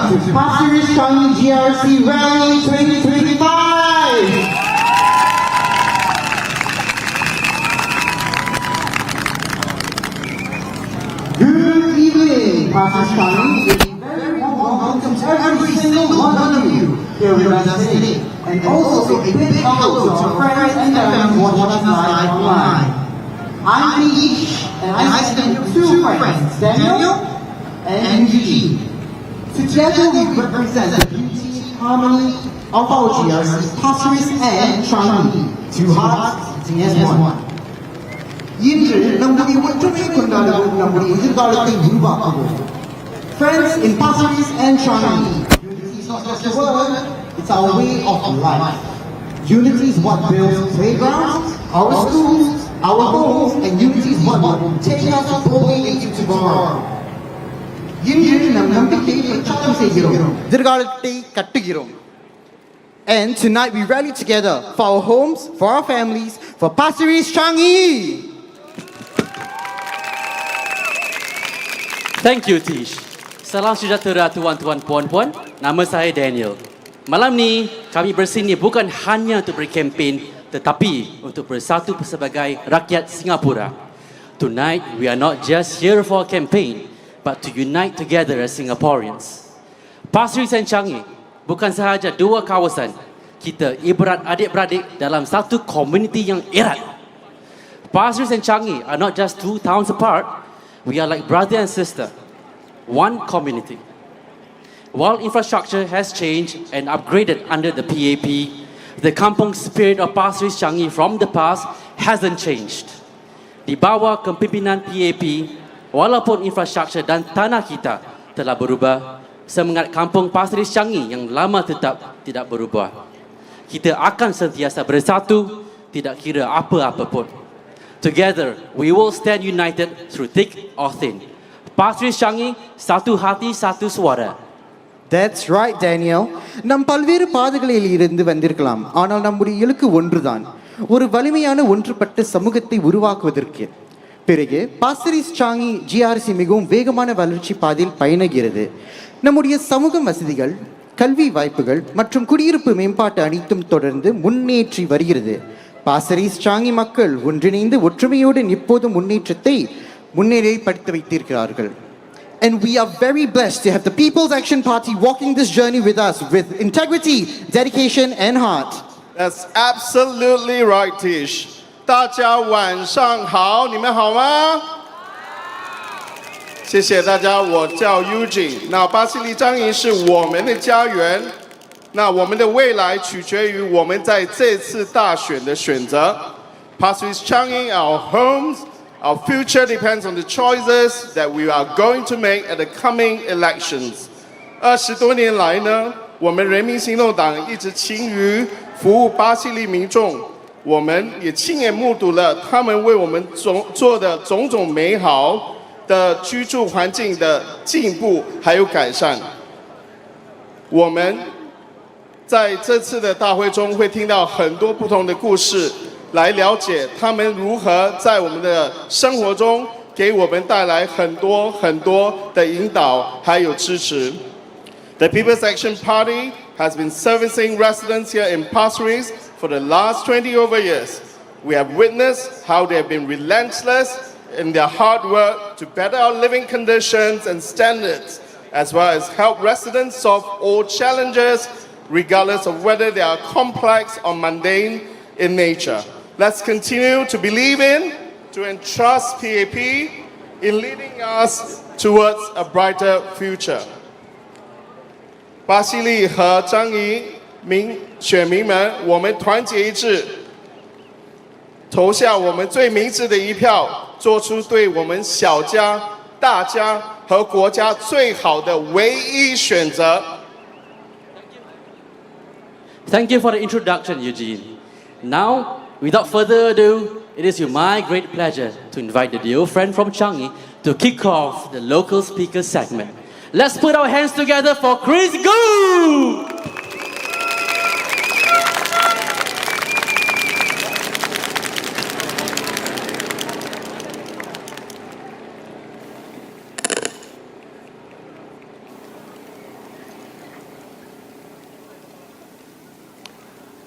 welcome to Pasir Ris Changi GRC Rally 2025. Good evening, Pasir Ris Changi. A very warm welcome to every single one of you here with us today. And also a big hello to our friends and family watching us live online. I'm Vish, and I stand with two friends, Daniel and Eugene. Together we represent the beauty, harmony of our GRCs, Pasir Ris and Changi, two hearts beating as one. இன்று நம்முடைய ஒற்றுமை கொண்டாடுவோம் நம்முடைய எதிர்காலத்தை உருவாக்குவோம். Friends in Pasir Ris and Changi, unity is not just a word, it's our way of life. Unity is what builds playgrounds, our schools, our homes, and unity is what will take us fully into tomorrow. இன்று நம் நம்பிக்கையை பிரச்சாரம் செய்கிறோம், எதிர்காலத்தை கட்டுகிறோம். And tonight we rally together for our homes, for our families, for Pasir Ris Changi. Thank you, Tish. Salam sejahtera tuan-tuan puan-puan. Nama saya Daniel. Malam ni kami bersini bukan hanya untuk berkempen tetapi untuk bersatu sebagai rakyat Singapura. Tonight we are not just here for a campaign but to unite together as Singaporeans. Pasir Ris dan Changi bukan sahaja dua kawasan. Kita ibarat adik-beradik dalam satu komuniti yang erat. Pasir Ris dan Changi are not just two towns apart. We are like brother and sister, one community. While infrastructure has changed and upgraded under the PAP, the kampung spirit of Pasir Ris Changi from the past hasn't changed. Di bawah kepimpinan PAP, walaupun infrastruktur dan tanah kita telah berubah, semangat kampung Pasir Ris Changi yang lama tetap tidak berubah. Kita akan sentiasa bersatu, tidak kira apa-apa pun. Together, we will stand united through thick or thin. Pasir Ris Changi, satu hati, satu suara. That's right, Daniel. நம் பல்வேறு பாதைகளில் இருந்து வந்திருக்கலாம், ஆனால் நம்முடைய இலக்கு ஒன்றுதான், ஒரு வலிமையான ஒன்றுபட்ட சமூகத்தை உருவாக்குவதற்கு. பிறகு பாசிர் ரிஸ் சாங்கி GRC மிகவும் வேகமான வளர்ச்சி பாதையில் பயணிக்கிறது. நம்முடைய சமூக வசதிகள், கல்வி வாய்ப்புகள் மற்றும் குடியிருப்பு மேம்பாட்டு அனைத்தும் தொடர்ந்து முன்னேற்றி வருகிறது. பாசிர் ரிஸ் சாங்கி மக்கள் ஒன்றிணைந்து ஒற்றுமையோடு இப்போதும் முன்னேற்றத்தை முன்னிலைப்படுத்தி வைத்திருக்கிறார்கள். And we are very blessed to have the People's Action Party walking this journey with us with integrity, dedication and heart. That's absolutely right, Tish. 大家晚上好，你们好吗？谢谢大家，我叫 Eugene。那巴西利张营是我们的家园，那我们的未来取决于我们在这次大选的选择。Pasir Ris Changi, our homes, our future depends on the choices that we are going to make at the coming elections. 20多年来呢，我们人民行动党一直勤于服务巴西利民众，我们也亲眼目睹了他们为我们做的种种美好的居住环境的进步还有改善。我们在这次的大会中会听到很多不同的故事，来了解他们如何在我们的生活中给我们带来很多很多的引导还有支持。The People's Action Party has been servicing residents here in Pasir Ris for the last 20 over years. We have witnessed how they have been relentless in their hard work to better our living conditions and standards, as well as help residents solve all challenges, regardless of whether they are complex or mundane in nature. Let's continue to believe in, to entrust PAP in leading us towards a brighter future. 巴西利和张仪选民们，我们团结一致，投下我们最明智的一票，做出对我们小家、大家和国家最好的唯一选择。Thank you for the introduction, Eugene. Now, without further ado, it is my great pleasure to invite the dear friend from Changi to kick off the local speaker segment. Let's put our hands together for Chris Goo!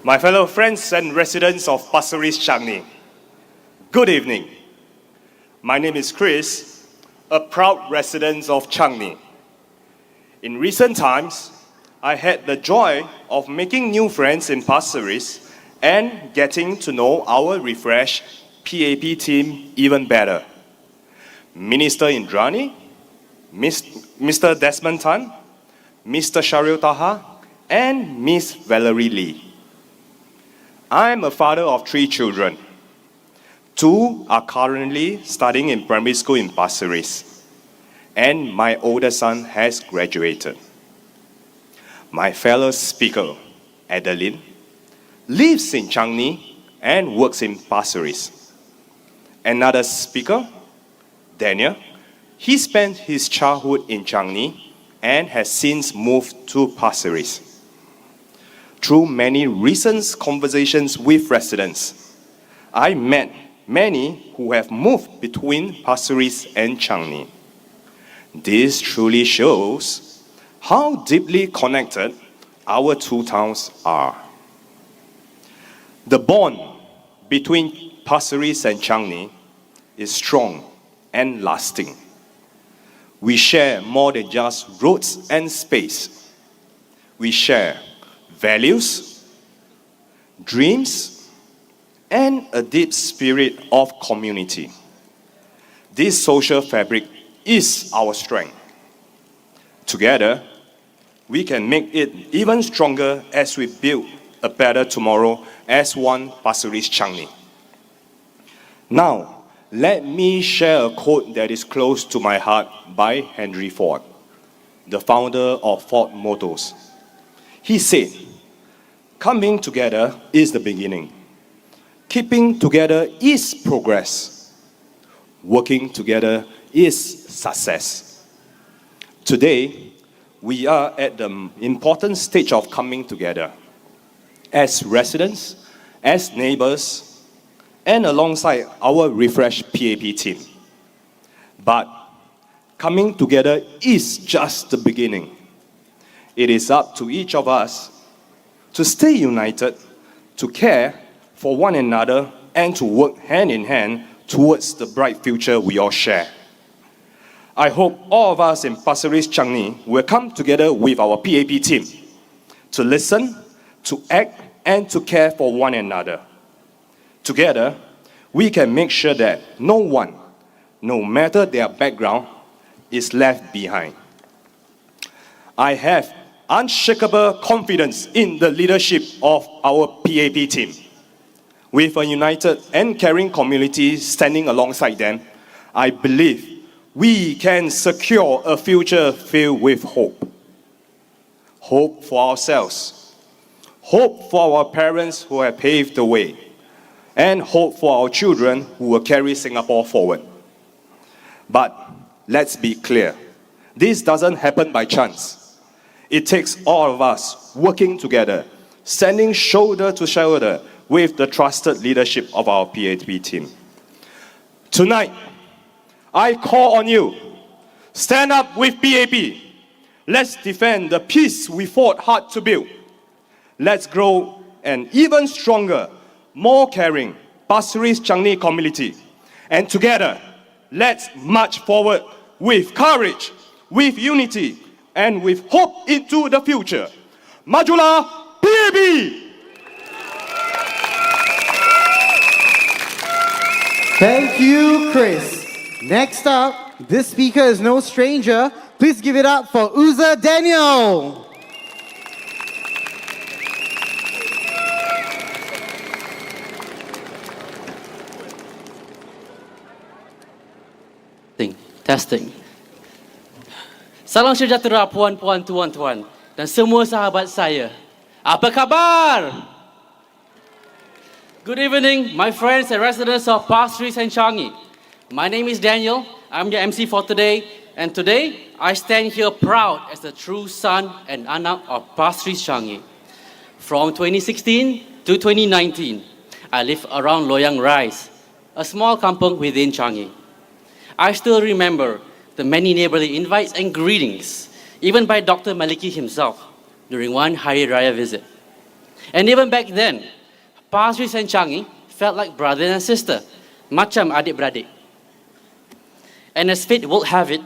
My fellow friends and residents of Pasir Ris, Changi, good evening. My name is Chris, a proud resident of Changi. In recent times, I had the joy of making new friends in Pasir Ris and getting to know our refreshed PAP team even better. Minister Indrani, Mr. Desmond Tan, Mr. Sharil Taha, and Miss Valerie Lee. I'm a father of 3 children. 2 are currently studying in primary school in Pasir Ris, and my older son has graduated. My fellow speaker, Adeline, lives in Changi and works in Pasir Ris. Another speaker, Daniel, he spent his childhood in Changi and has since moved to Pasir Ris. Through many recent conversations with residents, I met many who have moved between Pasir Ris and Changi. This truly shows how deeply connected our 2 towns are. The bond between Pasir Ris and Changi is strong and lasting. We share more than just roads and space. We share values, dreams, and a deep spirit of community. This social fabric is our strength. Together, we can make it even stronger as we build a better tomorrow as one Pasir Ris Changi. Now, let me share a quote that is close to my heart by Henry Ford, the founder of Ford Motors. He said, "Coming together is the beginning. Keeping together is progress. Working together is success." Today, we are at the important stage of coming together as residents, as neighbors, and alongside our refreshed PAP team. But coming together is just the beginning. It is up to each of us to stay united, to care for one another, and to work hand in hand towards the bright future we all share. I hope all of us in Pasir Ris Changi will come together with our PAP team to listen, to act, and to care for one another. Together, we can make sure that no one, no matter their background, is left behind. I have unshakable confidence in the leadership of our PAP team. With a united and caring community standing alongside them, I believe we can secure a future filled with hope. Hope for ourselves, hope for our parents who have paved the way, and hope for our children who will carry Singapore forward. But let's be clear, this doesn't happen by chance. It takes all of us working together, standing shoulder to shoulder with the trusted leadership of our PAP team. Tonight, I call on you, stand up with PAP. Let's defend the peace we fought hard to build. Let's grow an even stronger, more caring Pasir Ris Changi community. And together, let's march forward with courage, with unity, and with hope into the future. Majulah PAP! Thank you, Chris. Next up, this speaker is no stranger. Please give it up for Uza Daniel. Testing. Salam sejahtera puan-puan, tuan-tuan dan semua sahabat saya. Apa khabar? Good evening, my friends and residents of Pasir Ris and Changi. My name is Daniel. I'm your MC for today. And today, I stand here proud as the true son and anak of Pasir Ris Changi. From 2016 to 2019, I lived around Loyang Rise, a small kampung within Changi. I still remember the many neighborly invites and greetings, even by Dr. Maliki himself, during one Hari Raya visit. And even back then, Pasir Ris and Changi felt like brother and sister, macam adik-beradik. And as fate will have it,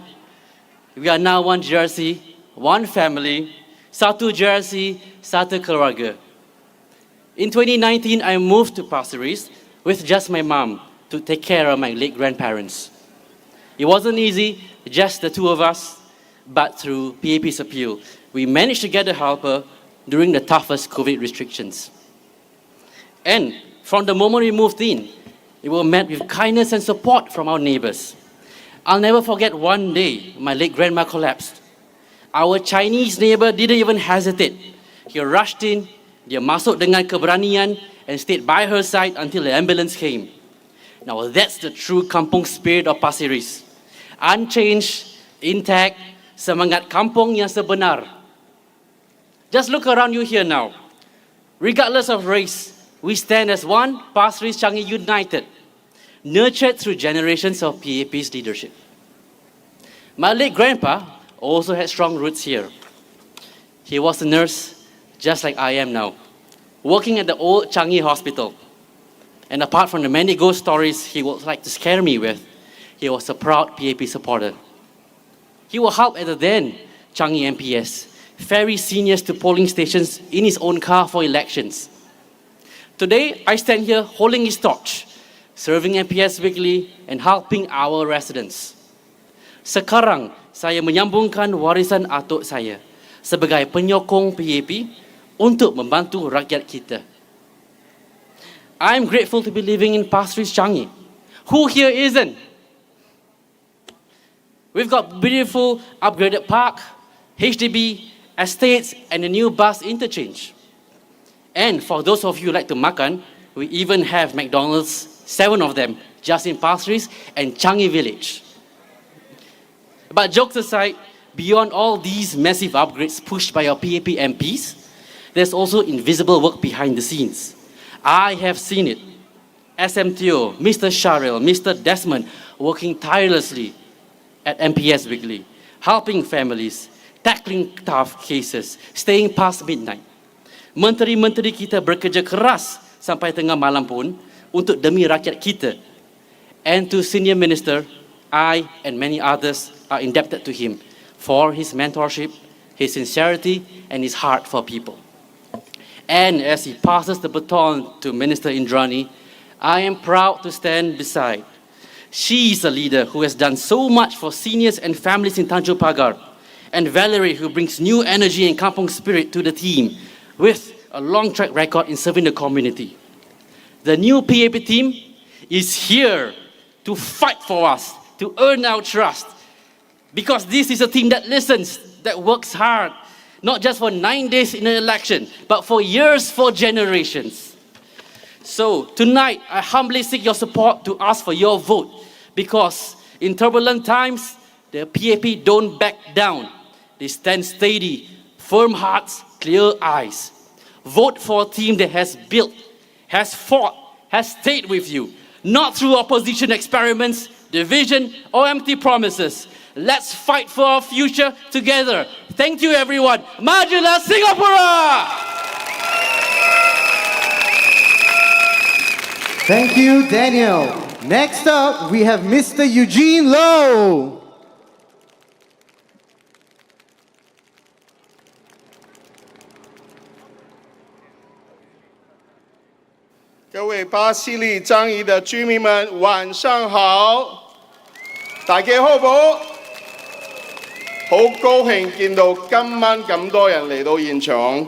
we are now one GRC, one family, satu GRC, satu keluarga. In 2019, I moved to Pasir Ris with just my mom to take care of my late grandparents. It wasn't easy, just the two of us, but through PAP's appeal, we managed to get a helper during the toughest COVID restrictions. And from the moment we moved in, we were met with kindness and support from our neighbors. I'll never forget one day my late grandma collapsed. Our Chinese neighbor didn't even hesitate. He rushed in, dia masuk dengan keberanian and stayed by her side until the ambulance came. Now that's the true kampung spirit of Pasir Ris. Unchanged, intact, semangat kampung yang sebenar. Just look around you here now. Regardless of race, we stand as one Pasir Ris-Changi united, nurtured through generations of PAP's leadership. My late grandpa also had strong roots here. He was a nurse, just like I am now, working at the old Changi hospital. And apart from the many ghost stories he would like to scare me with, he was a proud PAP supporter. He would help at the then Changi MPS, ferry seniors to polling stations in his own car for elections. Today, I stand here holding his torch, serving MPS weekly and helping our residents. Sekarang, saya menyambungkan warisan atuk saya sebagai penyokong PAP untuk membantu rakyat kita. I'm grateful to be living in Pasir Ris-Changi. Who here isn't? We've got beautiful upgraded park, HDB, estates, and a new bus interchange. And for those of you who like to makan, we even have McDonald's, 7 of them, just in Pasir Ris and Changi Village. But jokes aside, beyond all these massive upgrades pushed by our PAP MPs, there's also invisible work behind the scenes. I have seen it. SMTO, Mr. Sharil, Mr. Desmond, working tirelessly at MPS Weekly, helping families, tackling tough cases, staying past midnight. Menteri-menteri kita bekerja keras sampai tengah malam pun untuk demi rakyat kita. And to Senior Minister, I and many others are indebted to him for his mentorship, his sincerity, and his heart for people. And as he passes the baton to Minister Indrani, I am proud to stand beside. She is a leader who has done so much for seniors and families in Tanjung Pagar, and Valerie, who brings new energy and kampung spirit to the team with a long track record in serving the community. The new PAP team is here to fight for us, to earn our trust, because this is a team that listens, that works hard, not just for 9 days in an election, but for years, for generations. So tonight, I humbly seek your support to ask for your vote, because in turbulent times, the PAP don't back down. They stand steady, firm hearts, clear eyes. Vote for a team that has built, has fought, has stayed with you, not through opposition experiments, division, or empty promises. Let's fight for our future together. Thank you, everyone. Majulah Singapura! Thank you, Daniel. Next up, we have Mr. Eugene Low. 各位巴西利樟宜的居民们，晚上好！大家好唔好？好高興見到今晚咁多人嚟到現場。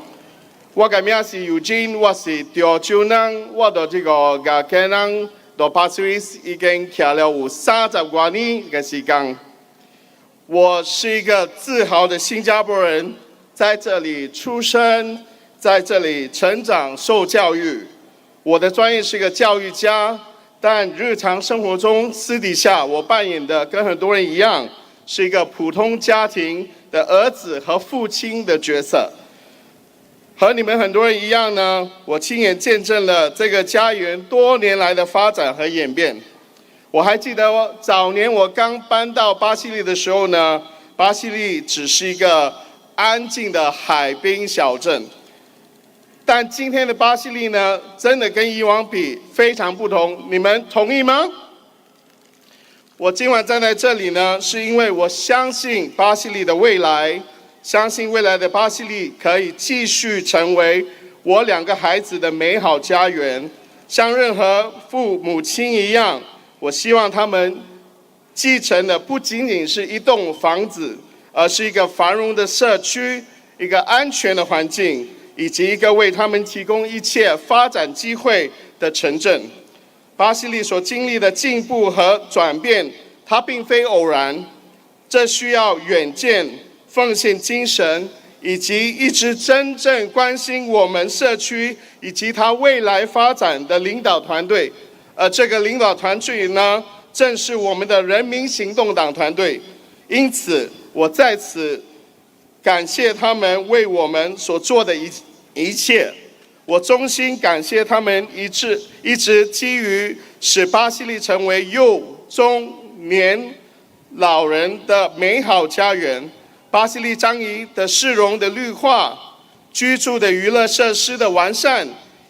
我嘅名是 Eugene， 我是潮州人，我到這個Jacqueline到Pasir Ris已經徛了有30多年嘅時間。我是一個自豪的新加坡人，在這裡出生，在這裡成長，受教育。我的專業是個教育家，但日常生活中私底下我扮演的跟很多人一樣，是一個普通家庭的兒子和父親的角色。和你們很多人一樣呢，我親眼見證了這個家園多年來的發展和演變。我還記得早年我剛搬到巴西利的時候呢，巴西利只是一個安靜的海濱小鎮。但今天的巴西利呢，真的跟以往比非常不同，你们同意吗？我今晚站在这里呢，是因为我相信巴西利的未来，相信未来的巴西利可以继续成为我2个孩子的美好家园。像任何父母亲一样，我希望他们继承的不仅仅是一栋房子，而是一个繁荣的社区，一个安全的环境，以及一个为他们提供一切发展机会的城镇。巴西利所经历的进步和转变，它并非偶然，这需要远见、奉献精神，以及一支真正关心我们社区以及它未来发展的领导团队。而这个领导团队呢，正是我们的人民行动党团队。因此，我在此感谢他们为我们所做的一切。我衷心感谢他们一直基于使巴西利成为幼、中、年、老人的美好家园，巴西利樟宜的市容的绿化、居住的娱乐设施的完善，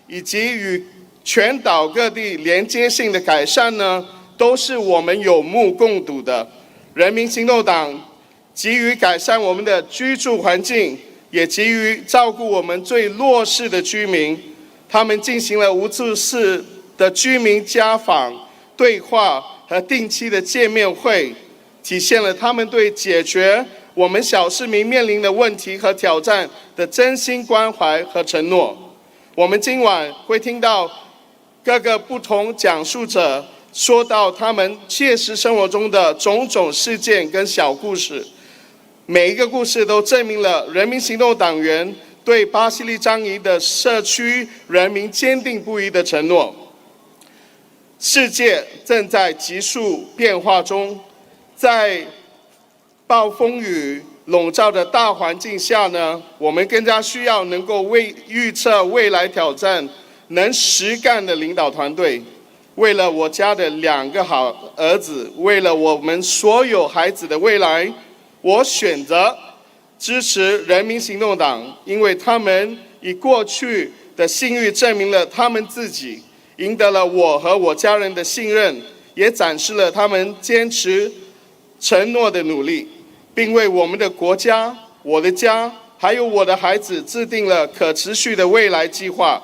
以及与全岛各地连接性的改善呢，都是我们有目共睹的。人民行动党急于改善我们的居住环境，也急于照顾我们最弱势的居民。他们进行了无数次的居民家访、对话和定期的见面会，体现了他们对解决我们小市民面临的问题和挑战的真心关怀和承诺。我们今晚会听到各个不同讲述者说到他们切实生活中的种种事件跟小故事，每一个故事都证明了人民行动党员对巴西利樟宜的社区人民坚定不移的承诺。世界正在急速变化中，在暴风雨笼罩的大环境下呢，我们更加需要能够预测未来挑战、能实干的领导团队。为了我家的2个好儿子，为了我们所有孩子的未来，我选择支持人民行动党，因为他们以过去的信誉证明了他们自己，赢得了我和我家人的信任，也展示了他们坚持承诺的努力，并为我们的国家、我的家，还有我的孩子制定了可持续的未来计划。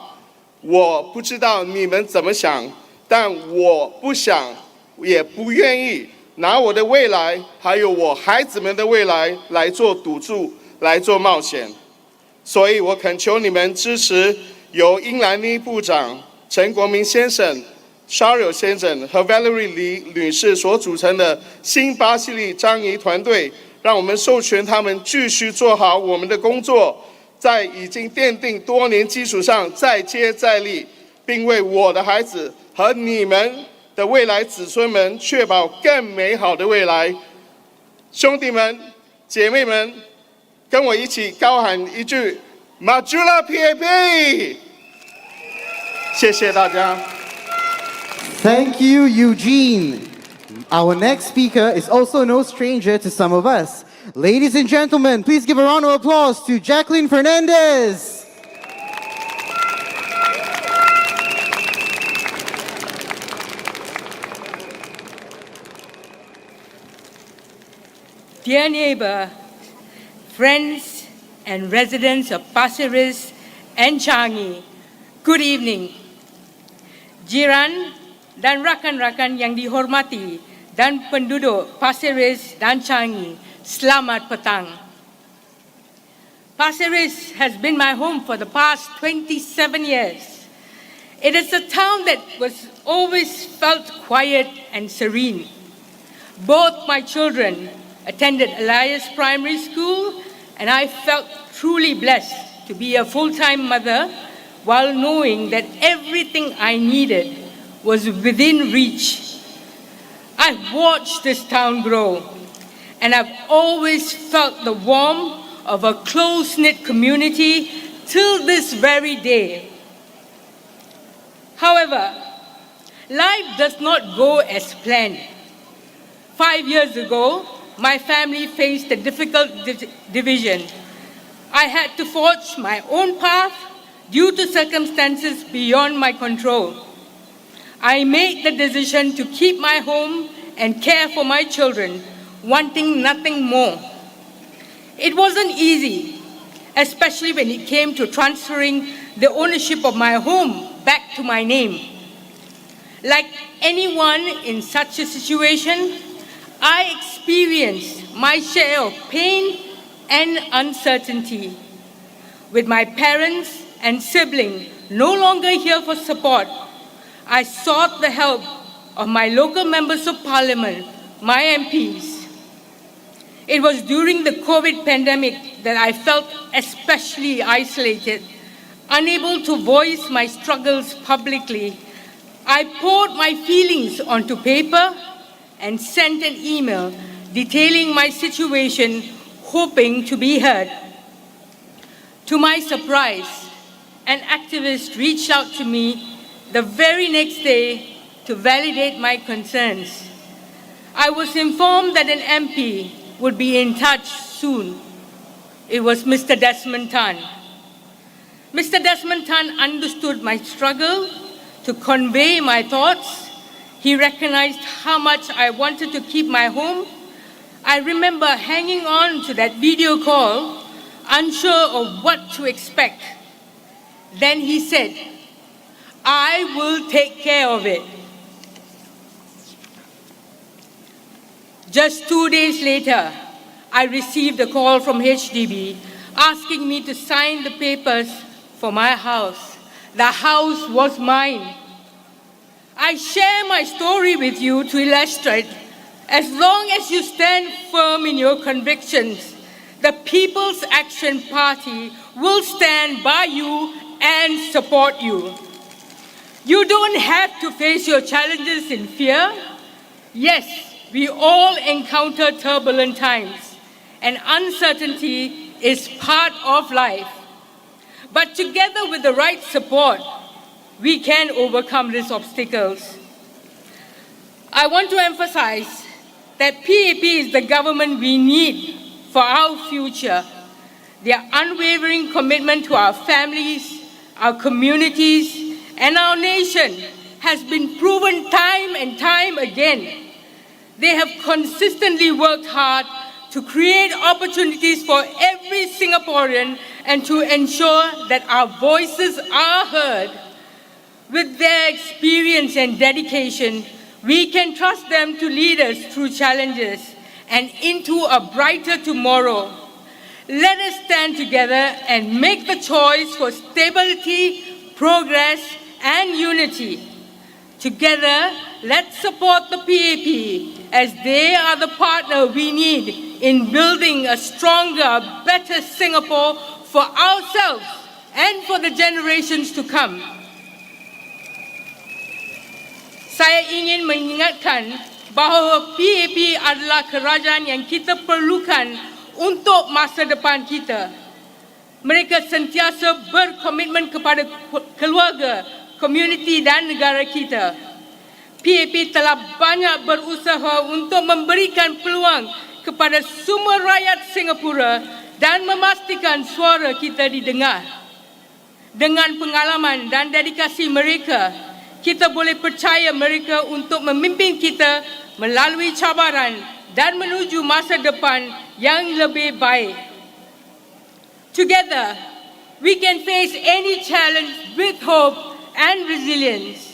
我不知道你们怎么想，但我不想，也不愿意拿我的未来，还有我孩子们的未来来做赌注，来做冒险。所以我恳求你们支持由英兰妮部长、陈国民先生、Shario 先生和 Valerie Lee 女士所组成的新巴西利樟宜团队，让我们授权他们继续做好我们的工作，在已经奠定多年基础上再接再厉，并为我的孩子和你们的未来子孙们确保更美好的未来。兄弟们、姐妹们，跟我一起高喊一句 Majula PAP！ 谢谢大家。Thank you, Eugene. Our next speaker is also no stranger to some of us. Ladies and gentlemen, please give a round of applause to Jacqueline Fernandez. Dear neighbor, friends and residents of Pasir Ris and Changi, good evening. Jiran dan rakan-rakan yang dihormati dan penduduk Pasir Ris dan Changi, selamat petang. Pasir Ris has been my home for the past 27 years. It is a town that was always felt quiet and serene. Both my children attended Elias Primary School, and I felt truly blessed to be a full-time mother while knowing that everything I needed was within reach. I've watched this town grow, and I've always felt the warmth of a close-knit community till this very day. However, life does not go as planned. 5 years ago, my family faced a difficult division. I had to forge my own path due to circumstances beyond my control. I made the decision to keep my home and care for my children, wanting nothing more. It wasn't easy, especially when it came to transferring the ownership of my home back to my name. Like anyone in such a situation, I experienced my share of pain and uncertainty. With my parents and siblings no longer here for support, I sought the help of my local members of parliament, my MPs. It was during the COVID pandemic that I felt especially isolated, unable to voice my struggles publicly. I poured my feelings onto paper and sent an email detailing my situation, hoping to be heard. To my surprise, an activist reached out to me the very next day to validate my concerns. I was informed that an MP would be in touch soon. It was Mr. Desmond Tan. Mr. Desmond Tan understood my struggle to convey my thoughts. He recognized how much I wanted to keep my home. I remember hanging on to that video call, unsure of what to expect. Then he said, "I will take care of it." Just 2 days later, I received a call from HDB asking me to sign the papers for my house. The house was mine. I share my story with you to illustrate, as long as you stand firm in your convictions, the People's Action Party will stand by you and support you. You don't have to face your challenges in fear. Yes, we all encounter turbulent times, and uncertainty is part of life. But together with the right support, we can overcome these obstacles. I want to emphasize that PAP is the government we need for our future. Their unwavering commitment to our families, our communities, and our nation has been proven time and time again. They have consistently worked hard to create opportunities for every Singaporean and to ensure that our voices are heard. With their experience and dedication, we can trust them to lead us through challenges and into a brighter tomorrow. Let us stand together and make the choice for stability, progress, and unity. Together, let's support the PAP as they are the partner we need in building a stronger, better Singapore for ourselves and for the generations to come. Saya ingin mengingatkan bahawa PAP adalah kerajaan yang kita perlukan untuk masa depan kita. Mereka sentiasa berkomitmen kepada keluarga, komuniti dan negara kita. PAP telah banyak berusaha untuk memberikan peluang kepada semua rakyat Singapura dan memastikan suara kita didengar. Dengan pengalaman dan dedikasi mereka, kita boleh percaya mereka untuk memimpin kita melalui cabaran dan menuju masa depan yang lebih baik. Together, we can face any challenge with hope and resilience.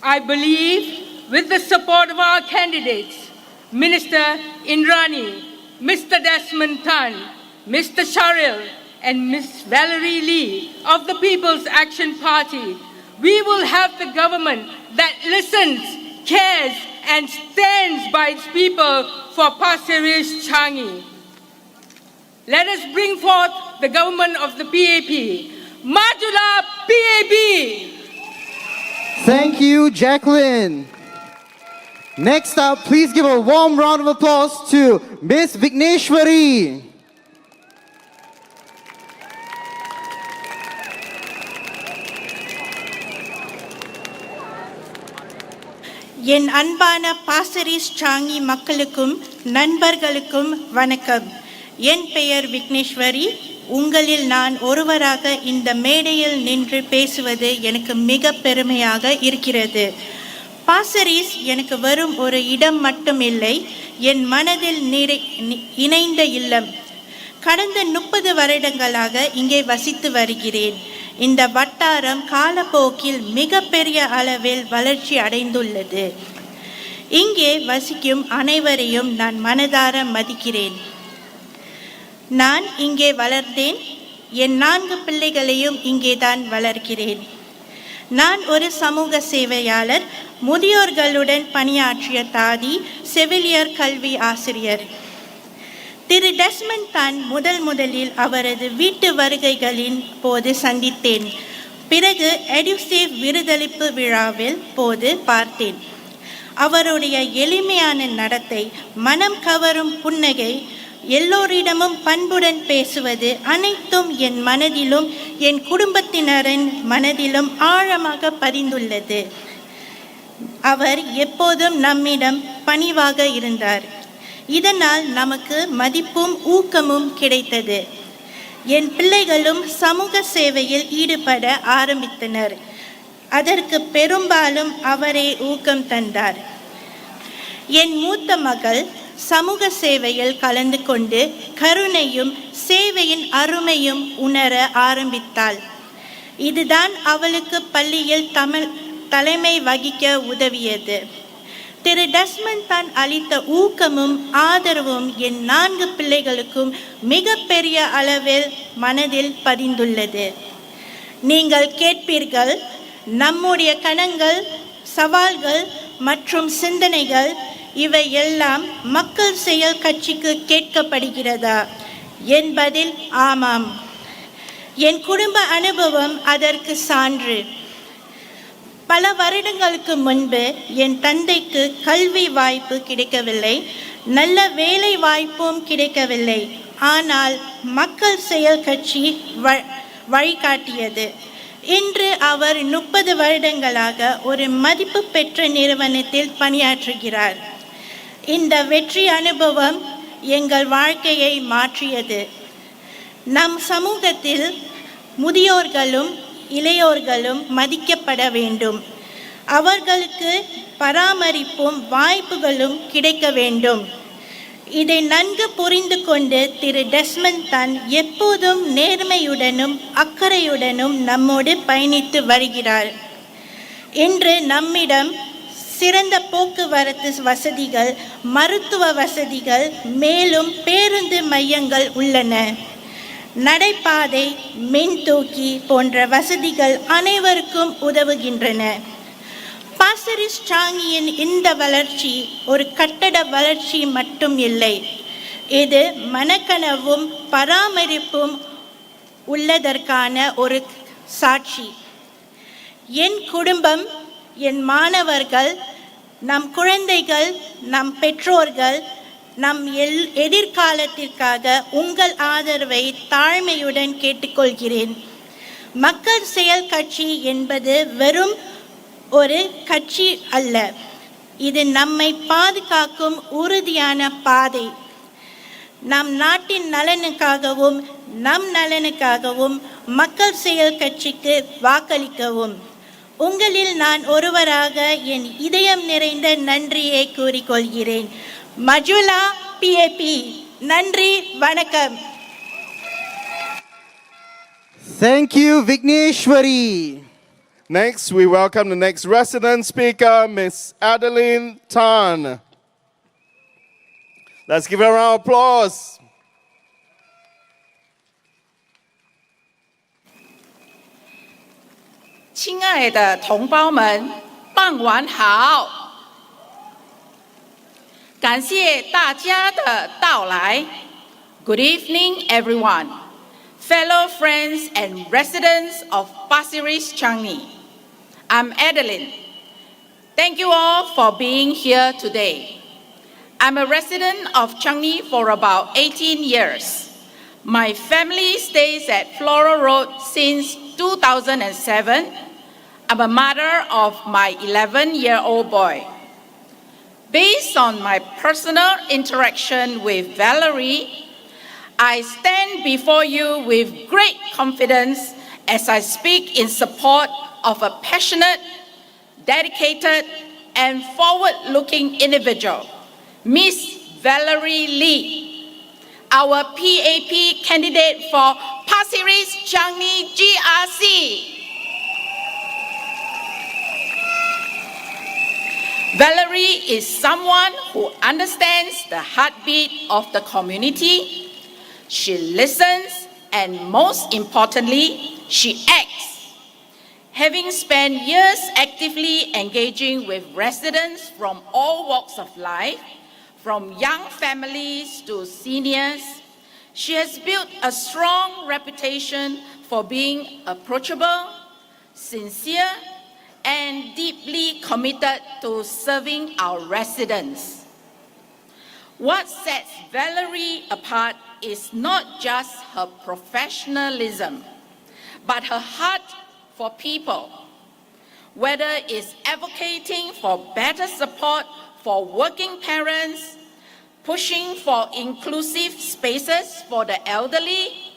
I believe with the support of our candidates, Minister Indrani, Mr. Desmond Tan, Mr. Sharil, and Ms. Valerie Lee of the People's Action Party, we will have the government that listens, cares, and stands by its people for Pasir Ris, Changi. Let us bring forth the government of the PAP. Majulah PAP! Thank you, Jacqueline. Next up, please give a warm round of applause to Miss Vigneshwari. என் அன்பான Pasir Ris Changi மக்களுக்கும் நண்பர்களுக்கும் வணக்கம். என் பெயர் விக்னேஸ்வரி. உங்களில் நான் ஒருவராக இந்த மேடையில் நின்று பேசுவது எனக்கு மிக பெருமையாக இருக்கிறது. பாசிர் ரிஸ் எனக்கு வெறும் ஒரு இடம் மட்டும் இல்லை, என் மனதில் இணைந்த இல்லம். கடந்த 30 வருடங்களாக இங்கே வசித்து வருகிறேன். இந்த வட்டாரம் காலப்போக்கில் மிகப்பெரிய அளவில் வளர்ச்சி அடைந்துள்ளது. இங்கே வசிக்கும் அனைவரையும் நான் மனதார மதிக்கிறேன். நான் இங்கே வளர்ந்தேன். என் 4 பிள்ளைகளையும் இங்கே தான் வளர்க்கிறேன். நான் ஒரு சமூக சேவையாளர், முதியோர்களுடன் பணியாற்றிய தாதி, செவிலியர் கல்வி ஆசிரியர். திரு டெஸ்மண்ட் தான் முதலில் அவரது வீட்டு வருகைகளின் போது சந்தித்தேன். பிறகு எடுசேவ் விருதளிப்பு விழாவில் போது பார்த்தேன். அவருடைய எளிமையான நடத்தை, மனம் கவரும் புன்னகை, எல்லோரிடமும் பண்புடன் பேசுவது அனைத்தும் என் மனதிலும் என் குடும்பத்தினரின் மனதிலும் ஆழமாக பதிந்துள்ளது. அவர் எப்போதும் நம்மிடம் பணிவாக இருந்தார். இதனால் நமக்கு மதிப்பும் ஊக்கமும் கிடைத்தது. என் பிள்ளைகளும் சமூக சேவையில் ஈடுபட ஆரம்பித்தனர். அதற்கு பெரும்பாலும் அவரே ஊக்கம் தந்தார். என் மூத்த மகள் சமூக சேவையில் கலந்து கொண்டு கருணையும் சேவையின் அருமையும் உணர ஆரம்பித்தாள். இதுதான் அவளுக்கு பள்ளியில் தலைமை வகிக்க உதவியது. திரு டெஸ்மண்ட் தான் அளித்த ஊக்கமும் ஆதரவும் என் 4 பிள்ளைகளுக்கும் மிகப்பெரிய அளவில் மனதில் பதிந்துள்ளது. நீங்கள் கேட்பீர்கள், நம்முடைய கணங்கள், சவால்கள் மற்றும் சிந்தனைகள் இவை எல்லாம் மக்கள் செயல் கட்சிக்கு கேட்கப்படுகிறதா என்பதில் ஆமாம். என் குடும்ப அனுபவம் அதற்கு சான்று. பல வருடங்களுக்கு முன்பு என் தந்தைக்கு கல்வி வாய்ப்பு கிடைக்கவில்லை, நல்ல வேலை வாய்ப்பும் கிடைக்கவில்லை. ஆனால் மக்கள் செயல் கட்சி வழிகாட்டியது. இன்று அவர் 30 வருடங்களாக ஒரு மதிப்பு பெற்ற நிறுவனத்தில் பணியாற்றுகிறார். இந்த வெற்றி அனுபவம் எங்கள் வாழ்க்கையை மாற்றியது. நம் சமூகத்தில் முதியோர்களும் இளையோர்களும் மதிக்கப்பட வேண்டும். அவர்களுக்கு பராமரிப்பும் வாய்ப்புகளும் கிடைக்க வேண்டும். இதை நன்கு புரிந்து கொண்டு திரு டெஸ்மண்ட் தான் எப்போதும் நேர்மையுடனும் அக்கறையுடனும் நம்மோடு பயணித்து வருகிறார். இன்று நம்மிடம் சிறந்த போக்குவரத்து வசதிகள், மருத்துவ வசதிகள், மேலும் பேருந்து மையங்கள் உள்ளன. நடைபாதை, மின்தூக்கி போன்ற வசதிகள் அனைவருக்கும் உதவுகின்றன. பாசிர் ரிஸ்-சாங்கியின் இந்த வளர்ச்சி ஒரு கட்டட வளர்ச்சி மட்டும் இல்லை, இது மனக்கனவும் பராமரிப்பும் உள்ளதற்கான ஒரு சாட்சி. என் குடும்பம், என் மாணவர்கள், நம் குழந்தைகள், நம் பெற்றோர்கள், நம் எதிர்காலத்திற்காக உங்கள் ஆதரவை தாழ்மையுடன் கேட்டுக்கொள்கிறேன். மக்கள் செயல் கட்சி என்பது வெறும் ஒரு கட்சி அல்ல, இது நம்மை பாதுகாக்கும் உறுதியான பாதை. நம் நாட்டின் நலனுக்காகவும் நம் நலனுக்காகவும் மக்கள் செயல் கட்சிக்கு வாக்களிக்கவும். உங்களில் நான் ஒருவராக என் இதயம் நிறைந்த நன்றியை கூறிக்கொள்கிறேன். மஜுலா PAP. நன்றி, வணக்கம். Thank you, Vigneshwari. Next, we welcome the next resident speaker, Miss Adelene Tan. Let's give her a round of applause. 亲爱的同胞们，傍晚好！感谢大家的到来。Good evening, everyone, fellow friends and residents of Pasir Ris-Changi. I'm Adeline. Thank you all for being here today. I'm a resident of Changi for about 18 years. My family stays at Floral Road since 2007. I'm a mother of my 11-year-old boy. Based on my personal interaction with Valerie, I stand before you with great confidence as I speak in support of a passionate, dedicated, and forward-looking individual, Miss Valerie Lee, our PAP candidate for Pasir Ris Changi GRC. Valerie is someone who understands the heartbeat of the community. She listens, and most importantly, she acts. Having spent years actively engaging with residents from all walks of life, from young families to seniors, she has built a strong reputation for being approachable, sincere, and deeply committed to serving our residents. What sets Valerie apart is not just her professionalism, but her heart for people, whether it's advocating for better support for working parents, pushing for inclusive spaces for the elderly,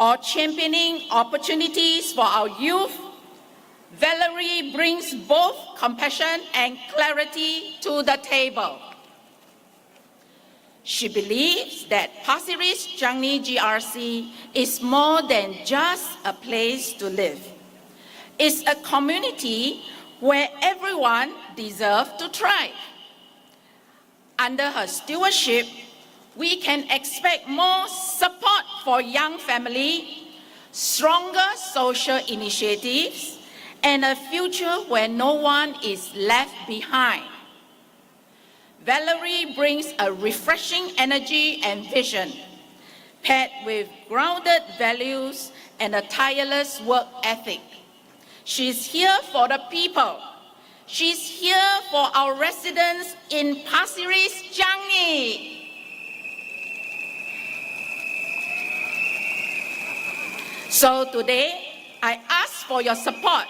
or championing opportunities for our youth. Valerie brings both compassion and clarity to the table. She believes that Pasir Ris-Changi GRC is more than just a place to live. It's a community where everyone deserves to thrive. Under her stewardship, we can expect more support for young families, stronger social initiatives, and a future where no one is left behind. Valerie brings a refreshing energy and vision, paired with grounded values and a tireless work ethic. She's here for the people. She's here for our residents in Pasir Ris-Changi. So today, I ask for your support.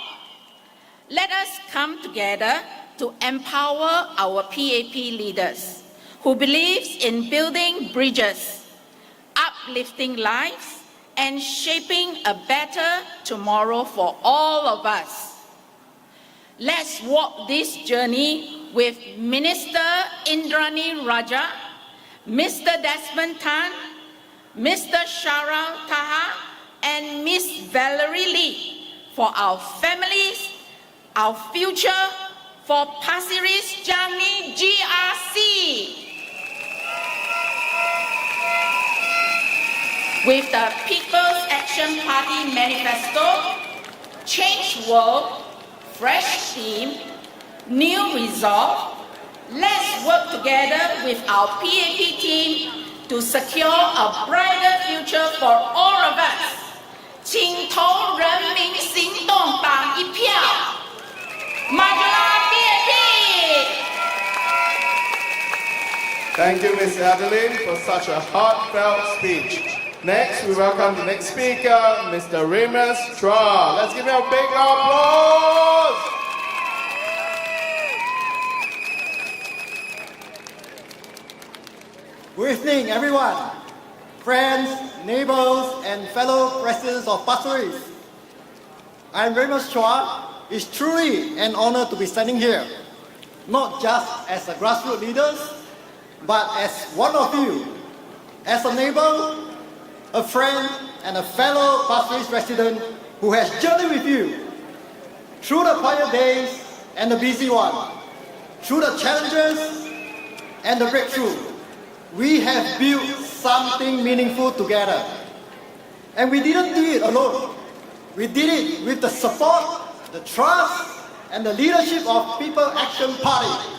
Let us come together to empower our PAP leaders who believes in building bridges, uplifting lives, and shaping a better tomorrow for all of us. Let's walk this journey with Minister Indrani Raja, Mr. Desmond Tan, Mr. Sharal Taha, and Miss Valerie Lee for our families, our future, for Pasir Ris-Changi GRC. With the People's Action Party Manifesto, Change World, Fresh Team, New Resolve, let's work together with our PAP team to secure a brighter future for all of us. 请投人民行动党一票。 Thank you, Ms. Adeline, for such a heartfelt speech. Next, we welcome the next speaker, Mr. Remus Chua. Let's give him a big applause. Good evening, everyone. Friends, neighbors, and fellow residents of Pasir Ris. I'm Remus Chua. It's truly an honor to be standing here, not just as a grassroots leader, but as one of you, as a neighbor, a friend, and a fellow Pasir Ris resident who has journeyed with you through the quiet days and the busy one, through the challenges and the breakthrough. We have built something meaningful together. And we didn't do it alone. We did it with the support, the trust, and the leadership of People Action Party.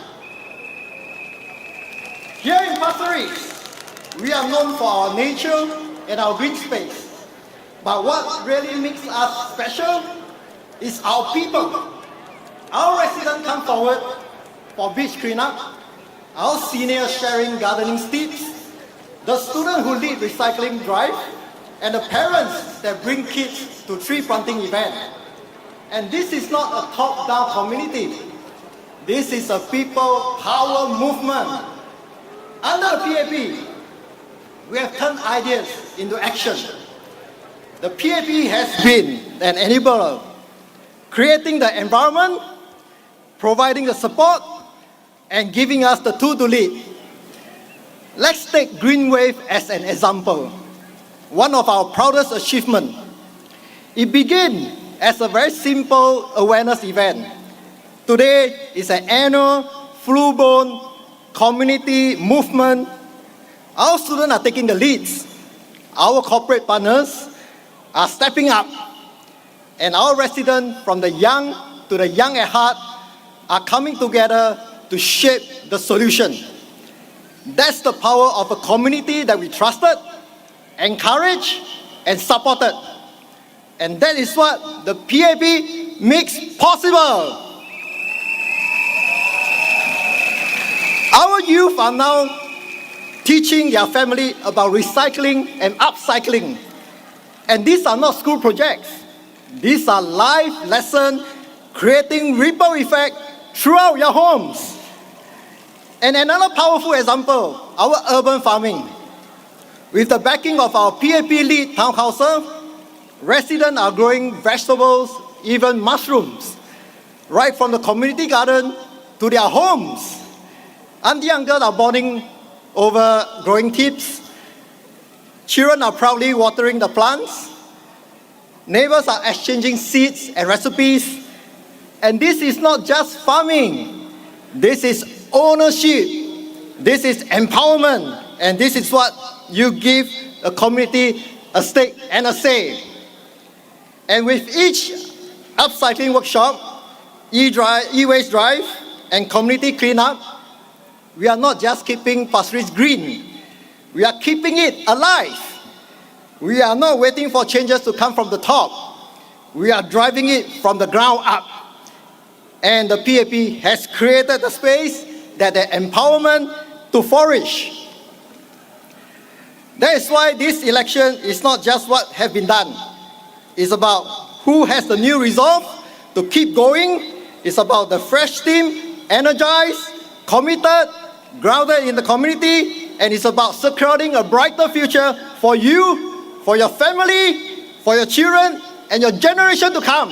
Here in Pasir Ris, we are known for our nature and our green space. But what really makes us special is our people. Our residents come forward for beach cleanup, our seniors sharing gardening tips, the students who lead recycling drive, and the parents that bring kids to tree planting event. And this is not a top-down community. This is a people power movement. Under the PAP, we have turned ideas into action. The PAP has been an enabler, creating the environment, providing the support, and giving us the tool to lead. Let's take Green Wave as an example, one of our proudest achievements. It began as a very simple awareness event. Today is an annual, full-blown community movement. Our students are taking the leads. Our corporate partners are stepping up. And our residents, from the young to the young at heart, are coming together to shape the solution. That's the power of a community that we trusted, encouraged, and supported. And that is what the PAP makes possible. Our youth are now teaching their family about recycling and upcycling. And these are not school projects. These are life lessons creating ripple effect throughout your homes. And another powerful example, our urban farming. With the backing of our PAP lead town council, residents are growing vegetables, even mushrooms, right from the community garden to their homes. Auntie and uncle are bonding over growing tips. Children are proudly watering the plants. Neighbors are exchanging seeds and recipes. And this is not just farming. This is ownership. This is empowerment. And this is what you give a community a stake and a say. And with each upcycling workshop, e-waste drive, and community cleanup, we are not just keeping Pasir Ris green. We are keeping it alive. We are not waiting for changes to come from the top. We are driving it from the ground up. And the PAP has created a space that the empowerment to flourish. That is why this election is not just what has been done. It's about who has the new resolve to keep going. It's about the fresh team, energized, committed, grounded in the community, and it's about securing a brighter future for you, for your family, for your children, and your generation to come.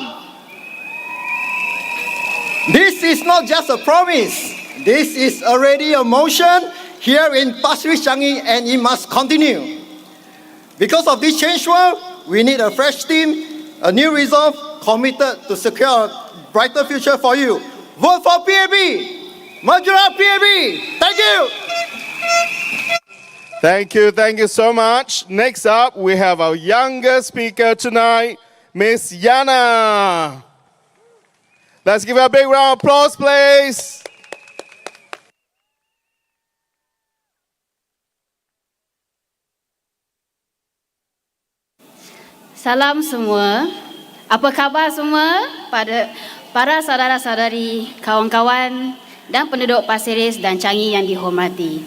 This is not just a promise. This is already a motion here in Pasir Ris-Changi, and it must continue. Because of this change world, we need a fresh team, a new resolve, committed to secure a brighter future for you. Vote for PAP! Majulah PAP! Thank you! Thank you so much. Next up, we have our youngest speaker tonight, Miss Jana. Let's give her a big round of applause, please. Salam semua. Apa khabar semua pada para saudara-saudari, kawan-kawan dan penduduk Pasir Ris dan Changi yang dihormati.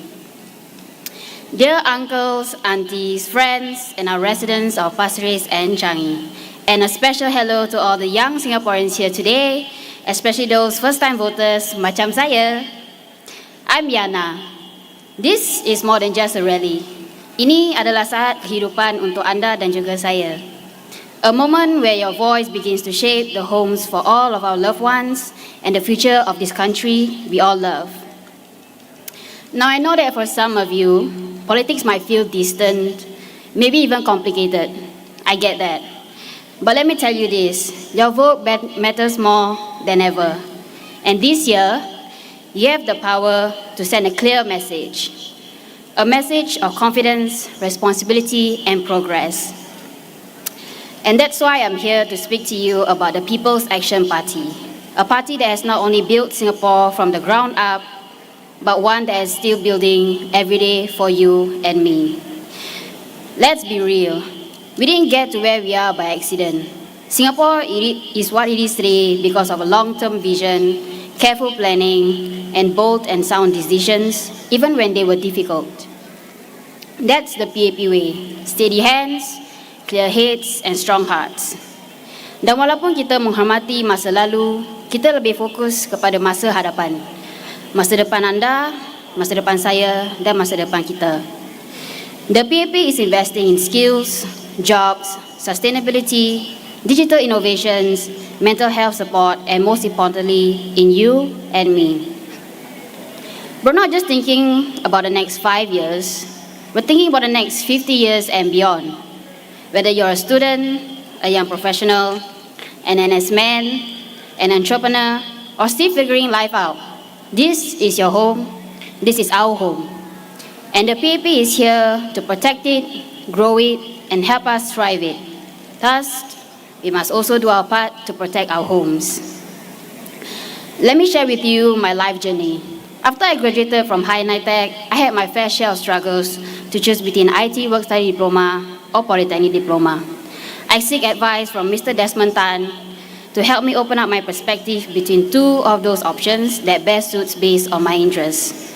Dear uncles, aunties, friends, and our residents of Pasir Ris and Changi, and a special hello to all the young Singaporeans here today, especially those first-time voters macam saya. I'm Jana. This is more than just a rally. Ini adalah saat kehidupan untuk anda dan juga saya. A moment where your voice begins to shape the homes for all of our loved ones and the future of this country we all love. Now I know that for some of you, politics might feel distant, maybe even complicated. I get that. But let me tell you this, your vote matters more than ever. And this year, you have the power to send a clear message. A message of confidence, responsibility, and progress. And that's why I'm here to speak to you about the People's Action Party, a party that has not only built Singapore from the ground up, but one that is still building every day for you and me. Let's be real. We didn't get to where we are by accident. Singapore is what it is today because of a long-term vision, careful planning, and bold and sound decisions, even when they were difficult. That's the PAP way. Steady hands, clear heads, and strong hearts. Dan walaupun kita menghormati masa lalu, kita lebih fokus kepada masa hadapan. Masa depan anda, masa depan saya, dan masa depan kita. The PAP is investing in skills, jobs, sustainability, digital innovations, mental health support, and most importantly, in you and me. We're not just thinking about the next 5 years, we're thinking about the next 50 years and beyond. Whether you're a student, a young professional, an NS man, an entrepreneur, or still figuring life out, this is your home, this is our home. And the PAP is here to protect it, grow it, and help us thrive it. Thus, we must also do our part to protect our homes. Let me share with you my life journey. After I graduated from High NITEC, I had my fair share of struggles to choose between IT Work-Study Diploma or Polytechnic Diploma. I seek advice from Mr. Desmond Tan to help me open up my perspective between two of those options that best suits based on my interests.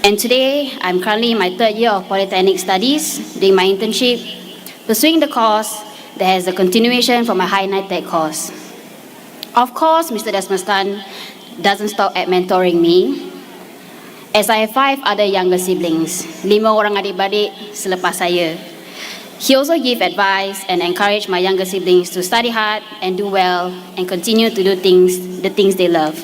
And today, I'm currently in my 3rd year of Polytechnic Studies, doing my internship, pursuing the course that has a continuation from my High NITEC course. Of course, Mr. Desmond Tan doesn't stop at mentoring me, as I have 5 other younger siblings, 5 orang adik-beradik selepas saya. He also gives advice and encourage my younger siblings to study hard and do well and continue to do the things they love.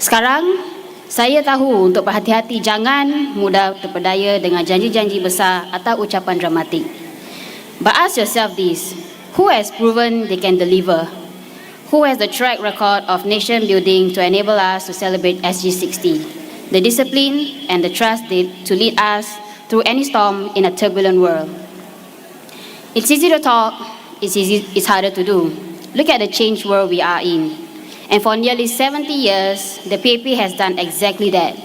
Sekarang, saya tahu untuk berhati-hati jangan mudah terpedaya dengan janji-janji besar atau ucapan dramatik. But ask yourself this, who has proven they can deliver? Who has the track record of nation building to enable us to celebrate SG60? The discipline and the trust to lead us through any storm in a turbulent world. It's easy to talk, it's harder to do. Look at the changed world we are in. And for nearly 70 years, the PAP has done exactly that.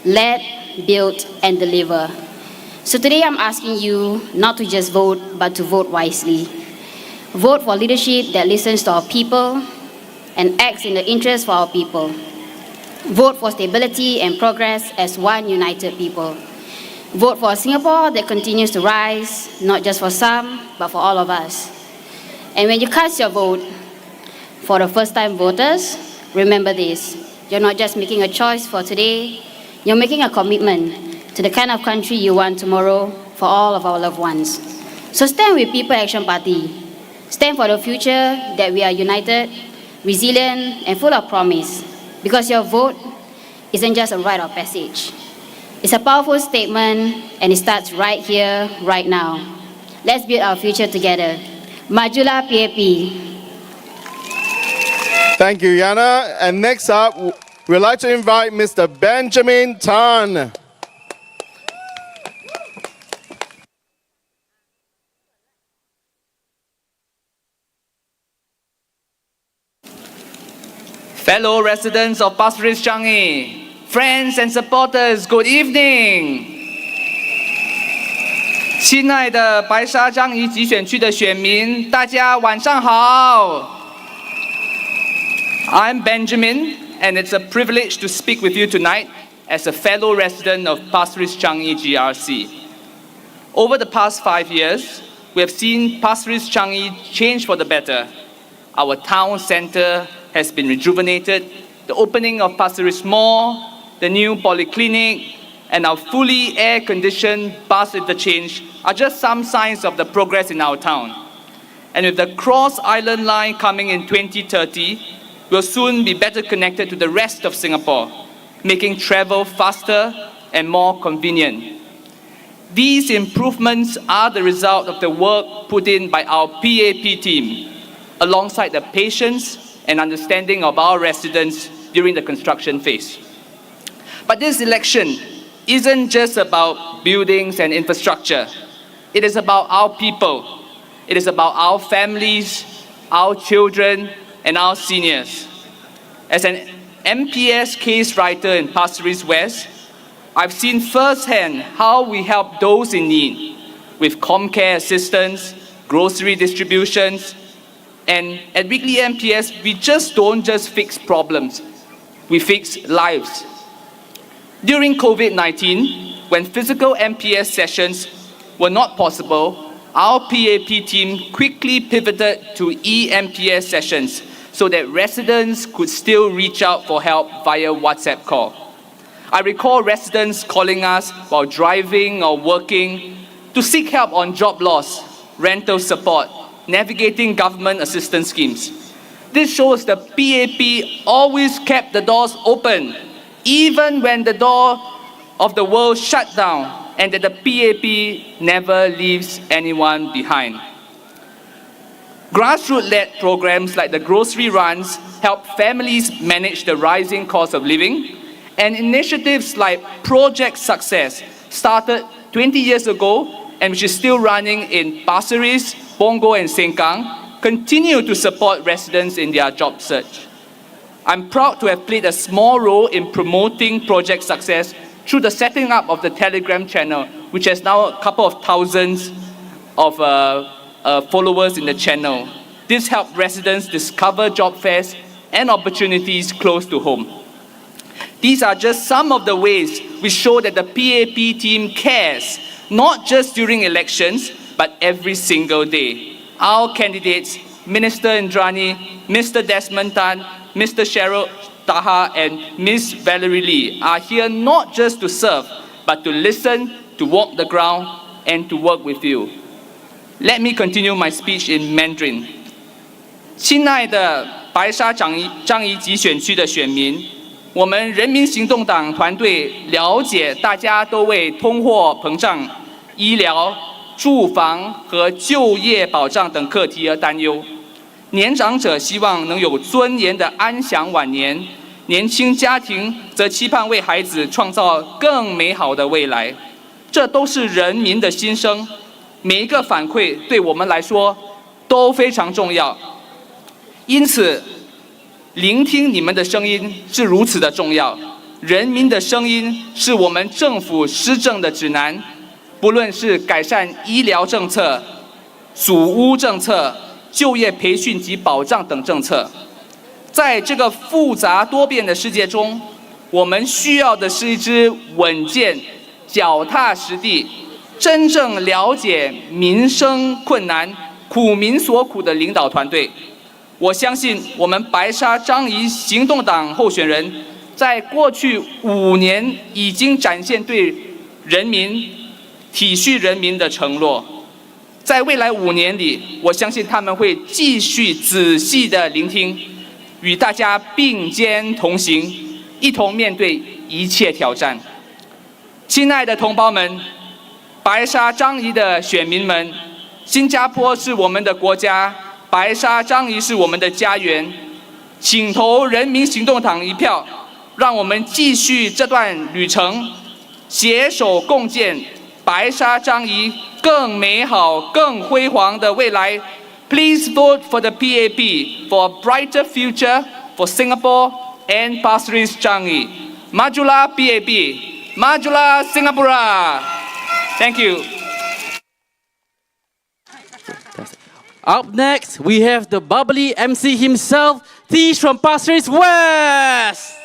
Led, built, and deliver. So today I'm asking you not to just vote, but to vote wisely. Vote for leadership that listens to our people and acts in the interest for our people. Vote for stability and progress as one united people. Vote for a Singapore that continues to rise, not just for some, but for all of us. And when you cast your vote, for the first-time voters, remember this. You're not just making a choice for today, you're making a commitment to the kind of country you want tomorrow for all of our loved ones. So stand with People Action Party. Stand for the future that we are united, resilient, and full of promise. Because your vote isn't just a rite of passage. It's a powerful statement, and it starts right here, right now. Let's build our future together. Majulah PAP. Thank you, Jana. And next up, we'd like to invite Mr. Benjamin Tan. Fellow residents of Pasir Ris-Changi, friends and supporters, good evening. 亲爱的白沙樟宜集选区的选民，大家晚上好。I'm Benjamin, and it's a privilege to speak with you tonight as a fellow resident of Pasir Ris-Changi GRC. Over the past 5 years, we have seen Pasir Ris-Changi change for the better. Our town centre has been rejuvenated, the opening of Pasir Ris Mall, the new polyclinic, and our fully air-conditioned bus interchange are just some signs of the progress in our town. And with the Cross Island Line coming in 2030, we'll soon be better connected to the rest of Singapore, making travel faster and more convenient. These improvements are the result of the work put in by our PAP team, alongside the patience and understanding of our residents during the construction phase. But this election isn't just about buildings and infrastructure. It is about our people. It is about our families, our children, and our seniors. As an MPS case writer in Pasir Ris West, I've seen firsthand how we help those in need with ComCare assistance, grocery distributions, and at Weekly MPS, we don't just fix problems, we fix lives. During COVID-19, when physical MPS sessions were not possible, our PAP team quickly pivoted to eMPS sessions so that residents could still reach out for help via WhatsApp call. I recall residents calling us while driving or working, to seek help on job loss, rental support, navigating government assistance schemes. This shows the PAP always kept the doors open, even when the door of the world shut down, and that the PAP never leaves anyone behind. Grassroots-led programs like the grocery runs help families manage the rising cost of living, and initiatives like Project Success started 20 years ago and which is still running in Pasir Ris, Punggol and Sengkang, continue to support residents in their job search. I'm proud to have played a small role in promoting Project Success through the setting up of the Telegram channel, which has now a couple of thousands of followers in the channel. This helped residents discover job fairs and opportunities close to home. These are just some of the ways we show that the PAP team cares, not just during elections, but every single day. Our candidates, Minister Indrani, Mr. Desmond Tan, Mr. Cheryl Taha, and Ms. Valerie Lee are here not just to serve, but to listen, to walk the ground, and to work with you. Let me continue my speech in Mandarin. 亲爱的白沙张仪集选区的选民，我们人民行动党团队了解大家都为通货膨胀、医疗、住房和就业保障等课题而担忧。年长者希望能有尊严的安享晚年，年轻家庭则期盼为孩子创造更美好的未来。这都是人民的心声，每一个反馈对我们来说都非常重要。因此，聆听你们的声音是如此的重要。人民的声音是我们政府施政的指南，不论是改善医疗政策、祖屋政策、就业培训及保障等政策。在这个复杂多变的世界中，我们需要的是一支稳健、脚踏实地、真正了解民生困难、苦民所苦的领导团队。我相信我们白沙张仪行动党候选人在过去5年已经展现对人民体恤人民的承诺，在未来5年里，我相信他们会继续仔细的聆听，与大家并肩同行，一同面对一切挑战。亲爱的同胞们，白沙张仪的选民们，新加坡是我们的国家，白沙张仪是我们的家园，请投人民行动党一票，让我们继续这段旅程，携手共建白沙张仪更美好、更辉煌的未来。Please vote for the PAP for a brighter future for Singapore and Pasir Ris Changi. Majulah PAP, Majulah Singapura. Thank you. Up next, we have the bubbly MC himself, Tish from Pasir Ris West.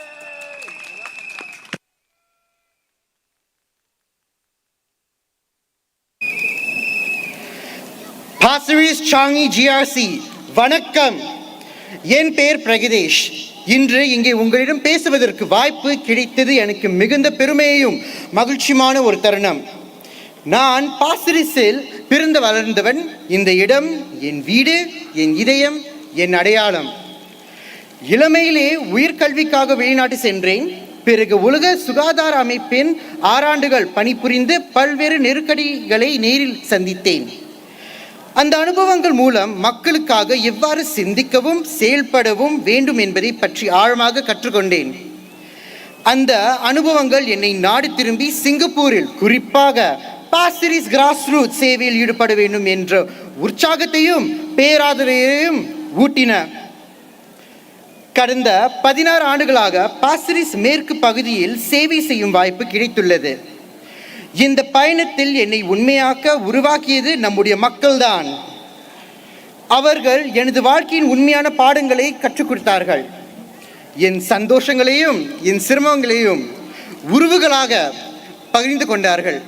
Pasir Ris Changi GRC, வணக்கம். என் பெயர் பிரகதேஷ். இன்று இங்கே உங்களிடம் பேசுவதற்கு வாய்ப்பு கிடைத்தது எனக்கு மிகுந்த பெருமையையும் மகிழ்ச்சியான ஒரு தருணம். நான் பாசிர் ரிஸில் பிறந்து வளர்ந்தவன். இந்த இடம் என் வீடு, என் இதயம், என் அடையாளம். இளமையிலே உயர்கல்விக்காக வெளிநாட்டு சென்றேன். பிறகு உலக சுகாதார அமைப்பின் 6 ஆண்டுகள் பணிபுரிந்து பல்வேறு நெருக்கடிகளை நேரில் சந்தித்தேன். அந்த அனுபவங்கள் மூலம் மக்களுக்காக எவ்வாறு சிந்திக்கவும் செயல்படவும் வேண்டும் என்பதை பற்றி ஆழமாக கற்றுக்கொண்டேன். அந்த அனுபவங்கள் என்னை நாடு திரும்பி சிங்கப்பூரில் குறிப்பாக பாசிர் ரிஸ் Grassroots சேவையில் ஈடுபட வேண்டும் என்ற உற்சாகத்தையும் பேராதரவையும் ஊட்டின. கடந்த 16 ஆண்டுகளாக பாசிர் ரிஸ் மேற்கு பகுதியில் சேவை செய்யும் வாய்ப்பு கிடைத்துள்ளது. இந்த பயணத்தில் என்னை உண்மையாக்க உருவாக்கியது நம்முடைய மக்கள்தான். அவர்கள் எனது வாழ்க்கையின் உண்மையான பாடங்களை கற்றுக் கொடுத்தார்கள். என் சந்தோஷங்களையும் என் சிரமங்களையும் உறவுகளாக பகிர்ந்து கொண்டார்கள்.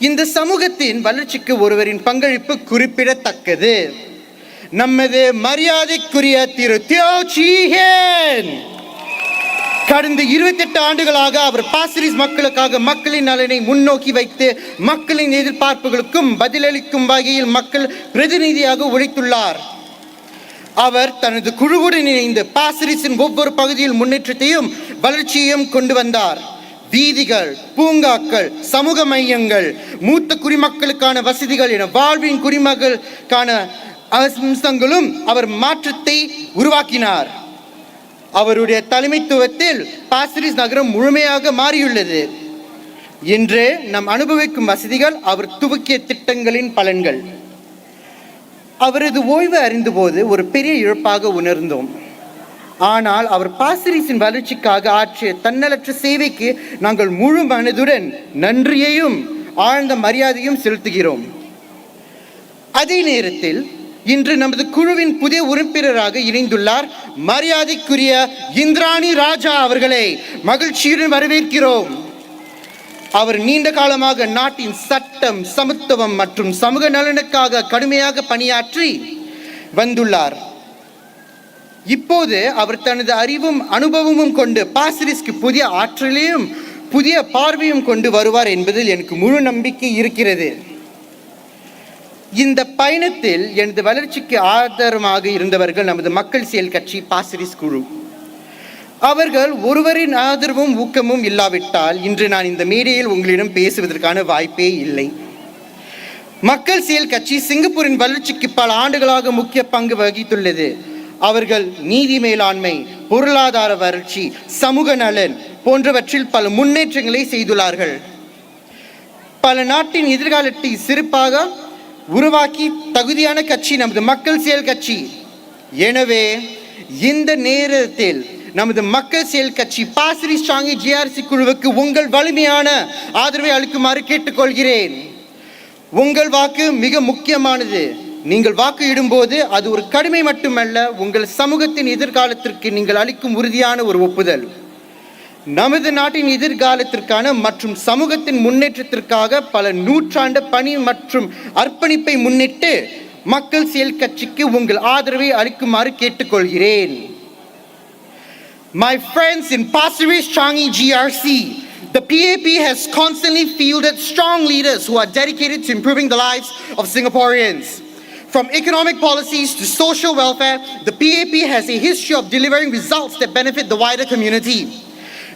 இந்த சமூகத்தின் வளர்ச்சிக்கு ஒருவரின் பங்களிப்பு குறிப்பிடத்தக்கது. நமது மரியாதைக்குரிய திரு தியோ சீ ஹேன். கடந்த 28 ஆண்டுகளாக அவர் பாசிரிஸ் மக்களுக்காக மக்களின் நலனை முன்னோக்கி வைத்து மக்களின் எதிர்பார்ப்புகளுக்கும் பதிலளிக்கும் வகையில் மக்கள் பிரதிநிதியாக உழைத்துள்ளார். அவர் தனது குழுவுடன் இணைந்து பாசிரிஸின் ஒவ்வொரு பகுதியில் முன்னேற்றத்தையும் வளர்ச்சியையும் கொண்டு வந்தார். வீதிகள், பூங்காக்கள், சமூக மையங்கள், மூத்த குடிமக்களுக்கான வசதிகள் என வாழ்வின் குடிமக்களுக்கான அம்சங்களும் அவர் மாற்றத்தை உருவாக்கினார். அவருடைய தலைமைத்துவத்தில் பாசிரிஸ் நகரம் முழுமையாக மாறியுள்ளது. இன்று நாம் அனுபவிக்கும் வசதிகள் அவர் துவக்கிய திட்டங்களின் பலன்கள். அவரது ஓய்வு அறிந்தபோது ஒரு பெரிய இழப்பாக உணர்ந்தோம். ஆனால் அவர் பாசிரிஸின் வளர்ச்சிக்காக ஆற்றிய தன்னலற்ற சேவைக்கு நாங்கள் முழு மனதுடன் நன்றியையும் ஆழ்ந்த மரியாதையும் செலுத்துகிறோம். அதே நேரத்தில் இன்று நமது குழுவின் புதிய உறுப்பினராக இணைந்துள்ளார் மரியாதைக்குரிய இந்திராணி ராஜா அவர்களை மகிழ்ச்சியுடன் வரவேற்கிறோம். அவர் நீண்ட காலமாக நாட்டின் சட்டம், சமத்துவம் மற்றும் சமூக நலனுக்காக கடுமையாக பணியாற்றி வந்துள்ளார். இப்போது அவர் தனது அறிவும் அனுபவமும் கொண்டு பாசிரிஸ்க்கு புதிய ஆற்றலையும் புதிய பார்வையும் கொண்டு வருவார் என்பதில் எனக்கு முழு நம்பிக்கை இருக்கிறது. இந்த பயணத்தில் எனது வளர்ச்சிக்கு ஆதரவாக இருந்தவர்கள் நமது மக்கள் செயல் கட்சி பாசிரிஸ் குழு. அவர்கள் ஒருவரின் ஆதரவும் ஊக்கமும் இல்லாவிட்டால் இன்று நான் இந்த மேடையில் உங்களிடம் பேசுவதற்கான வாய்ப்பே இல்லை. மக்கள் செயல் கட்சி சிங்கப்பூரின் வளர்ச்சிக்கு பல ஆண்டுகளாக முக்கிய பங்கு வகித்துள்ளது. அவர்கள் நீதி மேலாண்மை, பொருளாதார வளர்ச்சி, சமூக நலன் போன்றவற்றில் பல முன்னேற்றங்களை செய்துள்ளார்கள். பல நாட்டின் எதிர்காலத்தை சிறப்பாக உருவாக்கி தகுதியான கட்சி நமது மக்கள் செயல் கட்சி. எனவே இந்த நேரத்தில் நமது மக்கள் செயல் கட்சி பாசிரிஸ் சாங்கி GRC குழுவுக்கு உங்கள் வலிமையான ஆதரவை அளிக்குமாறு கேட்டுக்கொள்கிறேன். உங்கள் வாக்கு மிக முக்கியமானது. நீங்கள் வாக்கு இடும்போது அது ஒரு கடமை மட்டுமல்ல, உங்கள் சமூகத்தின் எதிர்காலத்திற்கு நீங்கள் அளிக்கும் உறுதியான ஒரு ஒப்புதல். நமது நாட்டின் எதிர்காலத்திற்கான மற்றும் சமூகத்தின் முன்னேற்றத்திற்காக பல நூற்றாண்டு பணி மற்றும் அர்ப்பணிப்பை முன்னிட்டு மக்கள் செயல் கட்சிக்கு உங்கள் ஆதரவை அளிக்குமாறு கேட்டுக்கொள்கிறேன். My friends in Pasir Ris-Changi GRC, the PAP has constantly fielded strong leaders who are dedicated to improving the lives of Singaporeans. From economic policies to social welfare, the PAP has a history of delivering results that benefit the wider community.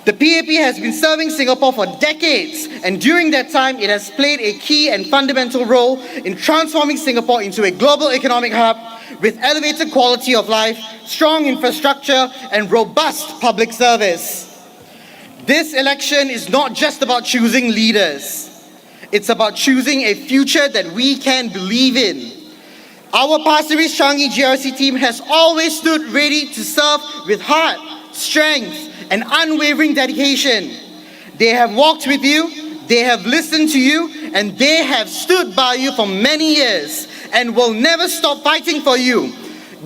The PAP has been serving Singapore for decades, and during that time, it has played a key and fundamental role in transforming Singapore into a global economic hub with elevated quality of life, strong infrastructure, and robust public service. This election is not just about choosing leaders. It's about choosing a future that we can believe in. Our Pasir Ris-Changi GRC team has always stood ready to serve with heart, strength, and unwavering dedication. They have walked with you, they have listened to you, and they have stood by you for many years and will never stop fighting for you.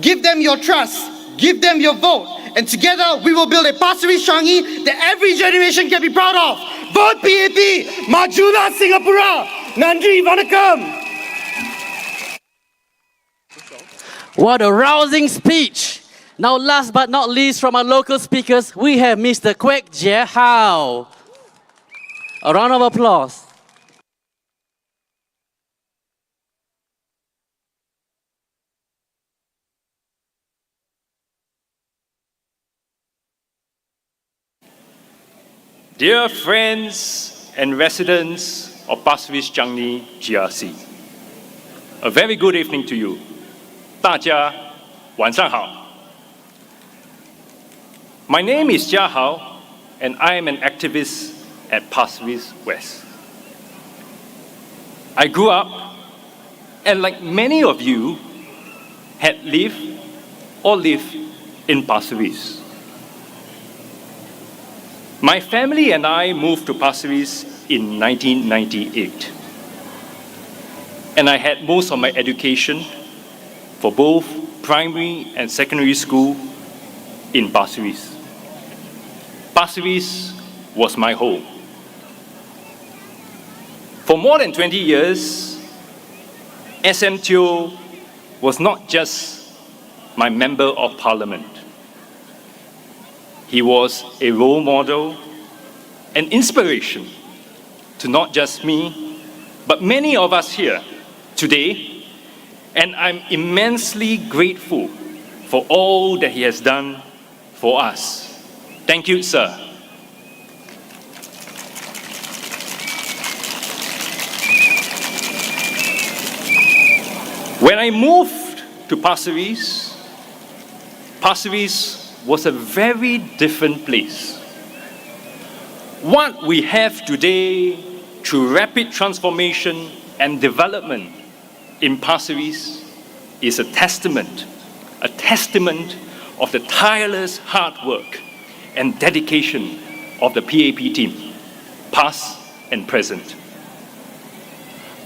Give them your trust, give them your vote, and together we will build a Pasir Ris-Changi that every generation can be proud of. Vote PAP! Majulah Singapura! Nandri Vanakkam! What a rousing speech! Now, last but not least, from our local speakers, we have Mr. Quake Jao. A round of applause. Dear friends and residents of Pasir Ris-Changi GRC, a very good evening to you. 大家晚上好. My name is Jacqueline, and I am an activist at Pasir Ris West. I grew up, and like many of you, had lived or live in Pasir Ris. My family and I moved to Pasir Ris in 1998, and I had most of my education for both primary and secondary school in Pasir Ris. Pasir Ris was my home. For more than 20 years, SMTO was not just my member of parliament. He was a role model, an inspiration to not just me, but many of us here today, and I'm immensely grateful for all that he has done for us. Thank you, sir. When I moved to Pasir Ris, Pasir Ris was a very different place. What we have today through rapid transformation and development in Pasir Ris is a testament of the tireless hard work and dedication of the PAP team, past and present.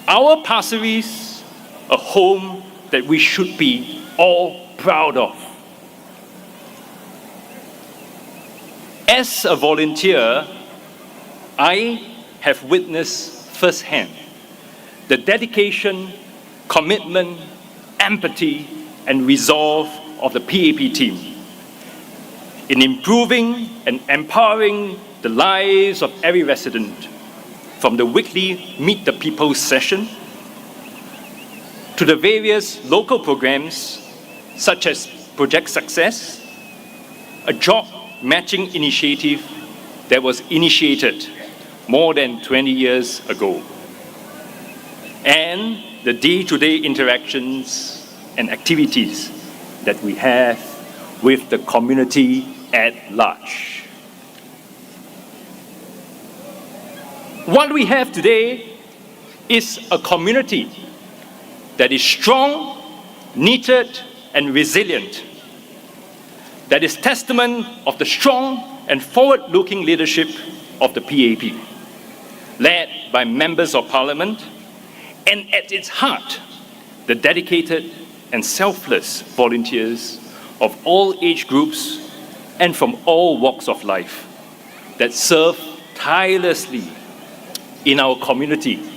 Our Pasir Ris, a home that we should be all proud of. As a volunteer, I have witnessed firsthand the dedication, commitment, empathy, and resolve of the PAP team in improving and empowering the lives of every resident, from the weekly Meet the People session to the various local programs such as Project Success, a job matching initiative that was initiated more than 20 years ago, and the day-to-day interactions and activities that we have with the community at large. What we have today is a community that is strong, knitted, and resilient, that is testament of the strong and forward-looking leadership of the PAP, led by members of Parliament, and at its heart, the dedicated and selfless volunteers of all age groups and from all walks of life that serve tirelessly in our community.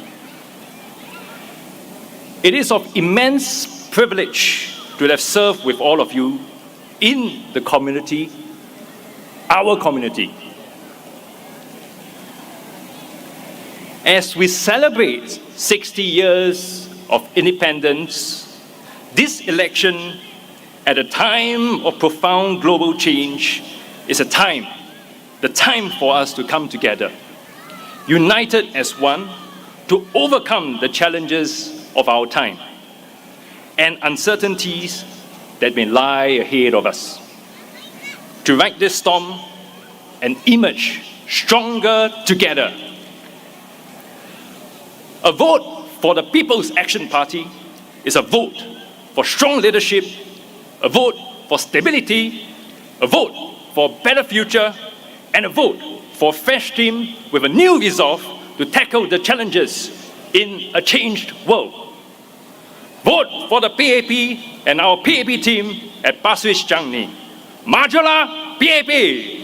It is of immense privilege to have served with all of you in the community, our community. As we celebrate 60 years of independence, this election at a time of profound global change is the time for us to come together, united as one, to overcome the challenges of our time and uncertainties that may lie ahead of us, to ride this storm and emerge stronger together. A vote for the People's Action Party is a vote for strong leadership, a vote for stability, a vote for a better future, and a vote for a fresh team with a new resolve to tackle the challenges in a changed world. Vote for the PAP and our PAP team at Pasir Ris-Changi. Majulah PAP!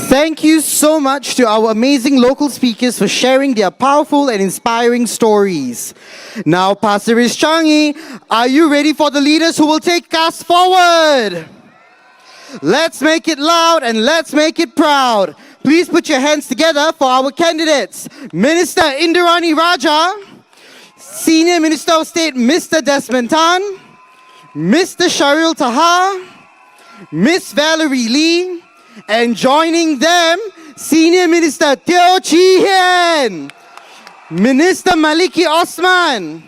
Thank you so much to our amazing local speakers for sharing their powerful and inspiring stories. Now, Pasir Ris-Changi, are you ready for the leaders who will take us forward? Let's make it loud and let's make it proud. Please put your hands together for our candidates. Minister Indrani Raja, Senior Minister of State Mr. Desmond Tan, Mr. Sharil Taha, Miss Valerie Lee, and joining them, Senior Minister Teo Chee Hean, Minister Maliki Osman,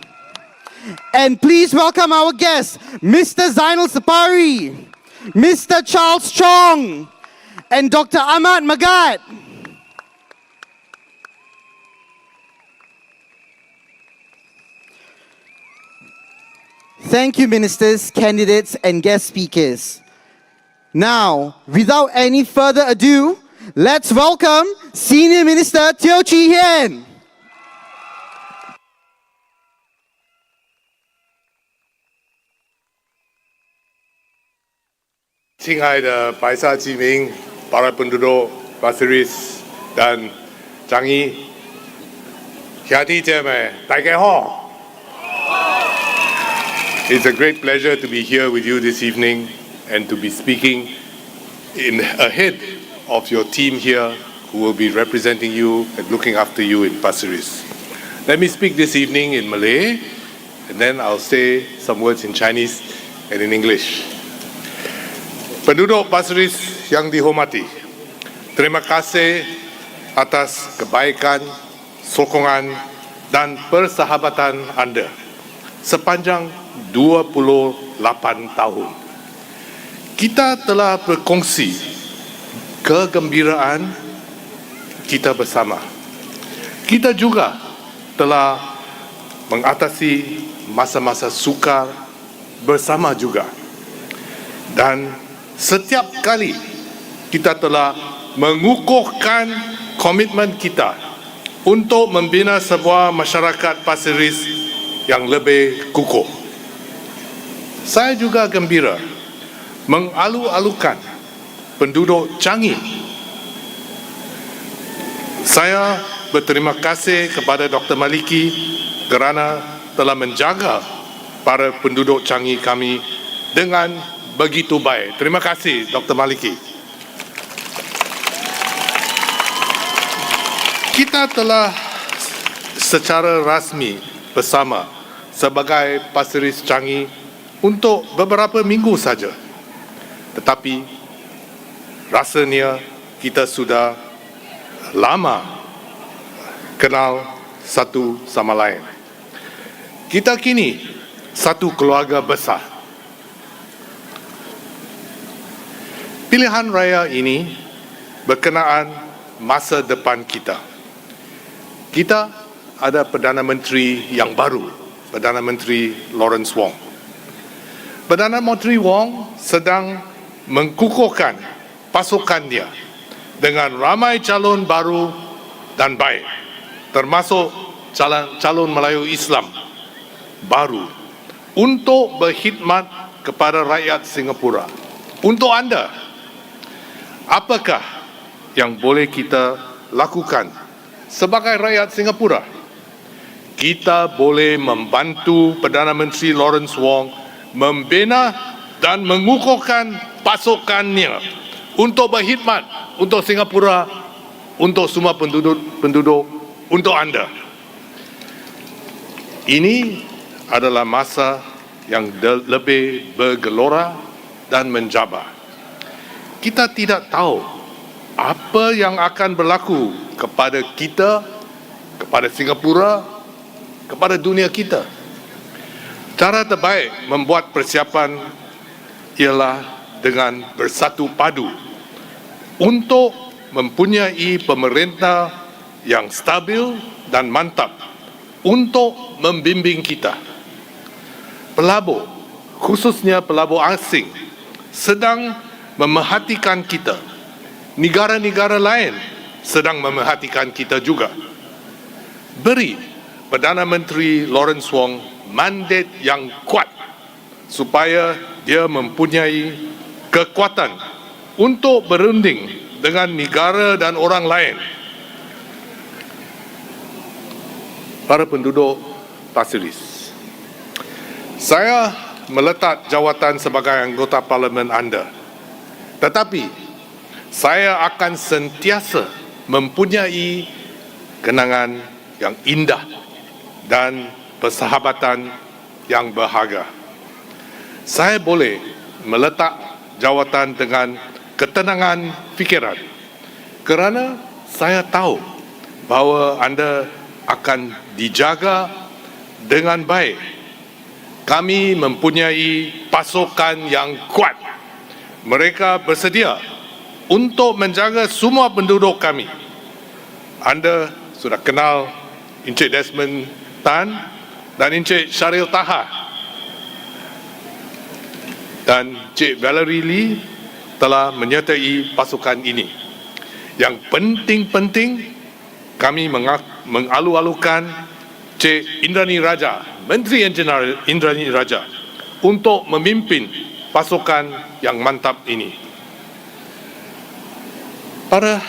and please welcome our guests, Mr. Zainal Sapari, Mr. Charles Chong, and Dr. Ahmad Magat. Thank you, ministers, candidates, and guest speakers. Now, without any further ado, let's welcome Senior Minister Teo Chee Hean. 亲爱的白沙居民、para penduduk Pasir Ris dan Changi, 兄弟姐妹，大家好。It's a great pleasure to be here with you this evening and to be speaking ahead of your team here who will be representing you and looking after you in Pasir Ris. Let me speak this evening in Malay, and then I'll say some words in Chinese and in English. Penduduk Pasir Ris yang dihormati, terima kasih atas kebaikan, sokongan dan persahabatan anda sepanjang 28 tahun. Kita telah berkongsi kegembiraan kita bersama. Kita juga telah mengatasi masa-masa sukar bersama juga. Dan setiap kali kita telah mengukuhkan komitmen kita untuk membina sebuah masyarakat Pasir Ris yang lebih kukuh. Saya juga gembira mengalu-alukan penduduk Changi. Saya berterima kasih kepada Dr. Maliki kerana telah menjaga para penduduk Changi kami dengan begitu baik. Terima kasih Dr. Maliki. Kita telah secara rasmi bersama sebagai Pasir Ris Changi untuk beberapa minggu saja. Tetapi rasanya kita sudah lama kenal satu sama lain. Kita kini satu keluarga besar. Pilihan raya ini berkenaan masa depan kita. Kita ada Perdana Menteri yang baru, Perdana Menteri Lawrence Wong. Perdana Menteri Wong sedang mengkukuhkan pasukannya dengan ramai calon baru dan baik, termasuk calon Melayu Islam baru untuk berkhidmat kepada rakyat Singapura. Untuk anda, apakah yang boleh kita lakukan sebagai rakyat Singapura? Kita boleh membantu Perdana Menteri Lawrence Wong membina dan mengukuhkan pasukannya untuk berkhidmat untuk Singapura, untuk semua penduduk, untuk anda. Ini adalah masa yang lebih bergelora dan mencabar. Kita tidak tahu apa yang akan berlaku kepada kita, kepada Singapura, kepada dunia kita. Cara terbaik membuat persiapan ialah dengan bersatu padu untuk mempunyai pemerintah yang stabil dan mantap untuk membimbing kita. Pelabur, khususnya pelabur asing, sedang memerhatikan kita. Negara-negara lain sedang memerhatikan kita juga. Beri Perdana Menteri Lawrence Wong mandat yang kuat supaya dia mempunyai kekuatan untuk berunding dengan negara dan orang lain. Para penduduk Pasir Ris, saya meletak jawatan sebagai anggota parlimen anda. Tetapi saya akan sentiasa mempunyai kenangan yang indah dan persahabatan yang berharga. Saya boleh meletak jawatan dengan ketenangan fikiran kerana saya tahu bahawa anda akan dijaga dengan baik. Kami mempunyai pasukan yang kuat. Mereka bersedia untuk menjaga semua penduduk kami. Anda sudah kenal Encik Desmond Tan dan Encik Syaril Taha. Dan Encik Valerie Lee telah menyertai pasukan ini. Yang penting-penting, kami mengalu-alukan Encik Indrani Raja, Menteri Engineer Indrani Raja, untuk memimpin pasukan yang mantap ini. Para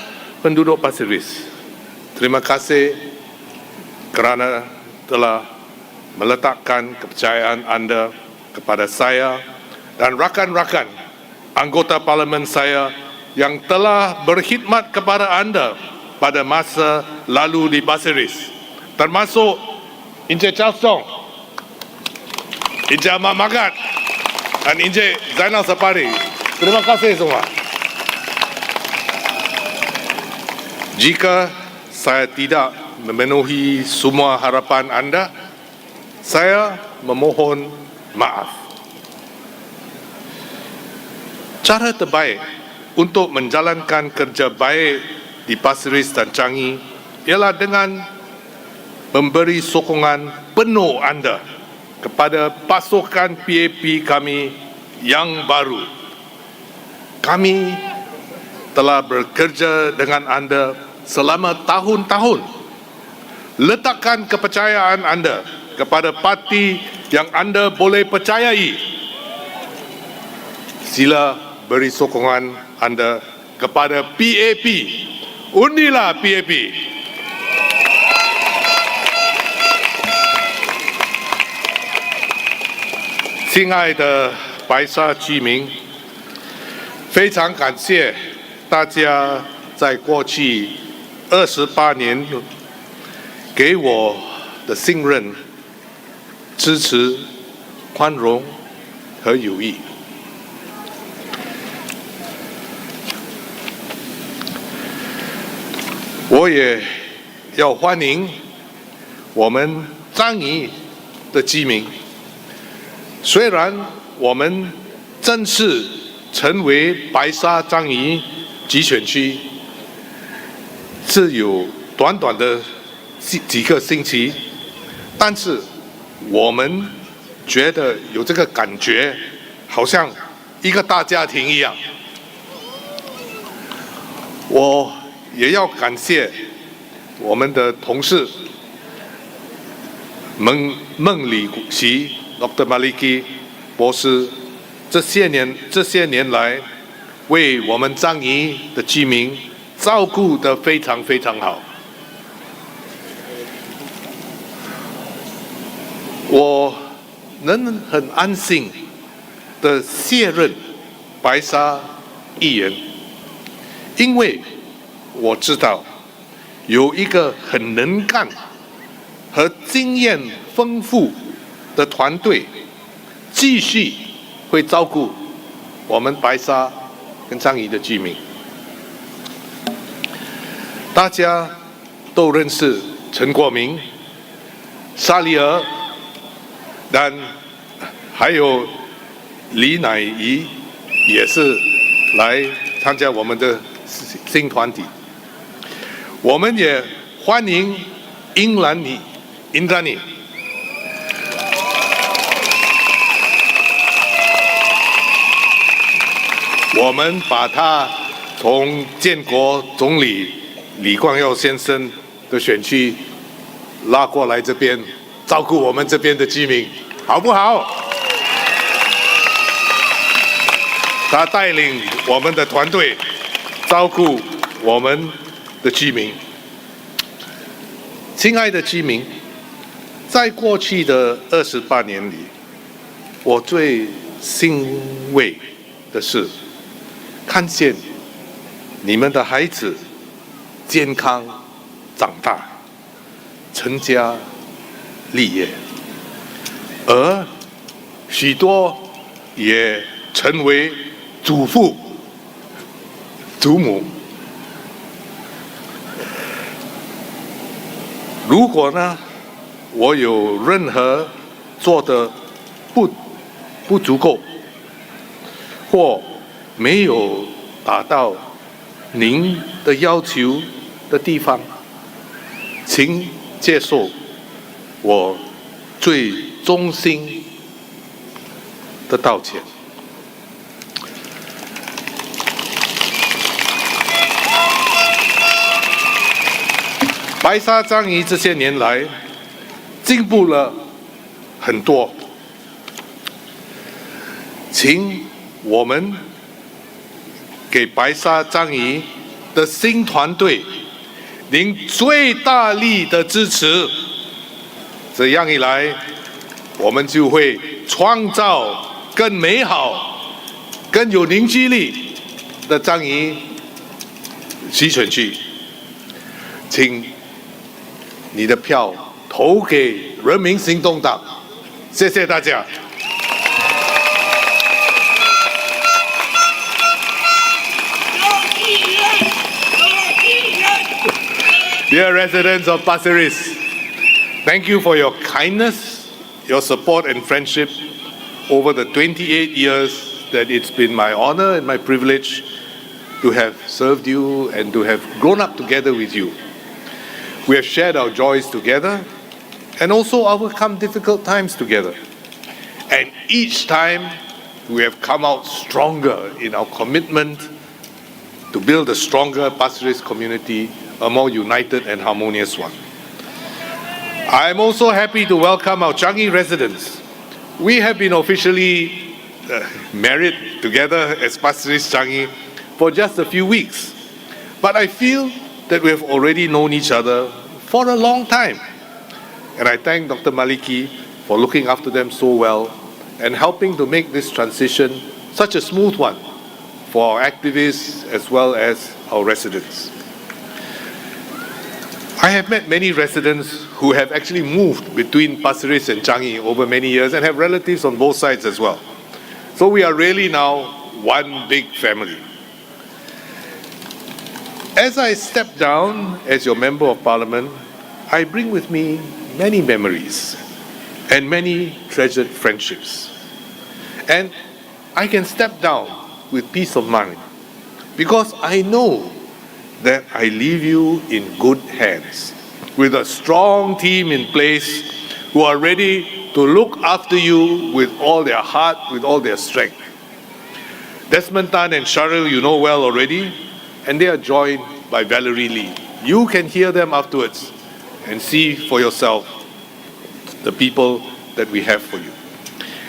penduduk Pasir Ris, terima kasih kerana telah meletakkan kepercayaan anda kepada saya dan rakan-rakan anggota parlimen saya yang telah berkhidmat kepada anda pada masa lalu di Pasir Ris, termasuk Encik Charles Chong, Encik Ahmad Magat dan Encik Zainal Sapari. Terima kasih semua. Jika saya tidak memenuhi semua harapan anda, saya memohon maaf. Cara terbaik untuk menjalankan kerja baik di Pasir Ris dan Changi ialah dengan memberi sokongan penuh anda kepada pasukan PAP kami yang baru. Kami telah bekerja dengan anda selama tahun-tahun. Letakkan kepercayaan anda kepada parti yang anda boleh percayai. Sila beri sokongan anda kepada PAP. Undilah PAP. 亲爱的白沙居民，非常感谢大家在过去28年给我的信任、支持、宽容和友谊。我也要欢迎我们樟宜的居民。虽然我们正式成为白沙樟宜集选区是有短短的几个星期，但是我们觉得有这个感觉，好像一个大家庭一样。我也要感谢我们的同事孟里奇 Dr. Maliki 博士，这些年来为我们樟宜的居民照顾得非常非常好。我能很安心的卸任白沙议员，因为我知道有一个很能干和经验丰富的团队继续会照顾我们白沙跟樟宜的居民。大家都认识陈国明、沙利尔，但还有李乃仪也是来参加我们的新团体。我们也欢迎英兰尼 Indrani。我们把他从建国总理李光耀先生的选区拉过来这边，照顾我们这边的居民，好不好？他带领我们的团队照顾我们的居民。亲爱的居民，在过去的28年里，我最欣慰的是看见你们的孩子健康长大，成家立业，而许多也成为祖父、祖母。如果呢，我有任何做的不足够，或没有达到您的要求的地方，请接受我最衷心的道歉。白沙樟宜这些年来进步了很多，请我们给白沙樟宜的新团队您最大力的支持，这样一来，我们就会创造更美好、更有凝聚力的樟宜西选区，请你的票投给人民行动党，谢谢大家。Dear residents of Pasir Ris, thank you for your kindness, your support and friendship over the 28 years that it's been my honor and my privilege to have served you and to have grown up together with you. We have shared our joys together and also overcome difficult times together. And each time we have come out stronger in our commitment to build a stronger Pasir Ris community, a more united and harmonious one. I am also happy to welcome our Changi residents. We have been officially married together as Pasir Ris Changi for just a few weeks. But I feel that we have already known each other for a long time. And I thank Dr. Maliki for looking after them so well and helping to make this transition such a smooth one for our activists as well as our residents. I have met many residents who have actually moved between Pasir Ris and Changi over many years and have relatives on both sides as well. So we are really now one big family. As I step down as your Member of Parliament, I bring with me many memories and many treasured friendships. And I can step down with peace of mind because I know that I leave you in good hands with a strong team in place who are ready to look after you with all their heart, with all their strength. Desmond Tan and Cheryl you know well already, and they are joined by Valerie Lee. You can hear them afterwards and see for yourself the people that we have for you.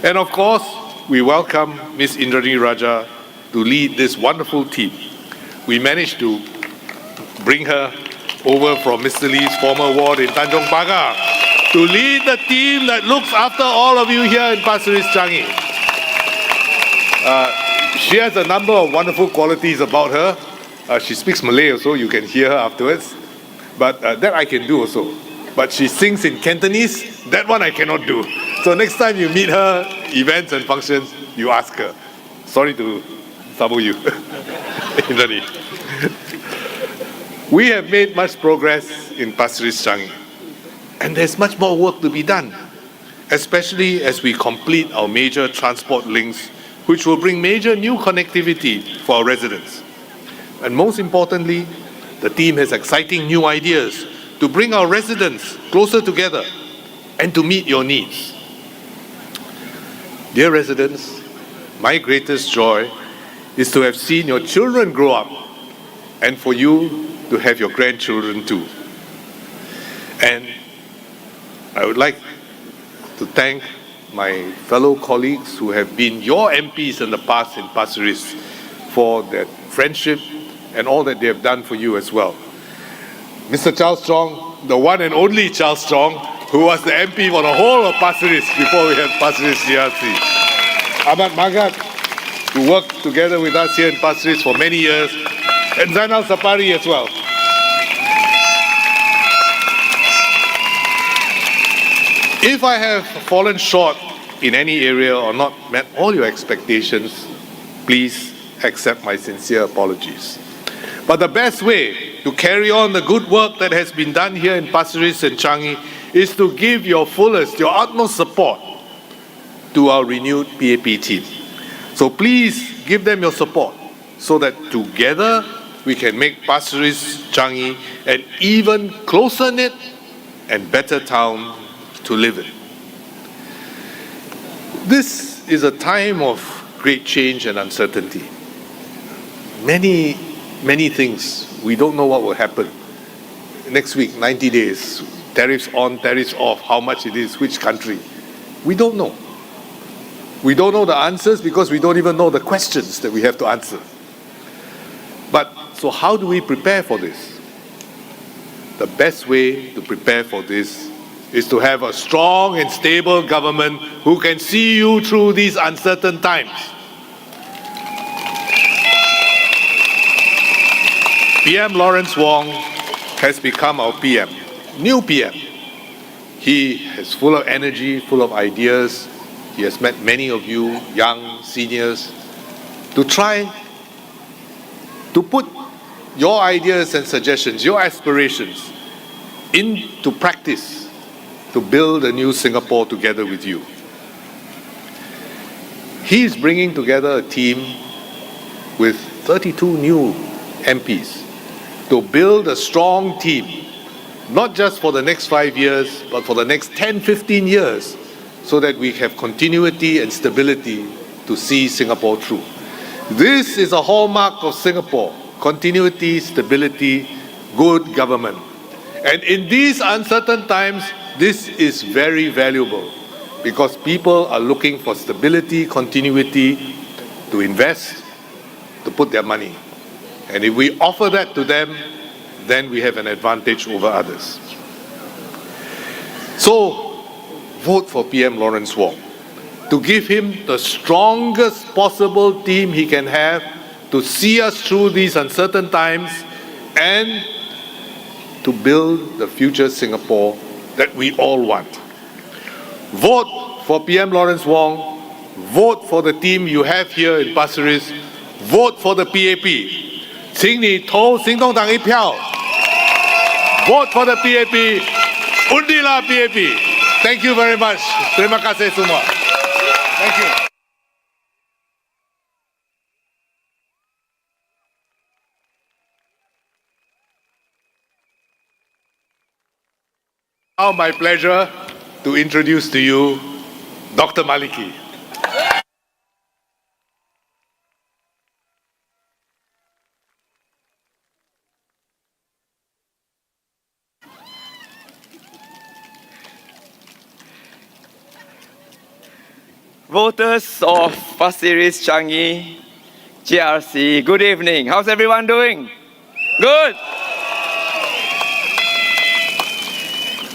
And of course, we welcome Ms. Indrani Raja to lead this wonderful team. We managed to bring her over from Mr. Lee's former ward in Tanjong Pagar to lead the team that looks after all of you here in Pasir Ris Changi. She has a number of wonderful qualities about her. She speaks Malay also, you can hear her afterwards. But that I can do also. But she sings in Cantonese, that one I cannot do. So next time you meet her, events and functions, you ask her. Sorry to sabu you, Indrani. We have made much progress in Pasir Ris Changi, and there's much more work to be done, especially as we complete our major transport links, which will bring major new connectivity for our residents. And most importantly, the team has exciting new ideas to bring our residents closer together and to meet your needs. Dear residents, my greatest joy is to have seen your children grow up and for you to have your grandchildren too. And I would like to thank my fellow colleagues who have been your MPs in the past in Pasir Ris for their friendship and all that they have done for you as well. Mr. Charles Strong, the one and only Charles Strong, who was the MP for the whole of Pasir Ris before we had Pasir Ris GRC. Ahmad Magat, who worked together with us here in Pasir Ris for many years, and Zainal Sapari as well. If I have fallen short in any area or not met all your expectations, please accept my sincere apologies. But the best way to carry on the good work that has been done here in Pasir Ris and Changi is to give your fullest, your utmost support to our renewed PAP team. So please give them your support so that together we can make Pasir Ris Changi an even closer-knit and better town to live in. This is a time of great change and uncertainty. Many things, we don't know what will happen. Next week, 90 days, tariffs on, tariffs off, how much it is, which country. We don't know. We don't know the answers because we don't even know the questions that we have to answer. But, so how do we prepare for this? The best way to prepare for this is to have a strong and stable government who can see you through these uncertain times. PM Lawrence Wong has become our PM, new PM. He is full of energy, full of ideas. He has met many of you, young seniors, to try to put your ideas and suggestions, your aspirations into practice to build a new Singapore together with you. He is bringing together a team with 32 new MPs to build a strong team, not just for the next 5 years, but for the next 10, 15 years, so that we have continuity and stability to see Singapore through. This is a hallmark of Singapore: continuity, stability, good government. And in these uncertain times, this is very valuable because people are looking for stability, continuity to invest, to put their money. And if we offer that to them, then we have an advantage over others. So, vote for PM Lawrence Wong to give him the strongest possible team he can have to see us through these uncertain times and to build the future Singapore that we all want. Vote for PM Lawrence Wong. Vote for the team you have here in Pasir Ris. Vote for the PAP. 请你投行动党一票。Vote for the PAP. Undilah PAP. Thank you very much. Terima kasih semua. Thank you. Now my pleasure to introduce to you Dr. Maliki. Voters of Pasir Ris, Changi GRC, good evening. How's everyone doing? Good.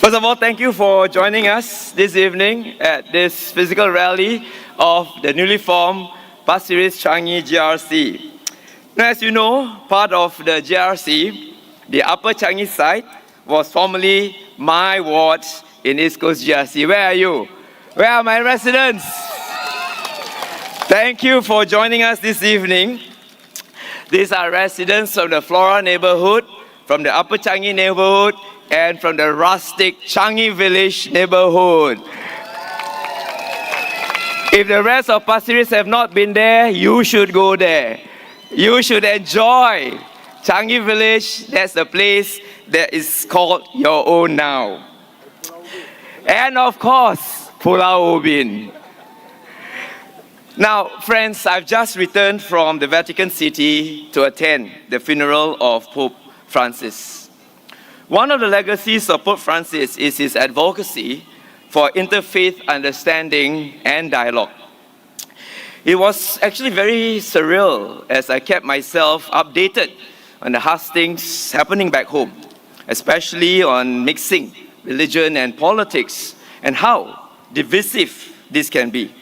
First of all, thank you for joining us this evening at this physical rally of the newly formed Pasir Ris, Changi GRC. Now, as you know, part of the GRC, the Upper Changi side, was formerly my ward in East Coast GRC. Where are you? Where are my residents? Thank you for joining us this evening. These are residents from the Flora neighborhood, from the Upper Changi neighborhood, and from the rustic Changi Village neighborhood. If the rest of Pasir Ris have not been there, you should go there. You should enjoy Changi Village. That's the place that is called your own now. And of course, Pulau Ubin. Now, friends, I've just returned from the Vatican City to attend the funeral of Pope Francis. One of the legacies of Pope Francis is his advocacy for interfaith understanding and dialogue. It was actually very surreal as I kept myself updated on the hustings happening back home, especially on mixing religion and politics and how divisive this can be.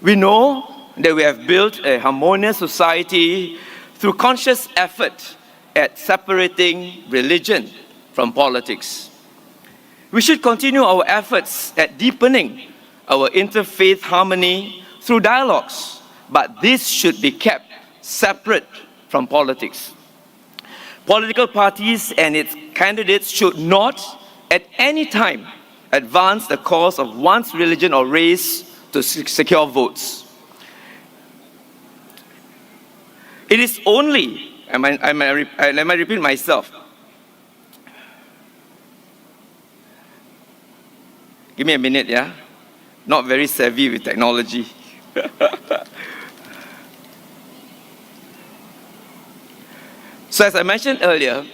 We know that we have built a harmonious society through conscious effort at separating religion from politics. We should continue our efforts at deepening our interfaith harmony through dialogues, but this should be kept separate from politics. Political parties and its candidates should not at any time advance the cause of one's religion or race to secure votes. It is only, let me repeat myself. Give me a minute, yeah? Not very savvy with technology. So as I mentioned earlier,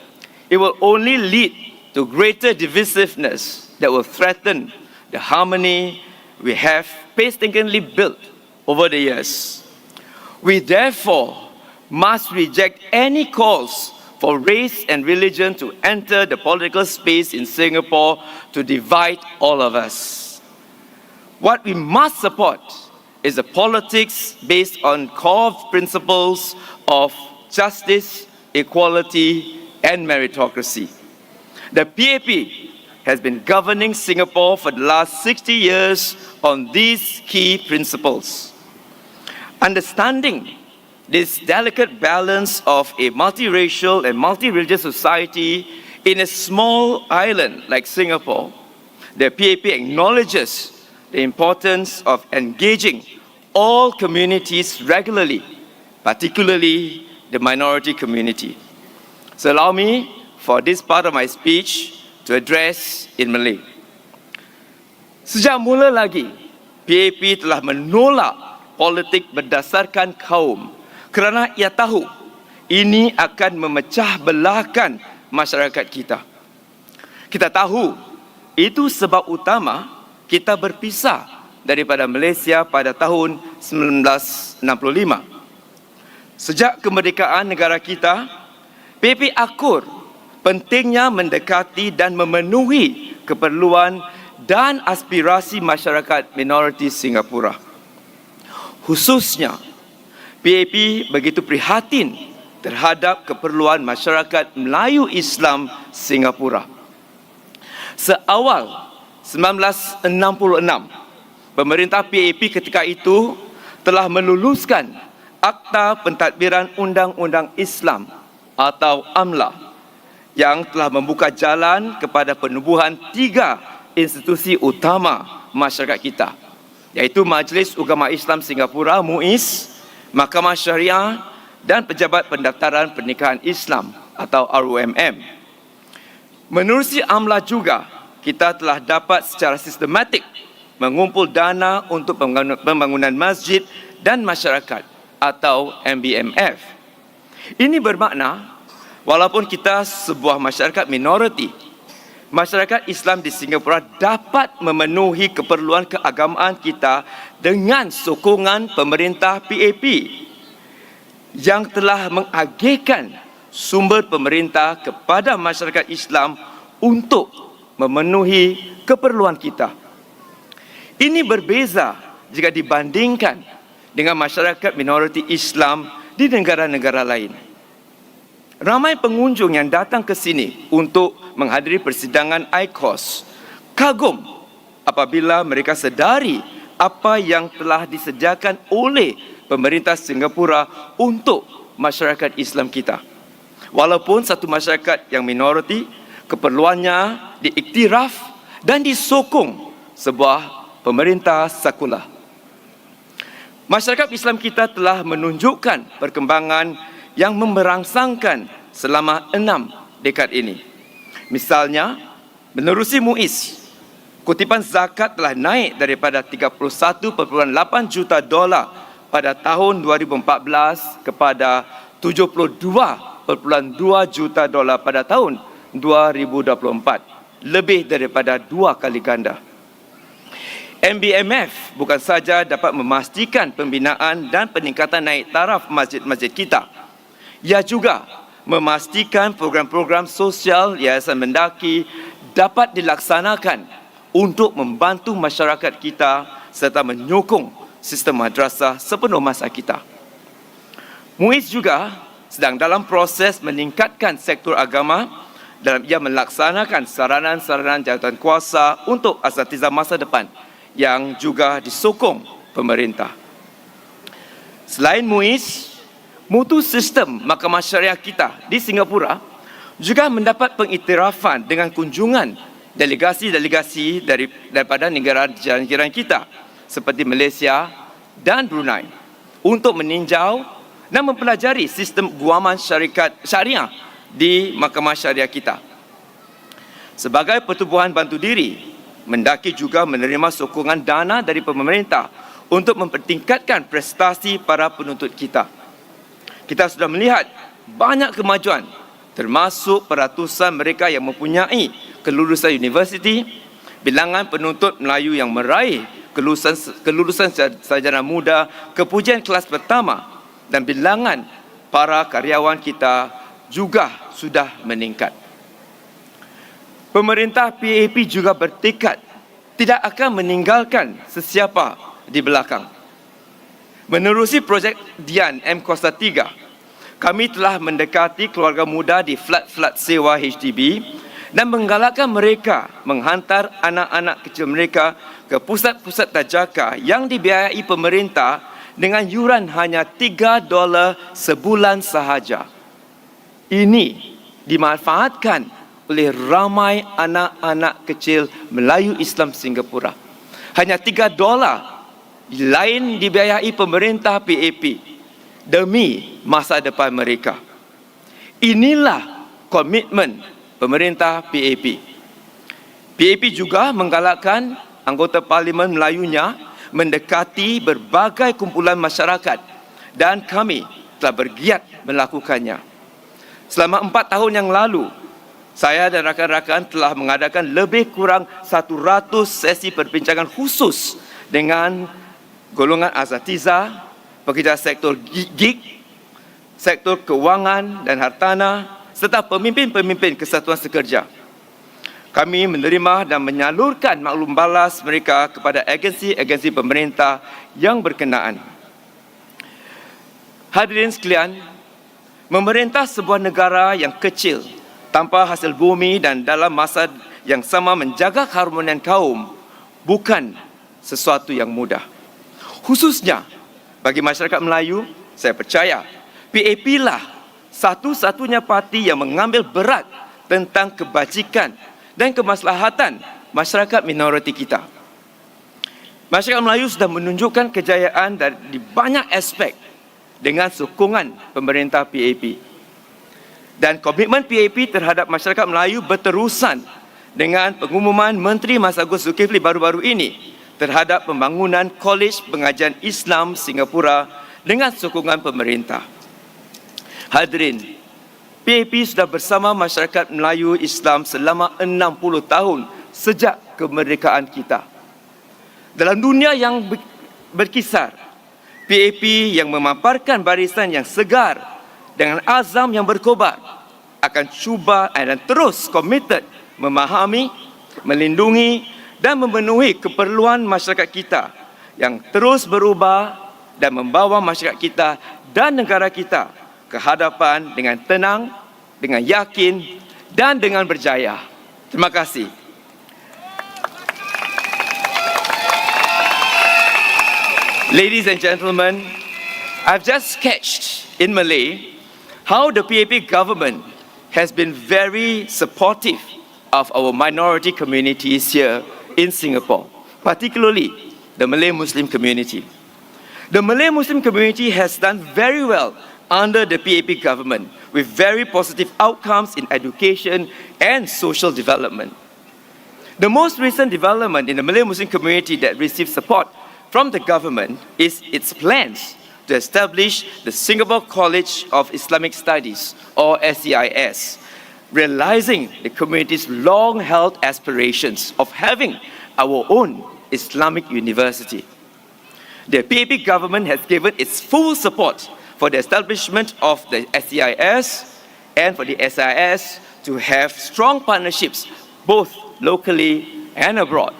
it will only lead to greater divisiveness that will threaten the harmony we have painstakingly built over the years. We therefore must reject any calls for race and religion to enter the political space in Singapore to divide all of us. What we must support is a politics based on core principles of justice, equality, and meritocracy. The PAP has been governing Singapore for the last 60 years on these key principles. Understanding this delicate balance of a multiracial and multi-religious society in a small island like Singapore, the PAP acknowledges the importance of engaging all communities regularly, particularly the minority community. So allow me for this part of my speech to address in Malay. Sejak mula lagi, PAP telah menolak politik berdasarkan kaum kerana ia tahu ini akan memecah belahkan masyarakat kita. Kita tahu itu sebab utama kita berpisah daripada Malaysia pada tahun 1965. Sejak kemerdekaan negara kita, PAP akur pentingnya mendekati dan memenuhi keperluan dan aspirasi masyarakat minoriti Singapura. Khususnya, PAP begitu prihatin terhadap keperluan masyarakat Melayu Islam Singapura. Seawal 1966, pemerintah PAP ketika itu telah meluluskan Akta Pentadbiran Undang-Undang Islam atau AMLA yang telah membuka jalan kepada penubuhan 3 institusi utama masyarakat kita, iaitu Majlis Ugama Islam Singapura MUIS, Mahkamah Syariah dan Pejabat Pendaftaran Pernikahan Islam atau RUMM. Menerusi AMLA juga, kita telah dapat secara sistematik mengumpul dana untuk pembangunan masjid dan masyarakat atau MBMF. Ini bermakna walaupun kita sebuah masyarakat minoriti, masyarakat Islam di Singapura dapat memenuhi keperluan keagamaan kita dengan sokongan pemerintah PAP yang telah mengagihkan sumber pemerintah kepada masyarakat Islam untuk memenuhi keperluan kita. Ini berbeza jika dibandingkan dengan masyarakat minoriti Islam di negara-negara lain. Ramai pengunjung yang datang ke sini untuk menghadiri persidangan ICOS kagum apabila mereka sedari apa yang telah disediakan oleh pemerintah Singapura untuk masyarakat Islam kita. Walaupun satu masyarakat yang minoriti, keperluannya diiktiraf dan disokong sebuah pemerintah sekular. Masyarakat Islam kita telah menunjukkan perkembangan yang memberangsangkan selama 6 dekad ini. Misalnya, menerusi MUIS, kutipan zakat telah naik daripada 31.8 juta dolar pada tahun 2014 kepada 72.2 juta dolar pada tahun 2024, lebih daripada 2 kali ganda. MBMF bukan saja dapat memastikan pembinaan dan peningkatan naik taraf masjid-masjid kita, ia juga memastikan program-program sosial Yayasan Mendaki dapat dilaksanakan untuk membantu masyarakat kita serta menyokong sistem madrasah sepenuh masa kita. MUIS juga sedang dalam proses meningkatkan sektor agama dalam ia melaksanakan saranan-saranan jawatan kuasa untuk asatiza masa depan yang juga disokong pemerintah. Selain MUIS, mutu sistem Mahkamah Syariah kita di Singapura juga mendapat pengiktirafan dengan kunjungan delegasi-delegasi daripada negara jiran kita seperti Malaysia dan Brunei untuk meninjau dan mempelajari sistem guaman syariah di Mahkamah Syariah kita. Sebagai pertubuhan bantu diri, Mendaki juga menerima sokongan dana dari pemerintah untuk mempertingkatkan prestasi para penuntut kita. Kita sudah melihat banyak kemajuan, termasuk peratusan mereka yang mempunyai kelulusan universiti, bilangan penuntut Melayu yang meraih kelulusan sarjana muda kepujian kelas pertama, dan bilangan para karyawan kita juga sudah meningkat. Pemerintah PAP juga bertekad tidak akan meninggalkan sesiapa di belakang. Menerusi projek Dian M. Kosta 3, Kami telah mendekati keluarga muda di flat-flat sewa HDB dan menggalakkan mereka menghantar anak-anak kecil mereka ke pusat-pusat tajaka yang dibiayai pemerintah dengan yuran hanya $3 sebulan sahaja. Ini dimanfaatkan oleh ramai anak-anak kecil Melayu Islam Singapura. Hanya $3 lain dibiayai pemerintah PAP demi masa depan mereka. Inilah komitmen pemerintah PAP. PAP juga menggalakkan anggota Parlimen Melayunya mendekati berbagai kumpulan masyarakat dan kami telah bergiat melakukannya. Selama 4 tahun yang lalu, saya dan rakan-rakan telah mengadakan lebih kurang 100 sesi perbincangan khusus dengan golongan asatiza, pekerja sektor gig, sektor kewangan dan hartanah, serta pemimpin-pemimpin kesatuan sekerja. Kami menerima dan menyalurkan maklum balas mereka kepada agensi-agensi pemerintah yang berkenaan. Hadirin sekalian, memerintah sebuah negara yang kecil tanpa hasil bumi dan dalam masa yang sama menjaga keharmonian kaum bukan sesuatu yang mudah. Khususnya bagi masyarakat Melayu, saya percaya PAP lah satu-satunya parti yang mengambil berat tentang kebajikan dan kemaslahatan masyarakat minoriti kita. Masyarakat Melayu sudah menunjukkan kejayaan di banyak aspek dengan sokongan pemerintah PAP. Dan komitmen PAP terhadap masyarakat Melayu berterusan dengan pengumuman Menteri Massagus Zulkifli baru-baru ini terhadap pembangunan Kolej Pengajian Islam Singapura dengan sokongan pemerintah. Hadirin, PAP sudah bersama masyarakat Melayu Islam selama 60 tahun sejak kemerdekaan kita. Dalam dunia yang berkisar, PAP yang memaparkan barisan yang segar dengan azam yang berkobar akan cuba dan terus komited memahami, melindungi dan memenuhi keperluan masyarakat kita yang terus berubah dan membawa masyarakat kita dan negara kita ke hadapan dengan tenang, dengan yakin dan dengan berjaya. Terima kasih. Ladies and gentlemen, I've just sketched in Malay how the PAP government has been very supportive of our minority communities here in Singapore, particularly the Malay Muslim community. The Malay Muslim community has done very well under the PAP government with very positive outcomes in education and social development. The most recent development in the Malay Muslim community that received support from the government is its plans to establish the Singapore College of Islamic Studies, or SCIS, realizing the community's long-held aspirations of having our own Islamic university. The PAP government has given its full support for the establishment of the SCIS and for the SIS to have strong partnerships both locally and abroad.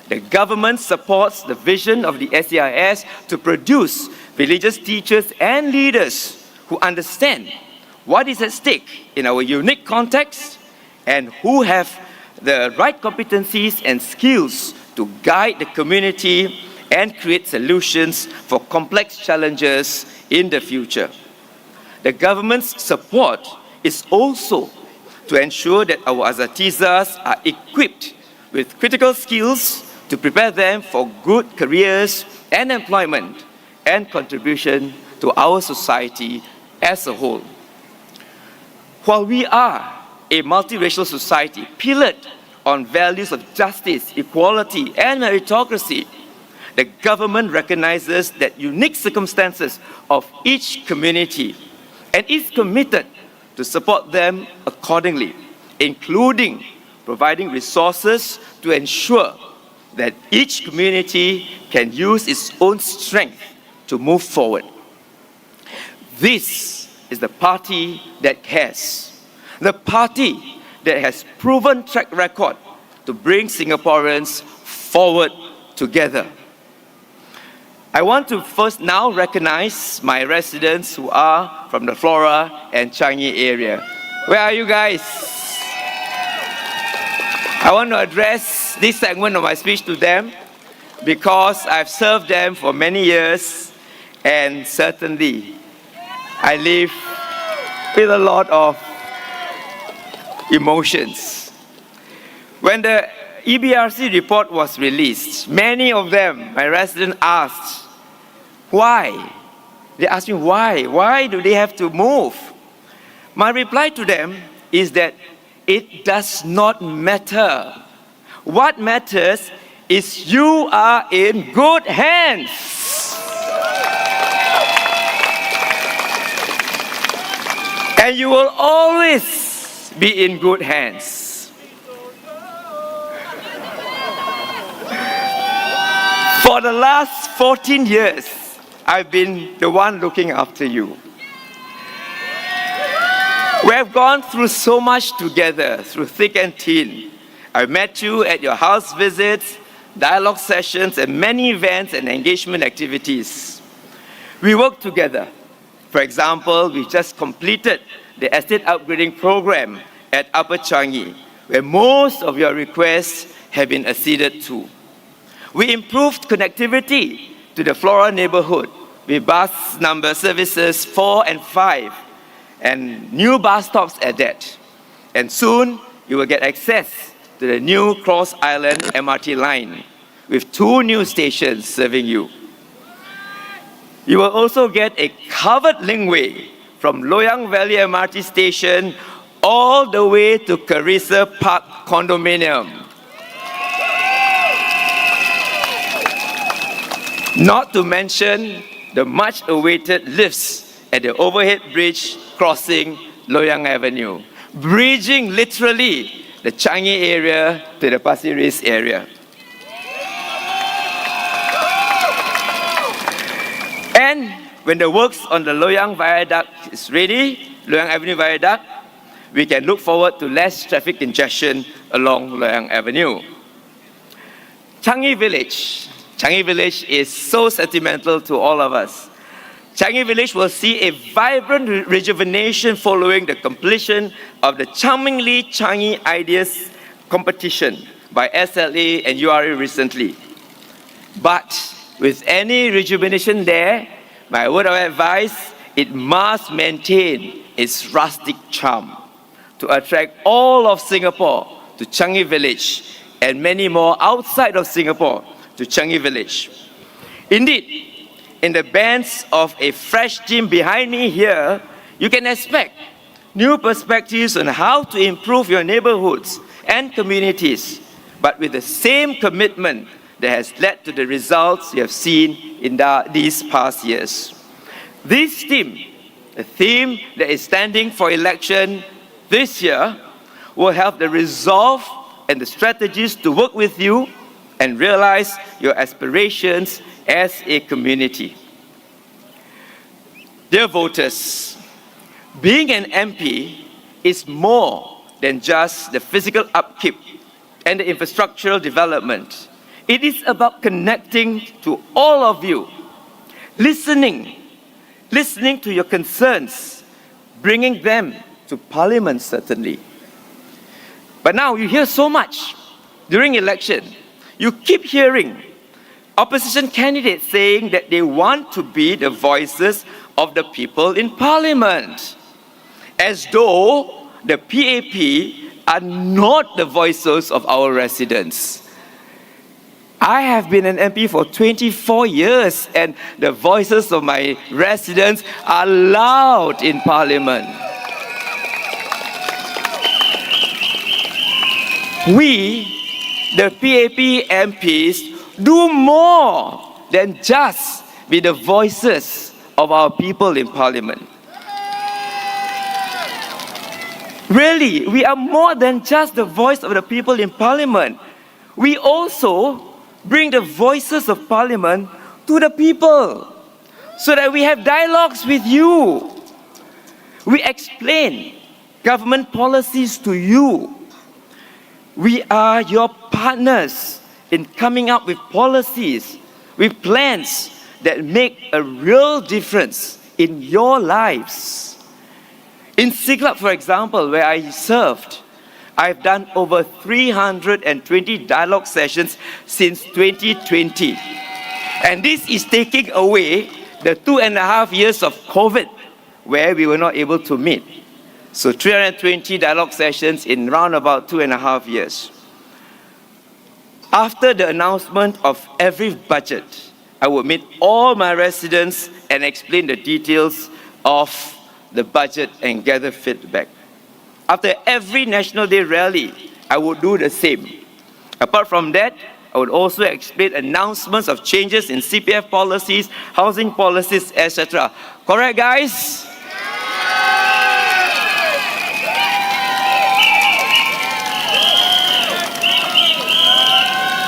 The government supports the vision of the SCIS to produce religious teachers and leaders who understand what is at stake in our unique context and who have the right competencies and skills to guide the community and create solutions for complex challenges in the future. The government's support is also to ensure that our asatizas are equipped with critical skills to prepare them for good careers and employment and contribution to our society as a whole. While we are a multiracial society pillared on values of justice, equality, and meritocracy, the government recognizes the unique circumstances of each community and is committed to support them accordingly, including providing resources to ensure that each community can use its own strength to move forward. This is the party that cares, the party that has proven track record to bring Singaporeans forward together. I want to first now recognize my residents who are from the Flora and Changi area. Where are you guys? I want to address this segment of my speech to them because I've served them for many years, and certainly I live with a lot of emotions. When the EBRC report was released, many of them, my residents, asked, why? They asked me why? Why do they have to move? My reply to them is that it does not matter. What matters is you are in good hands. And you will always be in good hands. For the last 14 years, I've been the one looking after you. We have gone through so much together, through thick and thin. I've met you at your house visits, dialogue sessions, and many events and engagement activities. We work together. For example, we just completed the estate upgrading program at Upper Changi, where most of your requests have been acceded to. We improved connectivity to the Flora neighborhood with bus number services 4 and 5 and new bus stops at that. And soon, you will get access to the new Cross Island MRT line with 2 new stations serving you. You will also get a covered linkway from Loyang Valley MRT station all the way to Carissa Park Condominium. Not to mention the much-awaited lifts at the overhead bridge crossing Loyang Avenue, bridging literally the Changi area to the Pasir Ris area. And when the works on the Loyang Viaduct is ready, Loyang Avenue Viaduct, we can look forward to less traffic congestion along Loyang Avenue. Changi Village is so sentimental to all of us. Changi Village will see a vibrant rejuvenation following the completion of the charmingly Changi Ideas competition by SLA and URA recently. But with any rejuvenation there, my word of advice, it must maintain its rustic charm to attract all of Singapore to Changi Village and many more outside of Singapore to Changi Village. Indeed, in the bands of a fresh team behind me here, you can expect new perspectives on how to improve your neighborhoods and communities, but with the same commitment that has led to the results you have seen in these past years. This team, a theme that is standing for election this year, will have the resolve and the strategies to work with you and realize your aspirations as a community. Dear voters, being an MP is more than just the physical upkeep and the infrastructural development. It is about connecting to all of you, listening to your concerns, bringing them to Parliament certainly. But now you hear so much during election. You keep hearing opposition candidates saying that they want to be the voices of the people in Parliament, as though the PAP are not the voices of our residents. I have been an MP for 24 years and the voices of my residents are loud in Parliament. We, the PAP MPs, do more than just be the voices of our people in Parliament. Really, we are more than just the voice of the people in Parliament. We also bring the voices of Parliament to the people so that we have dialogues with you. We explain government policies to you. We are your partners in coming up with policies, with plans that make a real difference in your lives. In Siglap, for example, where I served, I've done over 320 dialogue sessions since 2020. And this is taking away the 2.5 years of COVID, where we were not able to meet. So 320 dialogue sessions in round about 2.5 years. After the announcement of every budget, I would meet all my residents and explain the details of the budget and gather feedback. After every National Day rally, I would do the same. Apart from that, I would also explain announcements of changes in CPF policies, housing policies, etc. Correct, guys?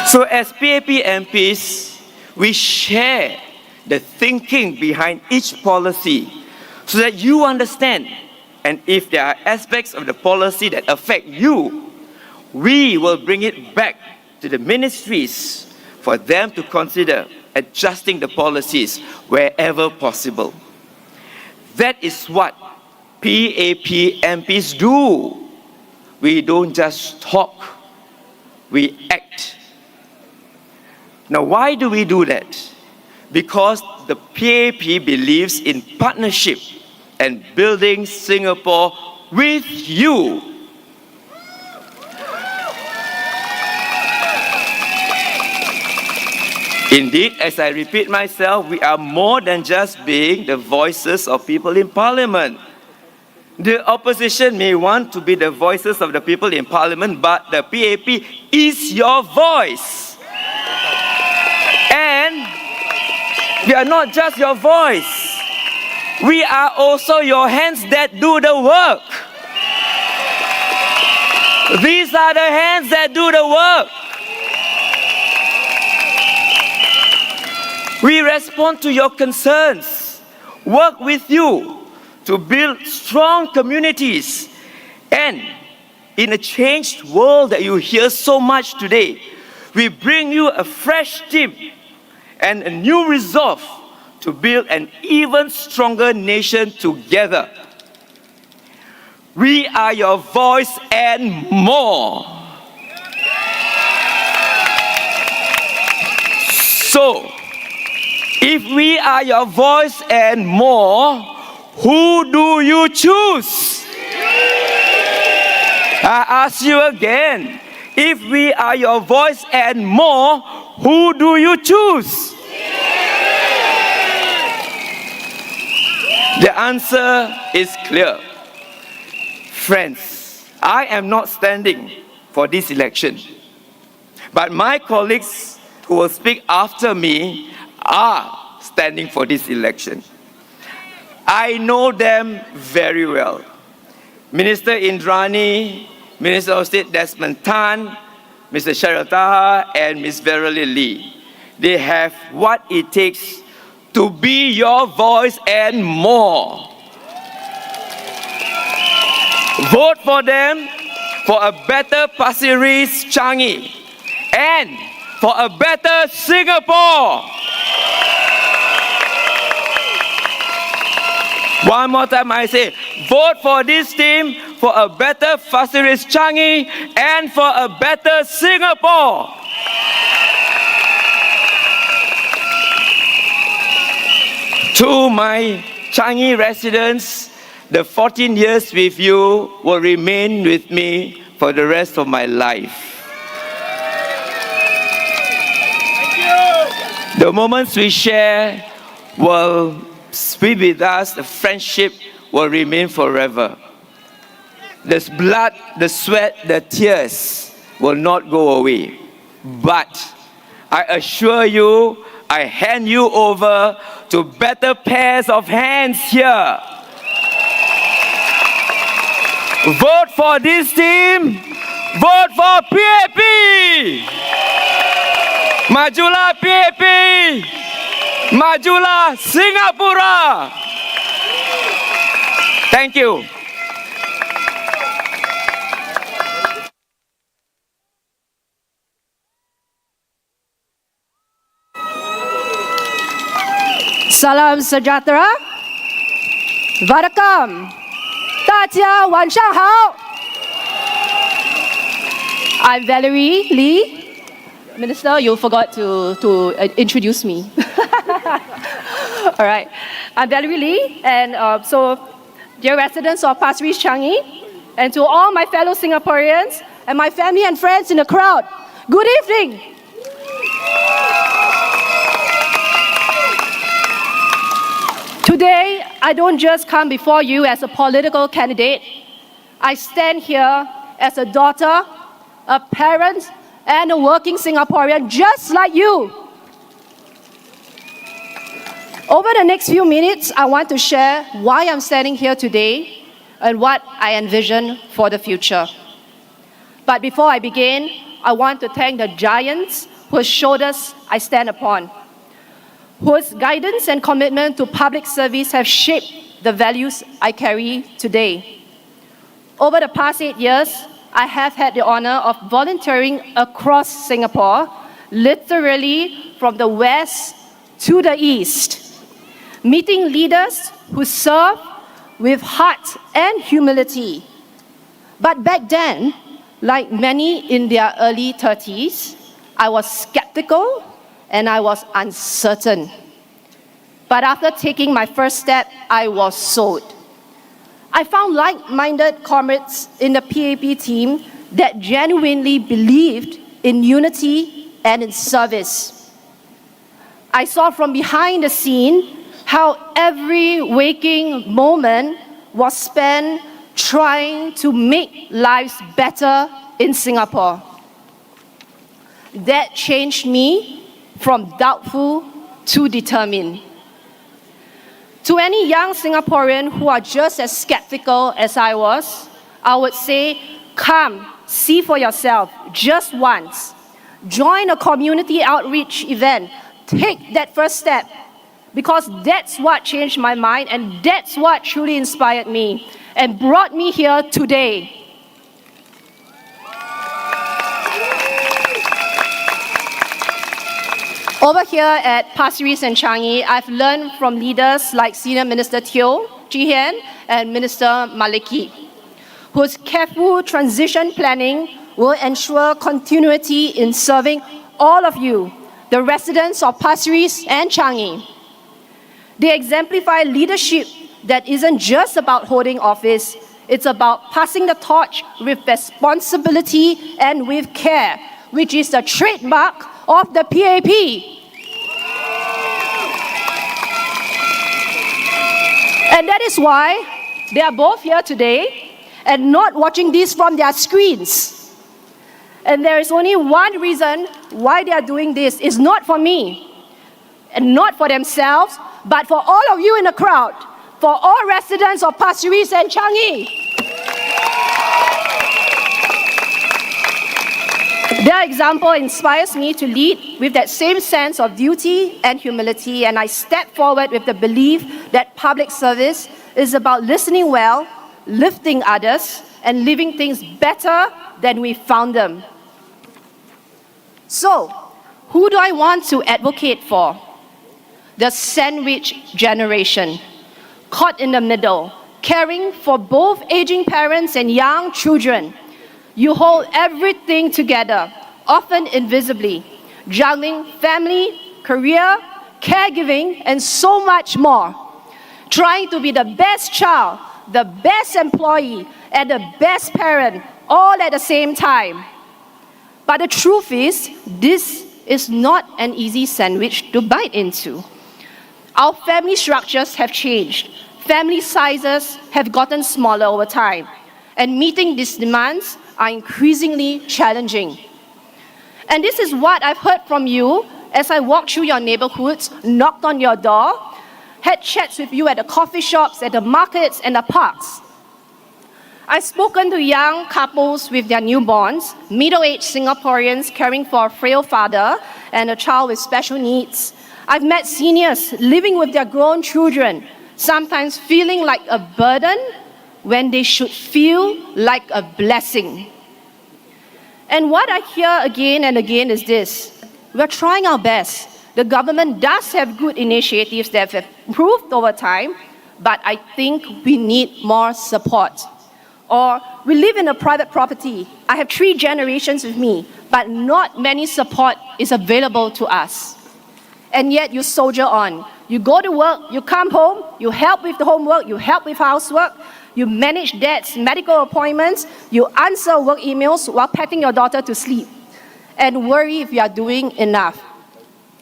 So as PAP MPs, we share the thinking behind each policy so that you understand, and if there are aspects of the policy that affect you, we will bring it back to the ministries for them to consider adjusting the policies wherever possible. That is what PAP MPs do. We don't just talk, we act. Now, why do we do that? Because the PAP believes in partnership and building Singapore with you. Indeed, as I repeat myself, we are more than just being the voices of people in Parliament. The opposition may want to be the voices of the people in Parliament, but the PAP is your voice. And we are not just your voice. We are also your hands that do the work. These are the hands that do the work. We respond to your concerns, work with you to build strong communities. And in a changed world that you hear so much today, we bring you a fresh team and a new resolve to build an even stronger nation together. We are your voice and more. So, if we are your voice and more, who do you choose? I ask you again. If we are your voice and more, who do you choose? The answer is clear. Friends, I am not standing for this election, but my colleagues who will speak after me are standing for this election. I know them very well. Minister Indrani, Minister of State Desmond Tan, Mr. Cheryl Taha, and Ms. Valerie Lee. They have what it takes to be your voice and more. Vote for them for a better Pasir Ris, Changi, and for a better Singapore. One more time I say, vote for this team for a better Pasir Ris, Changi, and for a better Singapore. To my Changi residents, the 14 years with you will remain with me for the rest of my life. The moments we share will be with us, the friendship will remain forever. The blood, the sweat, the tears will not go away. But I assure you, I hand you over to better pairs of hands here. Vote for this team. Vote for PAP. Majulah PAP. Majulah Singapura. Thank you. Salam sejahtera. Vanakkam. 大家晚上好. I'm Valerie Lee. Minister, you forgot to introduce me. All right. I'm Valerie Lee, and so dear residents of Pasir Ris-Changi, and to all my fellow Singaporeans and my family and friends in the crowd, good evening. Today, I don't just come before you as a political candidate. I stand here as a daughter, a parent, and a working Singaporean just like you. Over the next few minutes, I want to share why I'm standing here today and what I envision for the future. But before I begin, I want to thank the giants whose shoulders I stand upon, whose guidance and commitment to public service have shaped the values I carry today. Over the past 8 years, I have had the honor of volunteering across Singapore, literally from the west to the east, meeting leaders who serve with heart and humility. But back then, like many in their early 30s, I was skeptical and I was uncertain. But after taking my first step, I was sold. I found like-minded comrades in the PAP team that genuinely believed in unity and in service. I saw from behind the scene how every waking moment was spent trying to make lives better in Singapore. That changed me from doubtful to determined. To any young Singaporean who are just as skeptical as I was, I would say, come, see for yourself, just once. Join a community outreach event. Take that first step, because that's what changed my mind and that's what truly inspired me and brought me here today. Over here at Pasir Ris and Changi, I've learned from leaders like Senior Minister Teo, Jihen, and Minister Maliki, whose careful transition planning will ensure continuity in serving all of you, the residents of Pasir Ris and Changi. They exemplify leadership that isn't just about holding office, it's about passing the torch with responsibility and with care, which is the trademark of the PAP. And that is why they are both here today and not watching this from their screens. And there is only one reason why they are doing this. It's not for me and not for themselves, but for all of you in the crowd, for all residents of Pasir Ris and Changi. Their example inspires me to lead with that same sense of duty and humility, and I step forward with the belief that public service is about listening well, lifting others, and leaving things better than we found them. So, who do I want to advocate for? The sandwich generation, caught in the middle, caring for both aging parents and young children. You hold everything together, often invisibly, juggling family, career, caregiving, and so much more. Trying to be the best child, the best employee, and the best parent, all at the same time. But the truth is, this is not an easy sandwich to bite into. Our family structures have changed. Family sizes have gotten smaller over time, and meeting these demands are increasingly challenging. And this is what I've heard from you as I walked through your neighborhoods, knocked on your door, had chats with you at the coffee shops, at the markets, and the parks. I've spoken to young couples with their newborns, middle-aged Singaporeans caring for a frail father and a child with special needs. I've met seniors living with their grown children, sometimes feeling like a burden when they should feel like a blessing. And what I hear again and again is this: we're trying our best. The government does have good initiatives that have improved over time, but I think we need more support. Or we live in a private property. I have 3 generations with me, but not many support is available to us. And yet you soldier on. You go to work, you come home, you help with the homework, you help with housework, you manage debts, medical appointments, you answer work emails while petting your daughter to sleep, and worry if you are doing enough.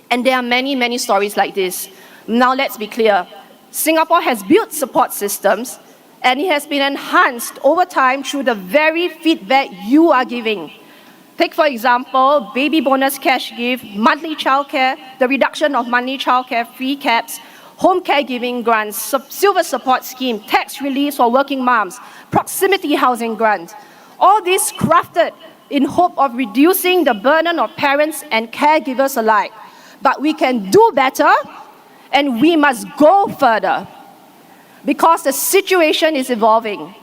And there are many, many stories like this. Now let's be clear. Singapore has built support systems, and it has been enhanced over time through the very feedback you are giving. Take, for example, baby bonus cash gift, monthly childcare, the reduction of monthly childcare fee caps, home caregiving grants, silver support scheme, tax relief for working moms, proximity housing grant. All this crafted in hope of reducing the burden of parents and caregivers alike. But we can do better, and we must go further, because the situation is evolving.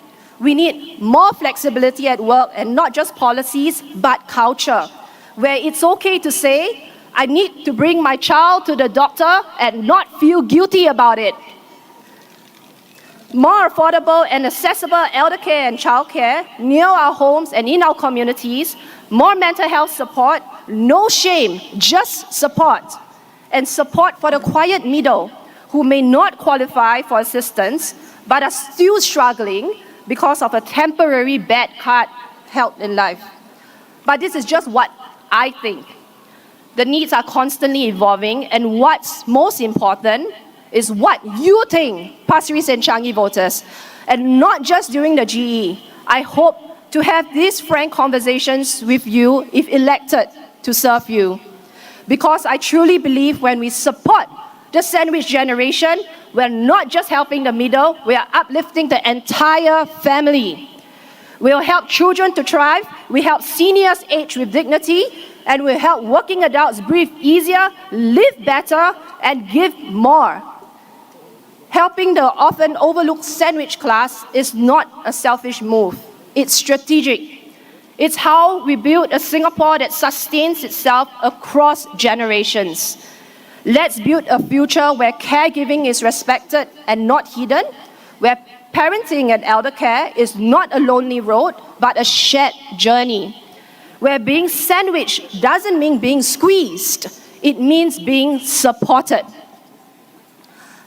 We need more flexibility at work, and not just policies, but culture, where it's okay to say, I need to bring my child to the doctor and not feel guilty about it. More affordable and accessible elder care and childcare near our homes and in our communities, more mental health support, no shame, just support. And support for the quiet middle who may not qualify for assistance but are still struggling because of a temporary bad card held in life. But this is just what I think. The needs are constantly evolving, and what's most important is what you think, Pasir Ris and Changi voters, and not just during the GE. I hope to have these frank conversations with you if elected to serve you. Because I truly believe when we support the sandwich generation, we're not just helping the middle, we are uplifting the entire family. We'll help children to thrive, we help seniors age with dignity, and we'll help working adults breathe easier, live better, and give more. Helping the often overlooked sandwich class is not a selfish move, it's strategic. It's how we build a Singapore that sustains itself across generations. Let's build a future where caregiving is respected and not hidden, where parenting and elder care is not a lonely road, but a shared journey, where being sandwiched doesn't mean being squeezed, it means being supported.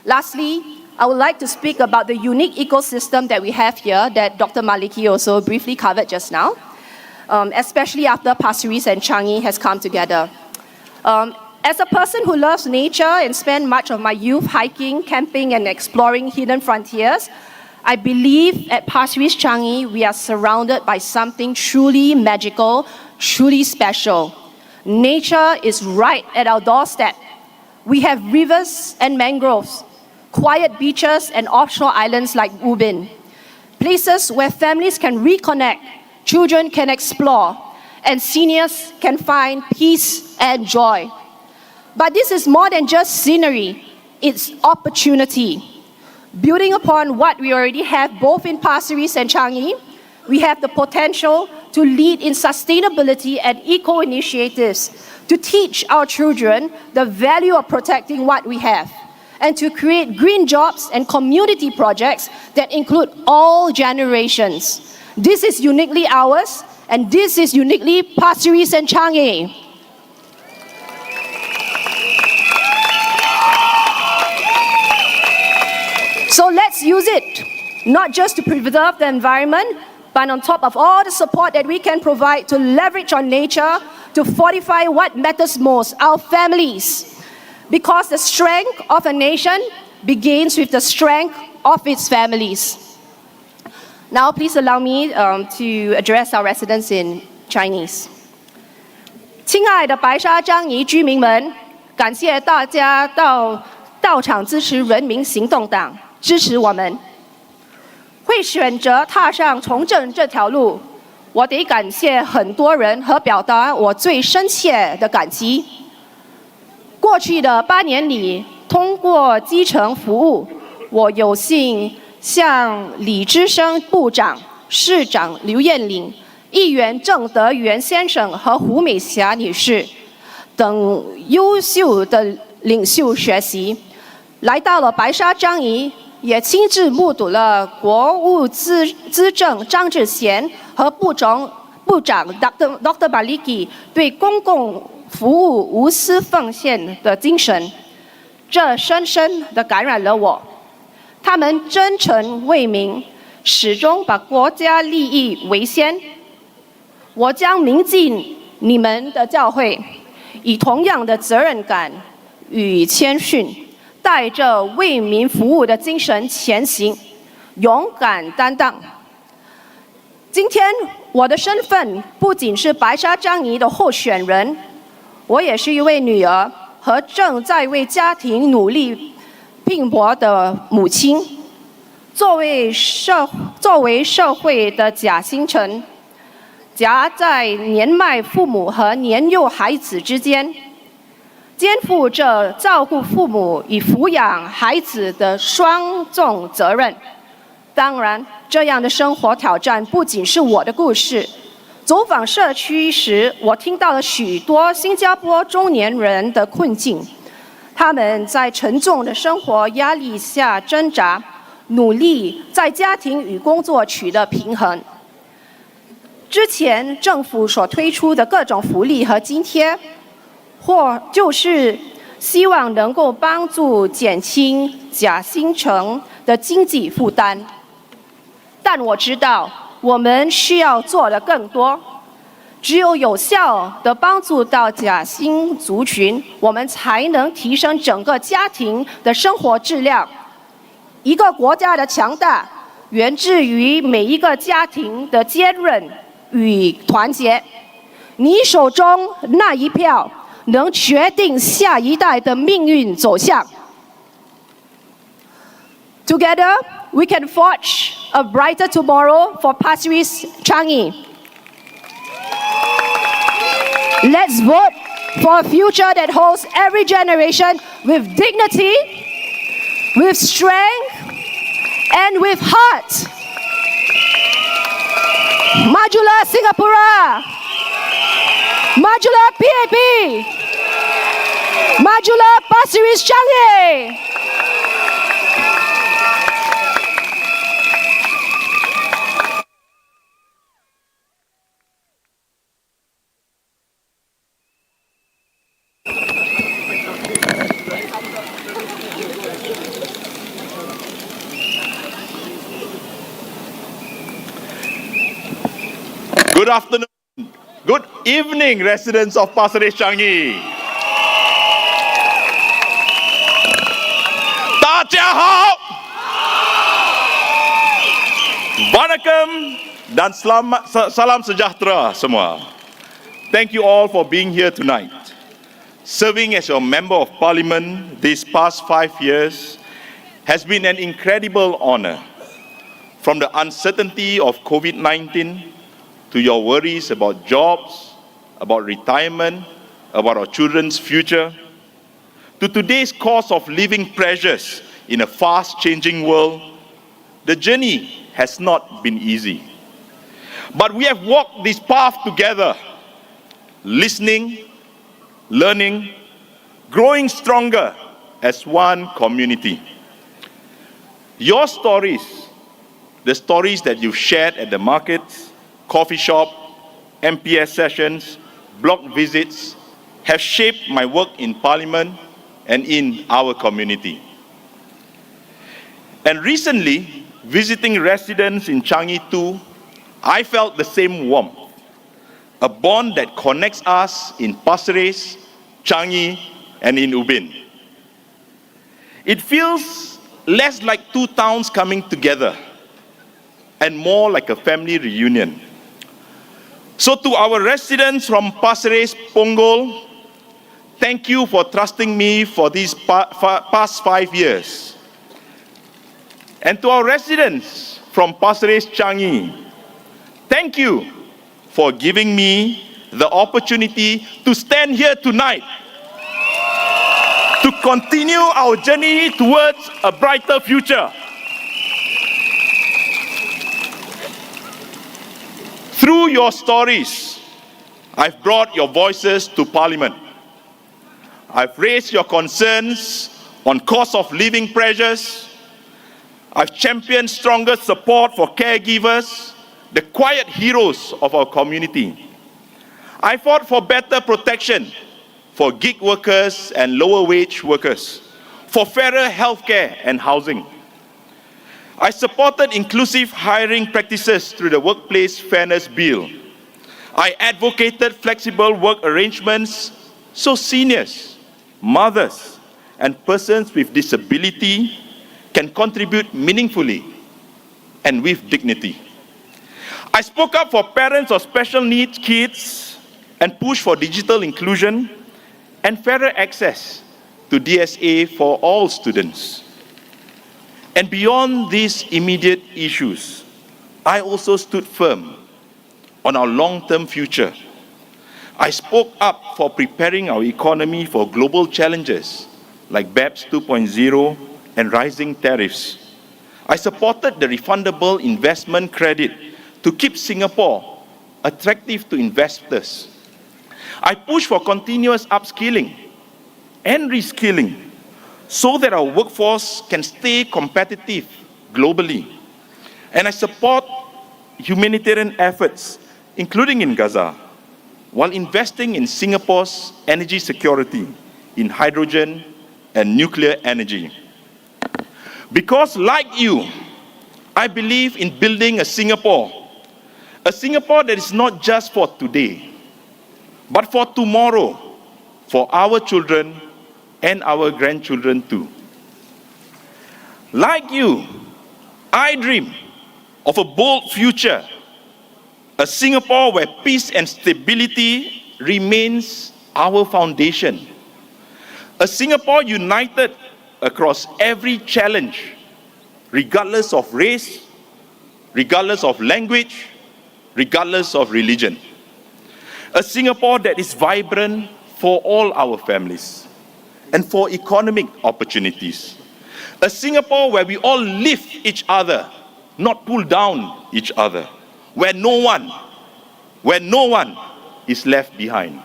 Lastly, I would like to speak about the unique ecosystem that we have here that Dr. Maliki also briefly covered just now, especially after Pasir Ris and Changi has come together. As a person who loves nature and spent much of my youth hiking, camping, and exploring hidden frontiers, I believe at Pasir Ris Changi we are surrounded by something truly magical, truly special. Nature is right at our doorstep. We have rivers and mangroves, quiet beaches and offshore islands like Ubin, places where families can reconnect, children can explore, and seniors can find peace and joy. But this is more than just scenery, it's opportunity. Building upon what we already have both in Pasir Ris and Changi, we have the potential to lead in sustainability and eco-initiatives, to teach our children the value of protecting what we have, and to create green jobs and community projects that include all generations. This is uniquely ours, and this is uniquely Pasir Ris and Changi. So let's use it, not just to preserve the environment, but on top of all the support that we can provide to leverage on nature to fortify what matters most, our families. Because the strength of a nation begins with the strength of its families. Now please allow me to address our residents in Chinese. 亲爱的白沙樟宜居民们，感谢大家到场支持人民行动党。 支持我们，会选择踏上从政这条路，我得感谢很多人和表达我最深切的感激。过去的8年里，通过基层服务，我有幸向李之生部长、市长刘艳玲、议员郑德元先生和胡美霞女士，等优秀的领袖学习，来到了白沙张仪，也亲自目睹了国务资政张志贤和部长 Dr. Maliki 对公共服务无私奉献的精神，这深深地感染了我。他们真诚为民，始终把国家利益为先。我将铭记你们的教诲，以同样的责任感与谦逊，带着为民服务的精神前行，勇敢担当。今天我的身份不仅是白沙张仪的候选人，我也是一位女儿和正在为家庭努力拼搏的母亲。作为社会的夹心层，夹在年迈父母和年幼孩子之间，肩负着照顾父母与抚养孩子的双重责任。当然，这样的生活挑战不仅是我的故事。走访社区时，我听到了许多新加坡中年人的困境，他们在沉重的生活压力下挣扎，努力在家庭与工作取得平衡。之前政府所推出的各种福利和津贴，或就是希望能够帮助减轻夹心层的经济负担。但我知道，我们需要做的更多。只有有效地帮助到夹心族群，我们才能提升整个家庭的生活质量。一个国家的强大，源自于每一个家庭的坚韧与团结。你手中那一票，能决定下一代的命运走向。Together, we can forge a brighter tomorrow for Pasir Ris, Changi. Let's vote for a future that holds every generation with dignity, with strength, and with heart. Majulah Singapura! Majulah PAP! Majulah Pasir Ris, Changi! Good afternoon, good evening, residents of Pasir Ris-Changi. 大家好 Vanakkam dan salam sejahtera semua. Thank you all for being here tonight. Serving as your Member of Parliament these past 5 years has been an incredible honor. From the uncertainty of COVID-19 to your worries about jobs, about retirement, about our children's future, to today's cost of living pressures in a fast-changing world, the journey has not been easy. But we have walked this path together, listening, learning, growing stronger as one community. Your stories, the stories that you've shared at the markets, coffee shop, MPS sessions, block visits, have shaped my work in Parliament and in our community. And recently, visiting residents in Changi too, I felt the same warmth, a bond that connects us in Pasir Ris, Changi, and in Ubin. It feels less like two towns coming together and more like a family reunion. So to our residents from Pasir Ris, Punggol, thank you for trusting me for these past 5 years. And to our residents from Pasir Ris, Changi, thank you for giving me the opportunity to stand here tonight to continue our journey towards a brighter future. Through your stories, I've brought your voices to Parliament. I've raised your concerns on cost of living pressures. I've championed stronger support for caregivers, the quiet heroes of our community. I fought for better protection for gig workers and lower wage workers, for fairer healthcare and housing. I supported inclusive hiring practices through the Workplace Fairness Bill. I advocated flexible work arrangements so seniors, mothers, and persons with disability can contribute meaningfully and with dignity. I spoke up for parents of special needs kids and pushed for digital inclusion and fairer access to DSA for all students. And beyond these immediate issues, I also stood firm on our long-term future. I spoke up for preparing our economy for global challenges like BEPS 2.0 and rising tariffs. I supported the refundable investment credit to keep Singapore attractive to investors. I pushed for continuous upskilling and reskilling so that our workforce can stay competitive globally. And I support humanitarian efforts, including in Gaza, while investing in Singapore's energy security in hydrogen and nuclear energy. Because like you, I believe in building a Singapore that is not just for today, but for tomorrow, for our children and our grandchildren too. Like you, I dream of a bold future, a Singapore where peace and stability remains our foundation, a Singapore united across every challenge, regardless of race, regardless of language, regardless of religion. A Singapore that is vibrant for all our families and for economic opportunities. A Singapore where we all lift each other, not pull down each other. Where no one is left behind.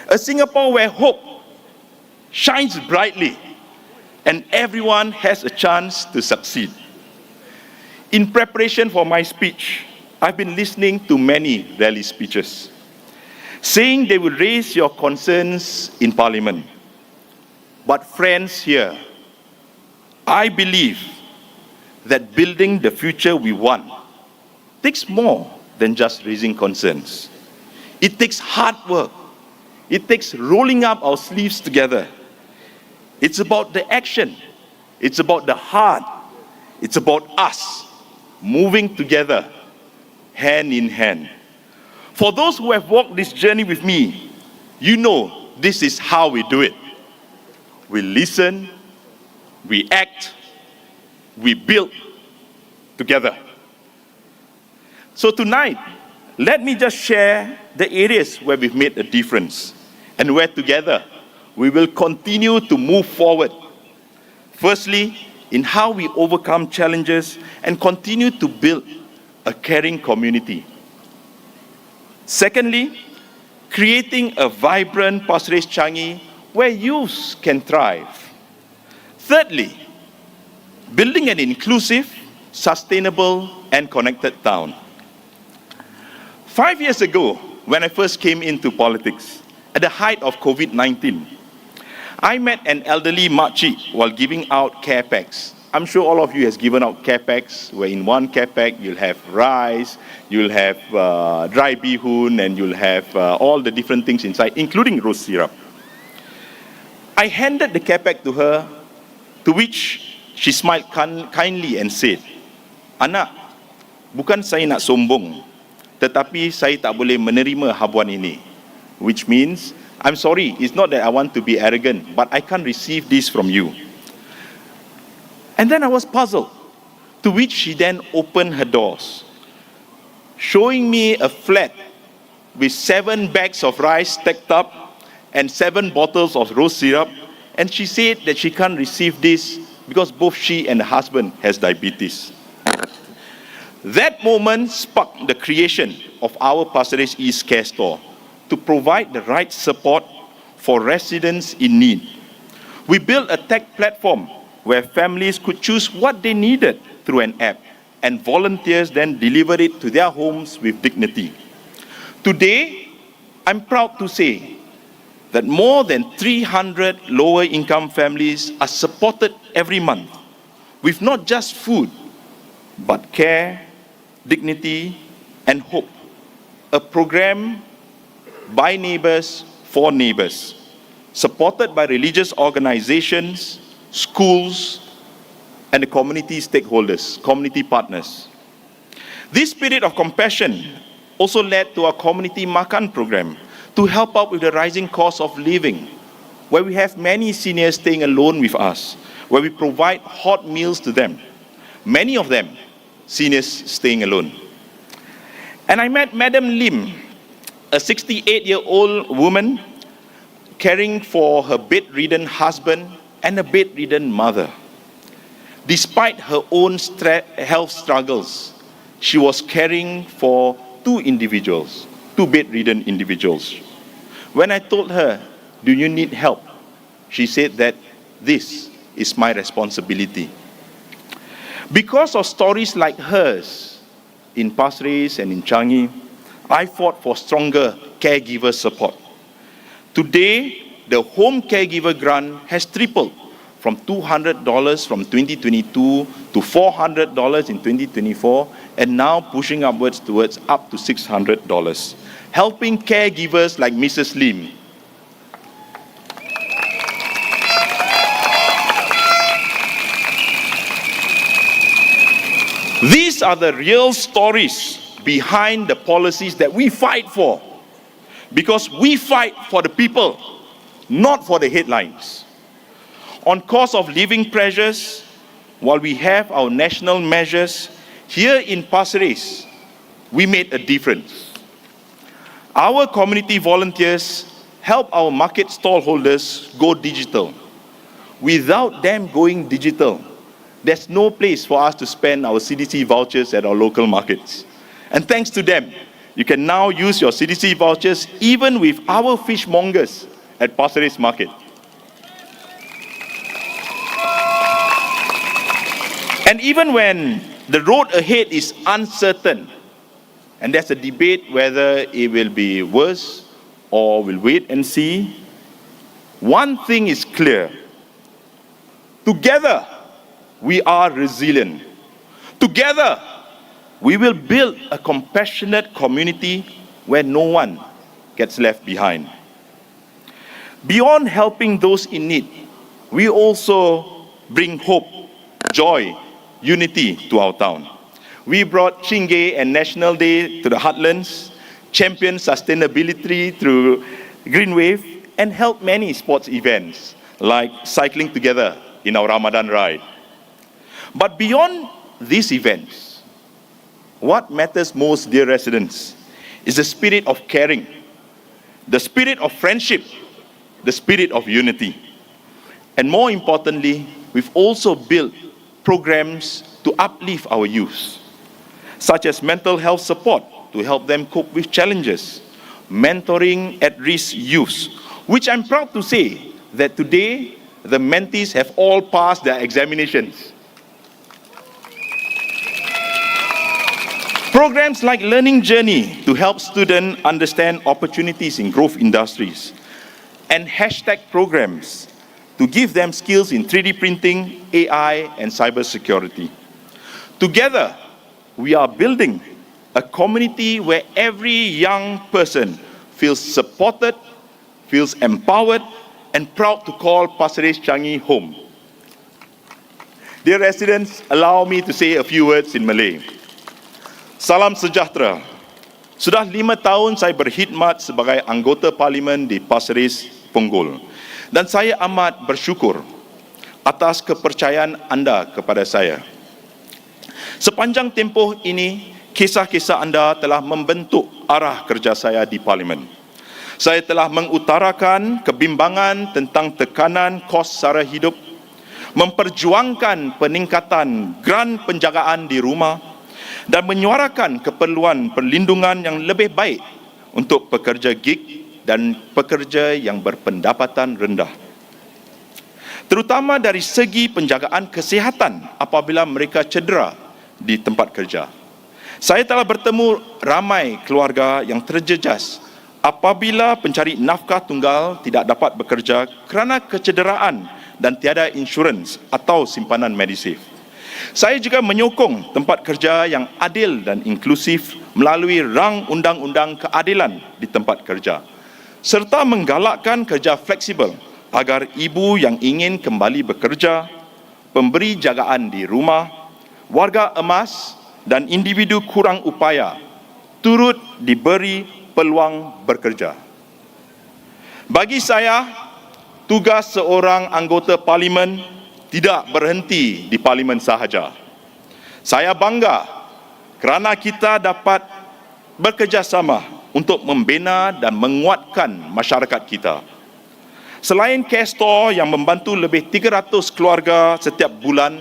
A Singapore where hope shines brightly and everyone has a chance to succeed. In preparation for my speech, I've been listening to many rally speeches, saying they will raise your concerns in Parliament. But friends here, I believe that building the future we want takes more than just raising concerns. It takes hard work. It takes rolling up our sleeves together. It's about the action. It's about the heart. It's about us moving together, hand in hand. For those who have walked this journey with me, you know this is how we do it. We listen, we act, we build together. So tonight, let me just share the areas where we've made a difference and where together we will continue to move forward. Firstly, in how we overcome challenges and continue to build a caring community. Secondly, creating a vibrant Pasir Ris-Changi where youth can thrive. Thirdly, building an inclusive, sustainable, and connected town. 5 years ago, when I first came into politics, at the height of COVID-19, I met an elderly makcik while giving out care packs. I'm sure all of you has given out care packs, where in one care pack you'll have rice, you'll have dry bihun, and you'll have all the different things inside, including rose syrup. I handed the care pack to her, to which she smiled kindly and said, "Anak, bukan saya nak sombong, tetapi saya tak boleh menerima habuan ini." Which means, I'm sorry, it's not that I want to be arrogant, but I can't receive this from you. And then I was puzzled, to which she then opened her doors, showing me a flat with 7 bags of rice stacked up and 7 bottles of rose syrup, and she said that she can't receive this because both she and her husband has diabetes. That moment sparked the creation of our Pasir Ris East Care Store to provide the right support for residents in need. We built a tech platform where families could choose what they needed through an app, and volunteers then delivered it to their homes with dignity. Today, I'm proud to say that more than 300 lower-income families are supported every month with not just food, but care, dignity, and hope. A program by neighbors for neighbors, supported by religious organizations, schools, and the community stakeholders, community partners. This spirit of compassion also led to our community Makan program to help out with the rising cost of living, where we have many seniors staying alone with us, where we provide hot meals to them. Many of them, seniors staying alone. And I met Madam Lim, a 68-year-old woman caring for her bedridden husband and a bedridden mother. Despite her own health struggles, she was caring for two bedridden individuals. When I told her, "Do you need help?" she said that this is my responsibility. Because of stories like hers in Pasir Ris and in Changi, I fought for stronger caregiver support. Today, the home caregiver grant has tripled from $200 from 2022 to $400 in 2024, and now pushing upwards towards up to $600, helping caregivers like Mrs. Lim. These are the real stories behind the policies that we fight for, because we fight for the people, not for the headlines. On cost of living pressures, while we have our national measures, here in Pasir Ris, we made a difference. Our community volunteers help our market stallholders go digital. Without them going digital, there's no place for us to spend our CDC vouchers at our local markets. And thanks to them, you can now use your CDC vouchers even with our fishmongers at Pasir Ris Market. And even when the road ahead is uncertain, and there's a debate whether it will be worse or we'll wait and see, one thing is clear. Together, we are resilient. Together, we will build a compassionate community where no one gets left behind. Beyond helping those in need, we also bring hope, joy, unity to our town. We brought Chingay and National Day to the heartlands, championed sustainability through Green Wave, and held many sports events like cycling together in our Ramadan ride. But beyond these events, what matters most, dear residents, is the spirit of caring, the spirit of friendship, the spirit of unity. And more importantly, we've also built programs to uplift our youth, such as mental health support to help them cope with challenges, mentoring at-risk youth, which I'm proud to say that today the mentees have all passed their examinations. Programs like Learning Journey to help students understand opportunities in growth industries, and hashtag programs to give them skills in 3D printing, AI, and cybersecurity. Together, we are building a community where every young person feels supported, feels empowered, and proud to call Pasir Ris-Changi home. Dear residents, allow me to say a few words in Malay. Salam sejahtera. Sudah 5 tahun saya berkhidmat sebagai anggota parlimen di Pasir Ris, Punggol. Dan saya amat bersyukur atas kepercayaan anda kepada saya. Sepanjang tempoh ini, kisah-kisah anda telah membentuk arah kerja saya di parlimen. Saya telah mengutarakan kebimbangan tentang tekanan kos sara hidup, memperjuangkan peningkatan grant penjagaan di rumah, dan menyuarakan keperluan perlindungan yang lebih baik untuk pekerja gig dan pekerja yang berpendapatan rendah. Terutama dari segi penjagaan kesihatan apabila mereka cedera di tempat kerja. Saya telah bertemu ramai keluarga yang terjejas apabila pencari nafkah tunggal tidak dapat bekerja kerana kecederaan dan tiada insurans atau simpanan medisave. Saya juga menyokong tempat kerja yang adil dan inklusif melalui rang undang-undang keadilan di tempat kerja, serta menggalakkan kerja fleksibel agar ibu yang ingin kembali bekerja, pemberi jagaan di rumah, warga emas dan individu kurang upaya turut diberi peluang bekerja. Bagi saya, tugas seorang anggota parlimen tidak berhenti di parlimen sahaja. Saya bangga kerana kita dapat bekerjasama untuk membina dan menguatkan masyarakat kita. Selain care store yang membantu lebih 300 keluarga setiap bulan,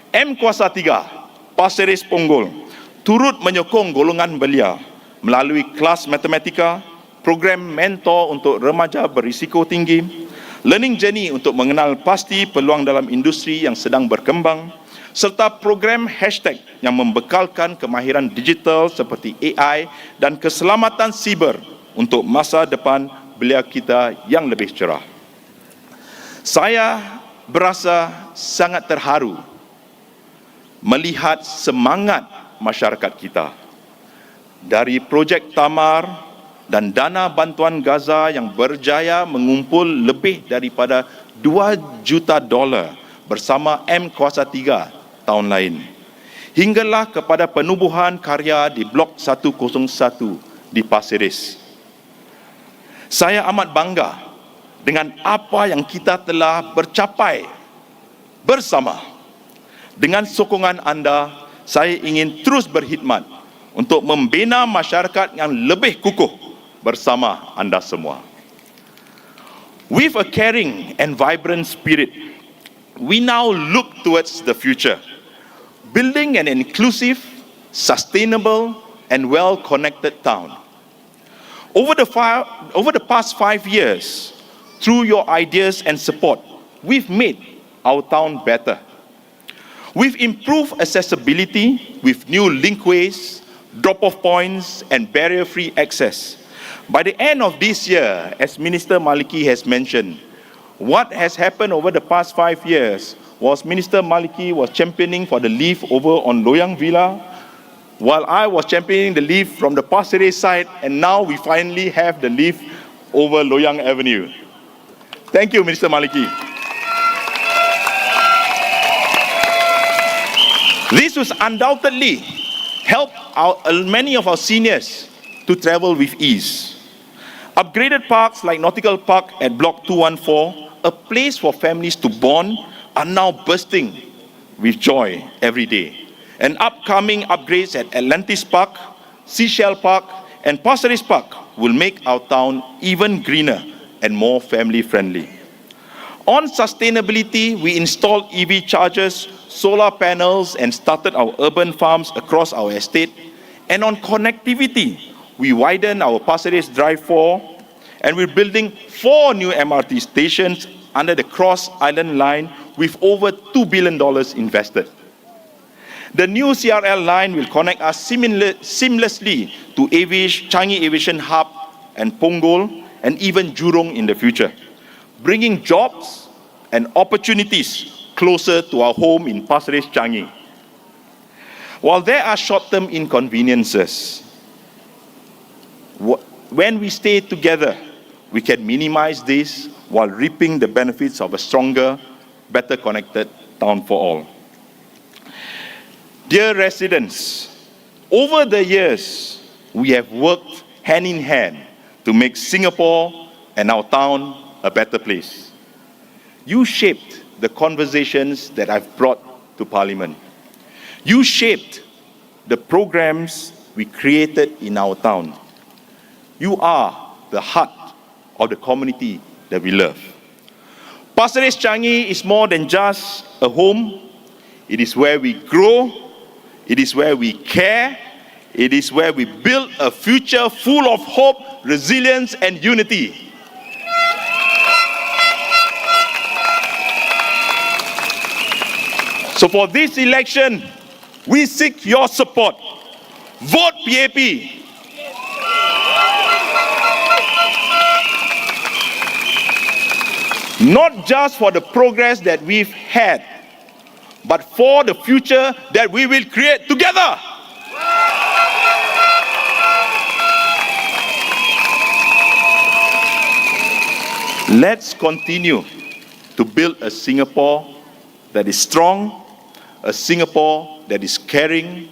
M Kuasa 3 Pasir Ris Punggol turut menyokong golongan belia melalui kelas matematika, program mentor untuk remaja berisiko tinggi, learning journey untuk mengenal pasti peluang dalam industri yang sedang berkembang, serta program hashtag yang membekalkan kemahiran digital seperti AI dan keselamatan siber untuk masa depan belia kita yang lebih cerah. Saya berasa sangat terharu melihat semangat masyarakat kita. Dari projek Tamar dan dana bantuan Gaza yang berjaya mengumpul lebih daripada $2 juta bersama M Kuasa 3 tahun lain. Hinggalah kepada penubuhan karya di Blok 101 di Pasir Ris. Saya amat bangga dengan apa yang kita telah bercapai bersama. Dengan sokongan anda, saya ingin terus berkhidmat untuk membina masyarakat yang lebih kukuh bersama anda semua. With a caring and vibrant spirit, we now look towards the future, building an inclusive, sustainable, and well-connected town. Over the past 5 years, through your ideas and support, we've made our town better. We've improved accessibility with new linkways, drop-off points, and barrier-free access. By the end of this year, as Minister Maliki has mentioned, what has happened over the past 5 years was Minister Maliki was championing for the lift over on Loyang Villa, while I was championing the lift from the Pasir Ris side, and now we finally have the lift over Loyang Avenue. Thank you, Minister Maliki. This was undoubtedly helped many of our seniors to travel with ease. Upgraded parks like Nautical Park at Block 214, a place for families to bond, are now bursting with joy every day. And upcoming upgrades at Atlantis Park, Seashell Park, and Pasir Ris Park will make our town even greener and more family-friendly. On sustainability, we installed EV chargers, solar panels, and started our urban farms across our estate. And on connectivity, we widened our Pasir Ris Drive 4, and we're building 4 new MRT stations under the Cross Island Line with over $2 billion invested. The new CRL line will connect us seamlessly to Changi Aviation Hub and Punggol, and even Jurong in the future, bringing jobs and opportunities closer to our home in Pasir Ris, Changi. While there are short-term inconveniences, when we stay together, we can minimize this while reaping the benefits of a stronger, better connected town for all. Dear residents, over the years, we have worked hand in hand to make Singapore and our town a better place. You shaped the conversations that I've brought to Parliament. You shaped the programs we created in our town. You are the heart of the community that we love. Pasir Ris Changi is more than just a home. It is where we grow. It is where we care. It is where we build a future full of hope, resilience, and unity. So for this election, we seek your support. Vote PAP. Not just for the progress that we've had, but for the future that we will create together. Let's continue to build a Singapore that is strong, a Singapore that is caring,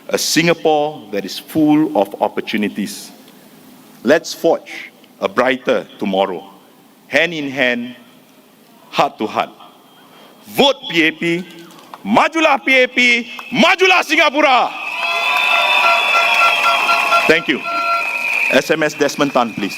a Singapore that is full of opportunities. Let's forge a brighter tomorrow, hand in hand, heart to heart. Vote PAP, majulah PAP, majulah Singapura. Thank you. SMS Desmond Tan, please.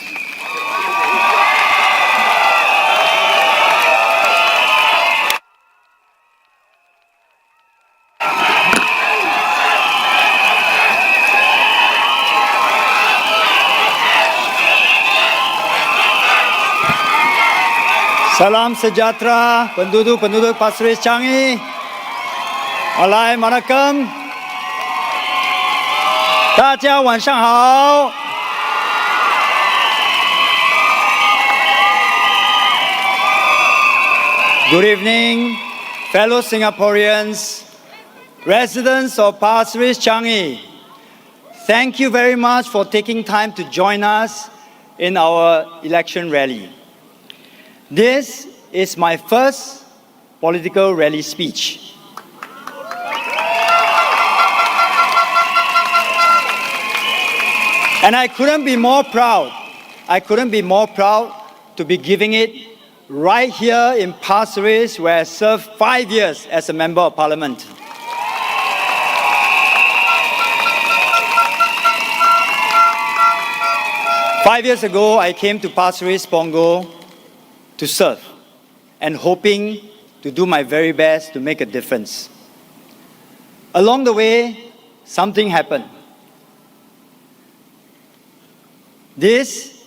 Salam sejahtera penduduk-penduduk Pasir Ris-Changi. Alai Manakam. 大家晚上好。Good evening, fellow Singaporeans, residents of Pasir Ris-Changi. Thank you very much for taking time to join us in our election rally. This is my first political rally speech. And I couldn't be more proud. I couldn't be more proud to be giving it right here in Pasir Ris, where I served 5 years as a Member of Parliament. Five years ago, I came to Pasir Ris, Punggol, to serve and hoping to do my very best to make a difference. Along the way, something happened. This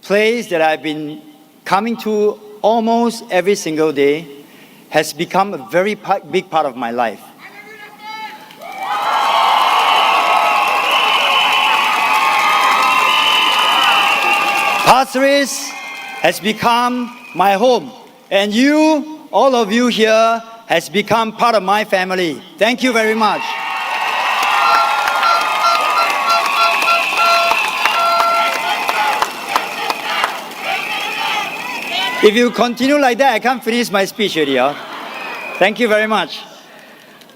place that I've been coming to almost every single day has become a very big part of my life. Pasir Ris has become my home, and you, all of you here, has become part of my family. Thank you very much. If you continue like that, I can't finish my speech already. Thank you very much.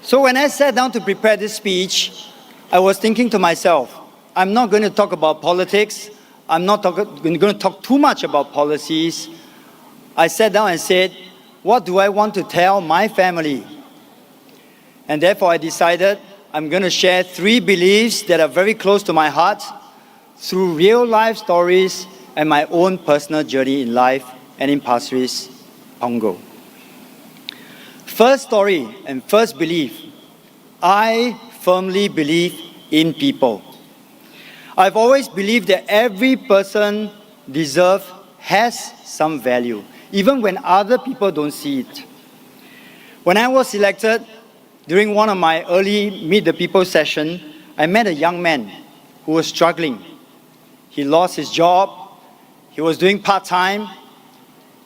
So when I sat down to prepare this speech, I was thinking to myself, I'm not going to talk about politics. I'm not going to talk too much about policies. I sat down and said, what do I want to tell my family? And therefore I decided I'm going to share 3 beliefs that are very close to my heart through real life stories and my own personal journey in life and in Pasir Ris, Punggol. First story and first belief, I firmly believe in people. I've always believed that every person has some value, even when other people don't see it. When I was elected, during one of my early Meet the People session, I met a young man who was struggling. He lost his job, he was doing part-time,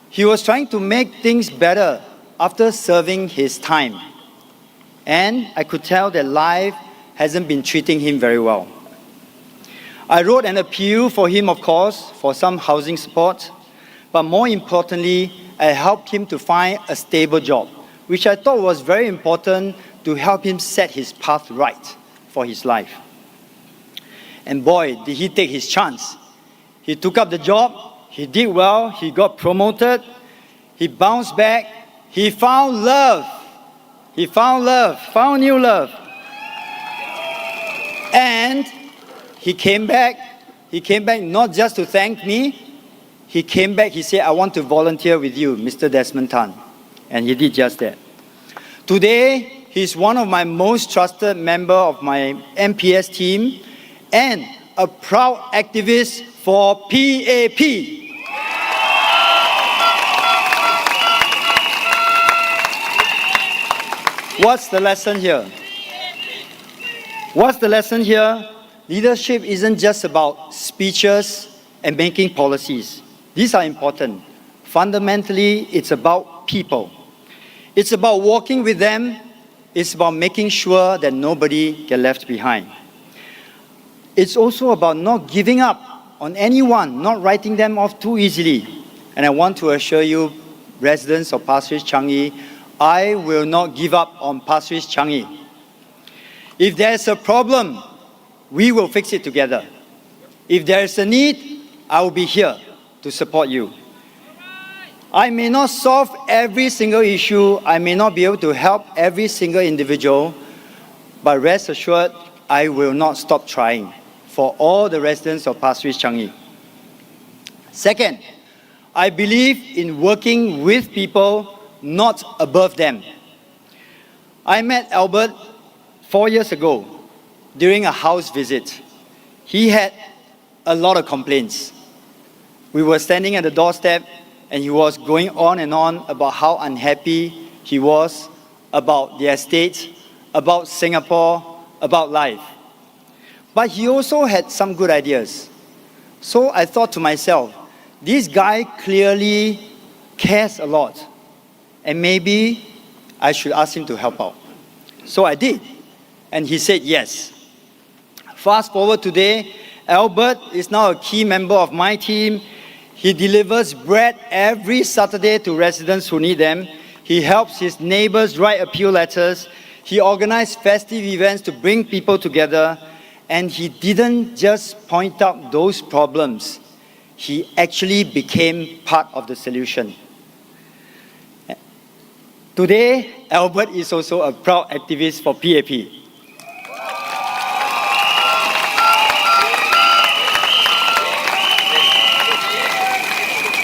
he was trying to make things better after serving his time. And I could tell that life hasn't been treating him very well. I wrote an appeal for him, of course, for some housing support, but more importantly, I helped him to find a stable job, which I thought was very important to help him set his path right for his life. And boy, did he take his chance. He took up the job, he did well, he got promoted, he bounced back, he found love. He found love, found new love. And he came back not just to thank me, he came back, he said, I want to volunteer with you, Mr. Desmond Tan. And he did just that. Today, he's one of my most trusted members of my MPS team and a proud activist for PAP. What's the lesson here? What's the lesson here? Leadership isn't just about speeches and making policies. These are important. Fundamentally, it's about people. It's about walking with them. It's about making sure that nobody gets left behind. It's also about not giving up on anyone, not writing them off too easily. And I want to assure you, residents of Pasir Ris Changi, I will not give up on Pasir Ris Changi. If there's a problem, we will fix it together. If there's a need, I will be here to support you. I may not solve every single issue, I may not be able to help every single individual, but rest assured, I will not stop trying for all the residents of Pasir Ris Changi. Second, I believe in working with people, not above them. I met Albert 4 years ago during a house visit. He had a lot of complaints. We were standing at the doorstep and he was going on and on about how unhappy he was about the estate, about Singapore, about life. But he also had some good ideas. So I thought to myself, this guy clearly cares a lot, and maybe I should ask him to help out. So I did, and he said yes. Fast forward today, Albert is now a key member of my team. He delivers bread every Saturday to residents who need them. He helps his neighbors write appeal letters. He organized festive events to bring people together. And he didn't just point out those problems. He actually became part of the solution. Today, Albert is also a proud activist for PAP.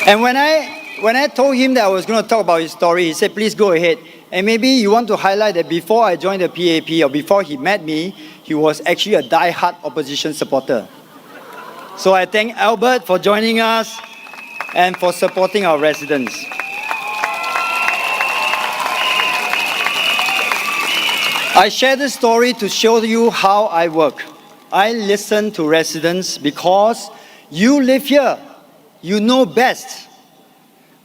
And when I told him that I was going to talk about his story, he said, please go ahead. And maybe you want to highlight that before I joined the PAP or before he met me, he was actually a die-hard opposition supporter. So I thank Albert for joining us and for supporting our residents. I share this story to show you how I work. I listen to residents because you live here. You know best.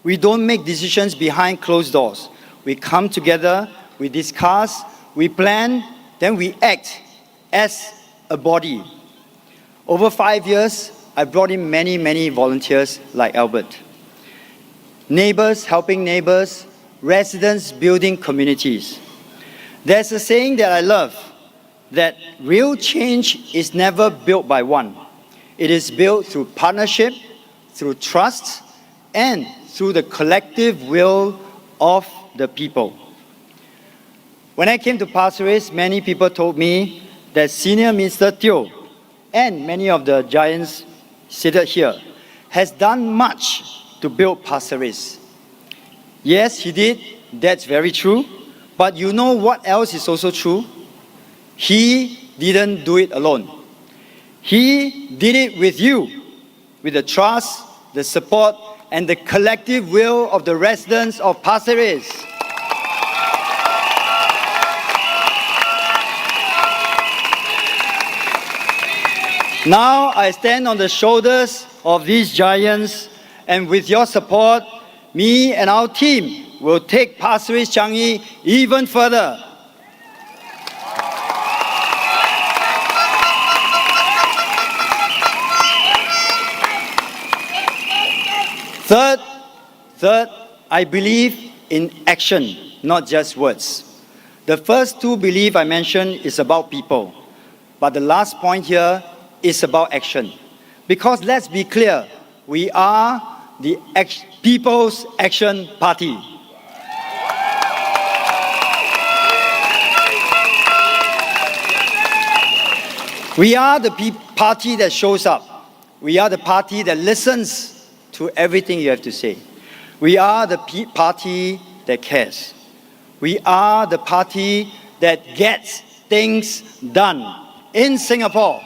We don't make decisions behind closed doors. We come together, we discuss, we plan, then we act as a body. Over 5 years, I brought in many volunteers like Albert. Neighbors helping neighbors, residents building communities. There's a saying that I love, that real change is never built by one. It is built through partnership, through trust, and through the collective will of the people. When I came to Pasir Ris, many people told me that Senior Minister Teo and many of the giants seated here has done much to build Pasir Ris. Yes, he did. That's very true. But you know what else is also true? He didn't do it alone. He did it with you, with the trust, the support, and the collective will of the residents of Pasir Ris. Now I stand on the shoulders of these giants, and with your support, me and our team will take Pasir Ris Changi even further. Third, I believe in action, not just words. The first two beliefs I mentioned is about people, but the last point here is about action. Because let's be clear, we are the People's Action Party. We are the party that shows up. We are the party that listens to everything you have to say. We are the party that cares. We are the party that gets things done in Singapore.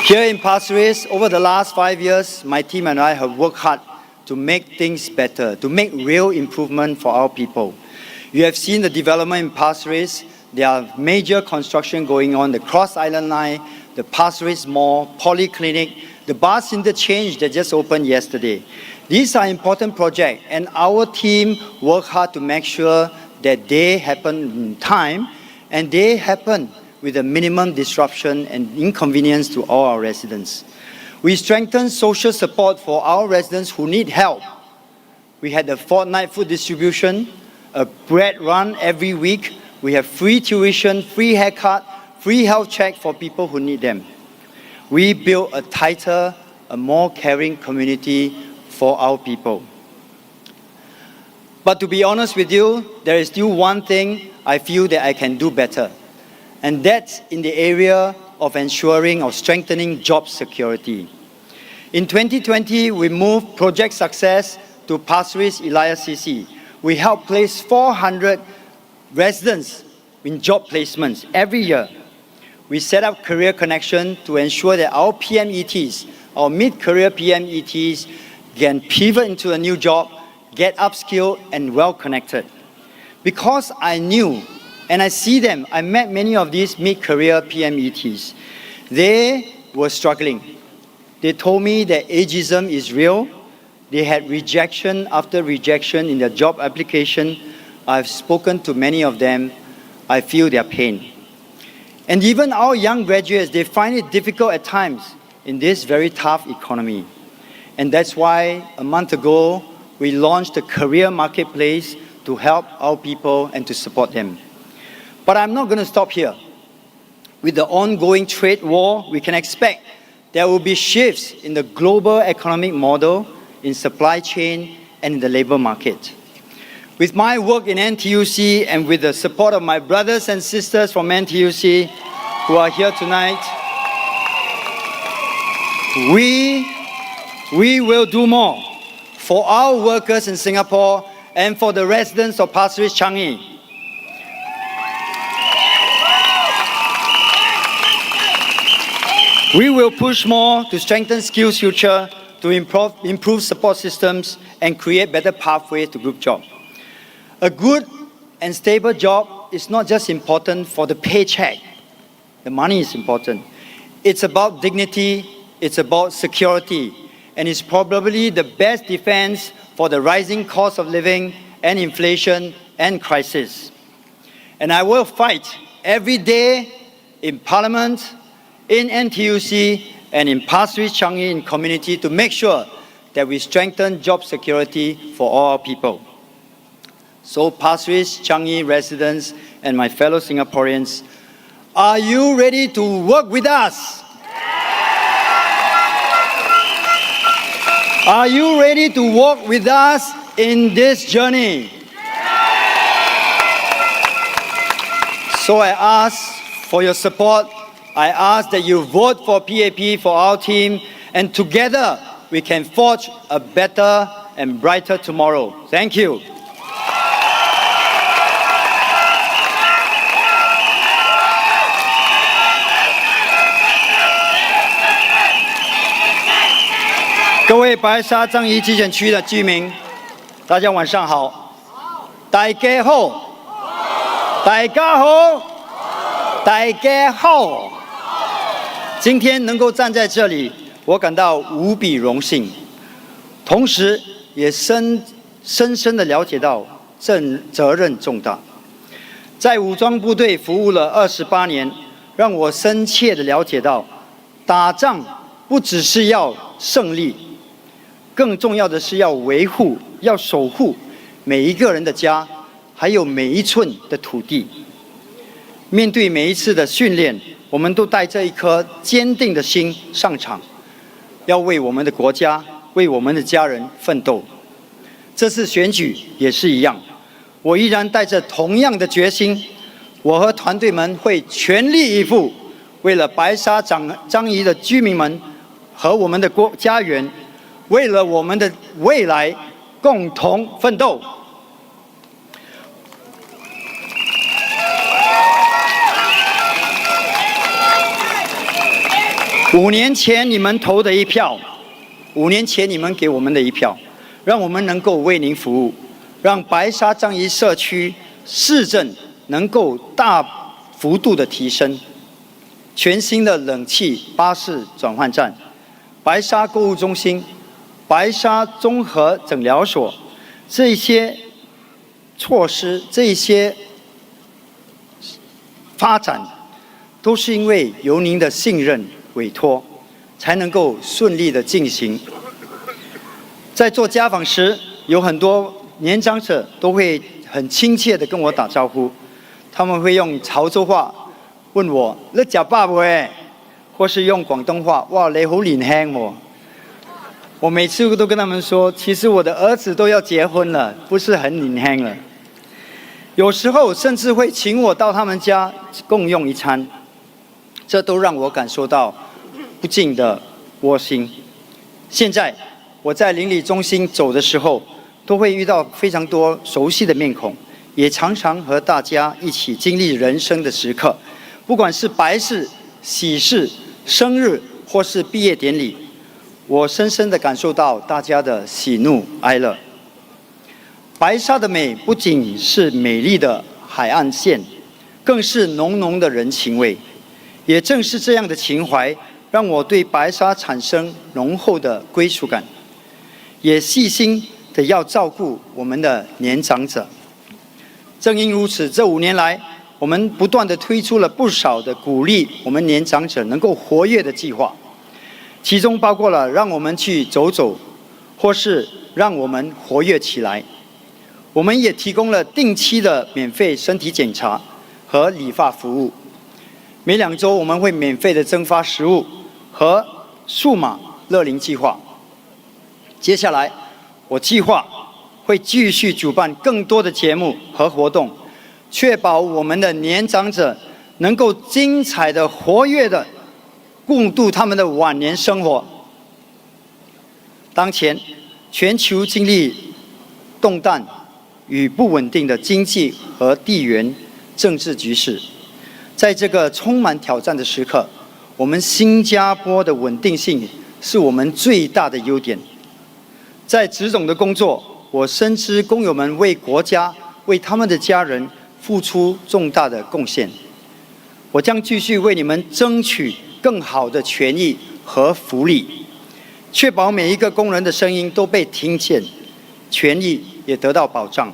Here in Pasir Ris, over the last 5 years, my team and I have worked hard to make things better, to make real improvement for our people. You have seen the development in Pasir Ris. There are major construction going on, the Cross Island Line, the Pasir Ris Mall, Polyclinic, the bus interchange that just opened yesterday. These are important projects, and our team work hard to make sure that they happen in time and they happen with a minimum disruption and inconvenience to all our residents. We strengthen social support for our residents who need help. We had a fortnight food distribution, a bread run every week. We have free tuition, free haircut, free health check for people who need them. We built a tighter, a more caring community for our people. But to be honest with you, there is still one thing I feel that I can do better. And that's in the area of ensuring or strengthening job security. In 2020, we moved Project Success to Pasir Ris Elias CC. We helped place 400 residents in job placements every year. We set up Career Connection to ensure that our PMETs, our mid-career PMETs, can pivot into a new job, get upskilled and well-connected. Because I knew, and I see them, I met many of these mid-career PMETs. They were struggling. They told me that ageism is real. They had rejection after rejection in their job application. I've spoken to many of them. I feel their pain. And even our young graduates, they find it difficult at times in this very tough economy. And that's why a month ago, we launched a career marketplace to help our people and to support them. But I'm not going to stop here. With the ongoing trade war, we can expect there will be shifts in the global economic model, in supply chain, and in the labor market. With my work in NTUC and with the support of my brothers and sisters from NTUC who are here tonight, we will do more for our workers in Singapore and for the residents of Pasir Ris-Changi. We will push more to strengthen skills future, to improve support systems and create better pathways to group jobs. A good and stable job is not just important for the paycheck. The money is important. It's about dignity, it's about security, and it's probably the best defense for the rising cost of living and inflation and crisis. And I will fight every day in Parliament, in NTUC, and in Pasir Ris-Changi in community to make sure that we strengthen job security for all our people. So Pasir Ris-Changi residents and my fellow Singaporeans, are you ready to work with us? Are you ready to walk with us in this journey? So I ask for your support. I ask that you vote for PAP for our team, and together we can forge a better and brighter tomorrow. Thank you.各位白沙樟宜基选区的居民，大家晚上好。大家好，大家好，大家好。今天能够站在这里，我感到无比荣幸，同时也深深地了解到责任重大。在武装部队服务了28年，让我深切地了解到，打仗不只是要胜利，更重要的是要维护、要守护每一个人的家，还有每一寸的土地。面对每一次的训练，我们都带着一颗坚定的心上场，要为我们的国家、为我们的家人奋斗。这次选举也是一样，我依然带着同样的决心，我和团队们会全力以赴，为了白沙樟宜的居民们和我们的家园，为了我们的未来共同奋斗。5年前你们投的一票，5年前你们给我们的一票，让我们能够为您服务，让白沙樟宜社区市政能够大幅度的提升。全新的冷气巴士转换站、白沙购物中心、白沙综合诊疗所，这些措施、这些发展，都是因为由您的信任委托，才能够顺利的进行。在做家访时，有很多年长者都会很亲切的跟我打招呼，他们会用潮州话问我“你吃饱未”，或是用广东话“哇，你好年轻哦”。我每次都跟他们说，其实我的儿子都要结婚了，不是很年轻了。有时候甚至会请我到他们家共用一餐，这都让我感受到不尽的窝心。现在我在邻里中心走的时候，都会遇到非常多熟悉的面孔，也常常和大家一起经历人生的时刻，不管是白事、喜事、生日或是毕业典礼，我深深地感受到大家的喜怒哀乐。白沙的美不仅是美丽的海岸线，更是浓浓的人情味。也正是这样的情怀，让我对白沙产生浓厚的归属感，也细心的要照顾我们的年长者。正因如此，这5年来，我们不断的推出了不少的鼓励我们年长者能够活跃的计划，其中包括了让我们去走走，或是让我们活跃起来。我们也提供了定期的免费身体检查和理发服务。每2周我们会免费的增发食物和数码乐龄计划。接下来，我计划会继续主办更多的节目和活动，确保我们的年长者能够精彩的、活跃的共度他们的晚年生活。当前，全球经历动荡与不稳定的经济和地缘政治局势，在这个充满挑战的时刻，我们新加坡的稳定性是我们最大的优点。在职总的工作，我深知工友们为国家、为他们的家人付出重大的贡献。我将继续为你们争取更好的权益和福利，确保每一个工人的声音都被听见，权益也得到保障。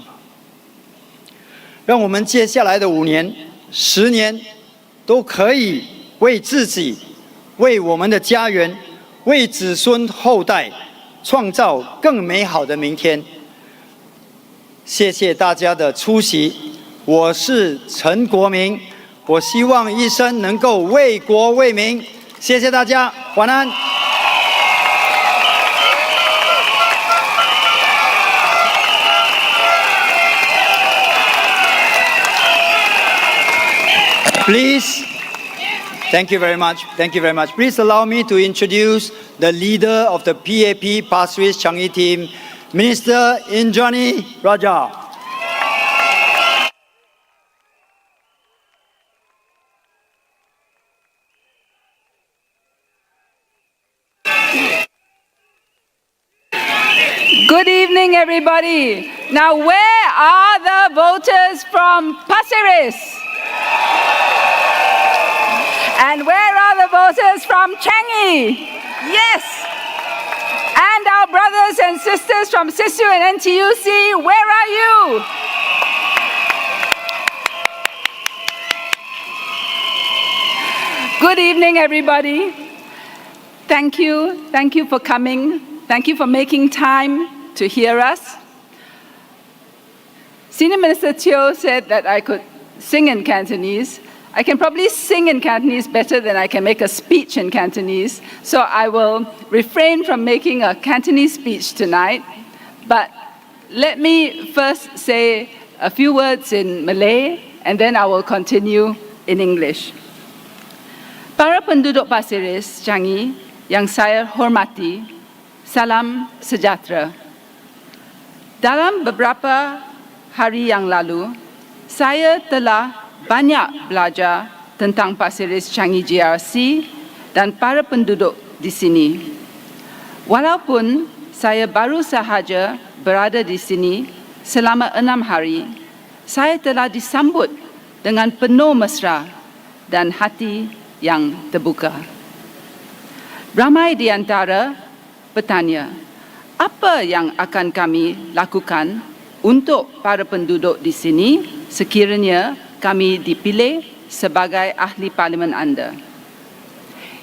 让我们接下来的5年、10年，都可以为自己、为我们的家园、为子孙后代创造更美好的明天。谢谢大家的出席，我是陈国民，我希望一生能够为国为民。谢谢大家，晚安。Please, thank you very much. Thank you very much. Please allow me to introduce the leader of the PAP Pasir Ris-Changi team, Minister Indranee Raja. Good evening, everybody. Now, where are the voters from Pasir Ris? And where are the voters from Changi? Yes. And our brothers and sisters from SISU and NTUC, where are you? Good evening, everybody. Thank you. Thank you for coming. Thank you for making time to hear us. Senior Minister Teo said that I could sing in Cantonese. I can probably sing in Cantonese better than I can make a speech in Cantonese, so I will refrain from making a Cantonese speech tonight. But let me first say a few words in Malay, and then I will continue in English. Para penduduk Pasir Ris, Changi, yang saya hormati, salam sejahtera. Dalam beberapa hari yang lalu, saya telah banyak belajar tentang Pasir Ris-Changi GRC dan para penduduk di sini. Walaupun saya baru sahaja berada di sini selama 6 hari, saya telah disambut dengan penuh mesra dan hati yang terbuka. Ramai di antara bertanya, apa yang akan kami lakukan untuk para penduduk di sini sekiranya kami dipilih sebagai ahli parlimen anda?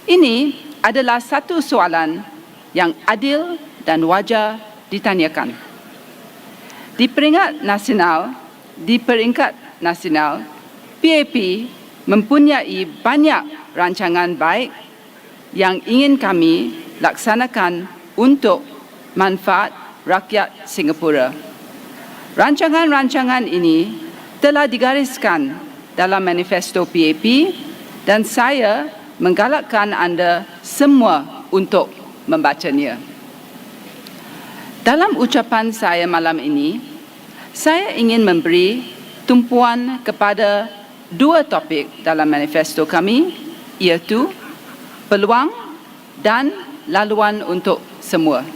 Ini adalah satu soalan yang adil dan wajar ditanyakan. Di peringkat nasional, PAP mempunyai banyak rancangan baik yang ingin kami laksanakan untuk manfaat rakyat Singapura. Rancangan-rancangan ini telah digariskan dalam manifesto PAP dan saya menggalakkan anda semua untuk membacanya. Dalam ucapan saya malam ini, saya ingin memberi tumpuan kepada 2 topik dalam manifesto kami, iaitu peluang dan laluan untuk semua.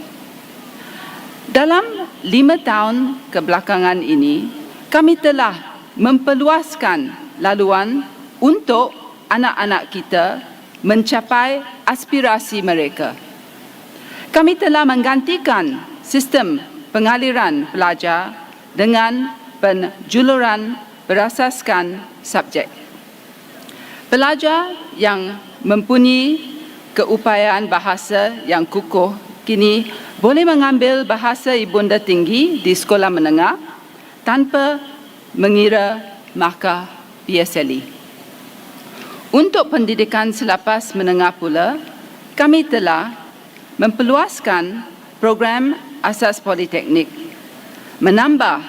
Dalam 5 tahun kebelakangan ini, kami telah memperluaskan laluan untuk anak-anak kita mencapai aspirasi mereka. Kami telah menggantikan sistem pengaliran pelajar dengan penjuluran berasaskan subjek. Pelajar yang mempunyai keupayaan bahasa yang kukuh kini boleh mengambil bahasa ibunda tinggi di sekolah menengah tanpa mengira markah PSLE. Untuk pendidikan selepas menengah pula, kami telah memperluaskan program asas politeknik, menambah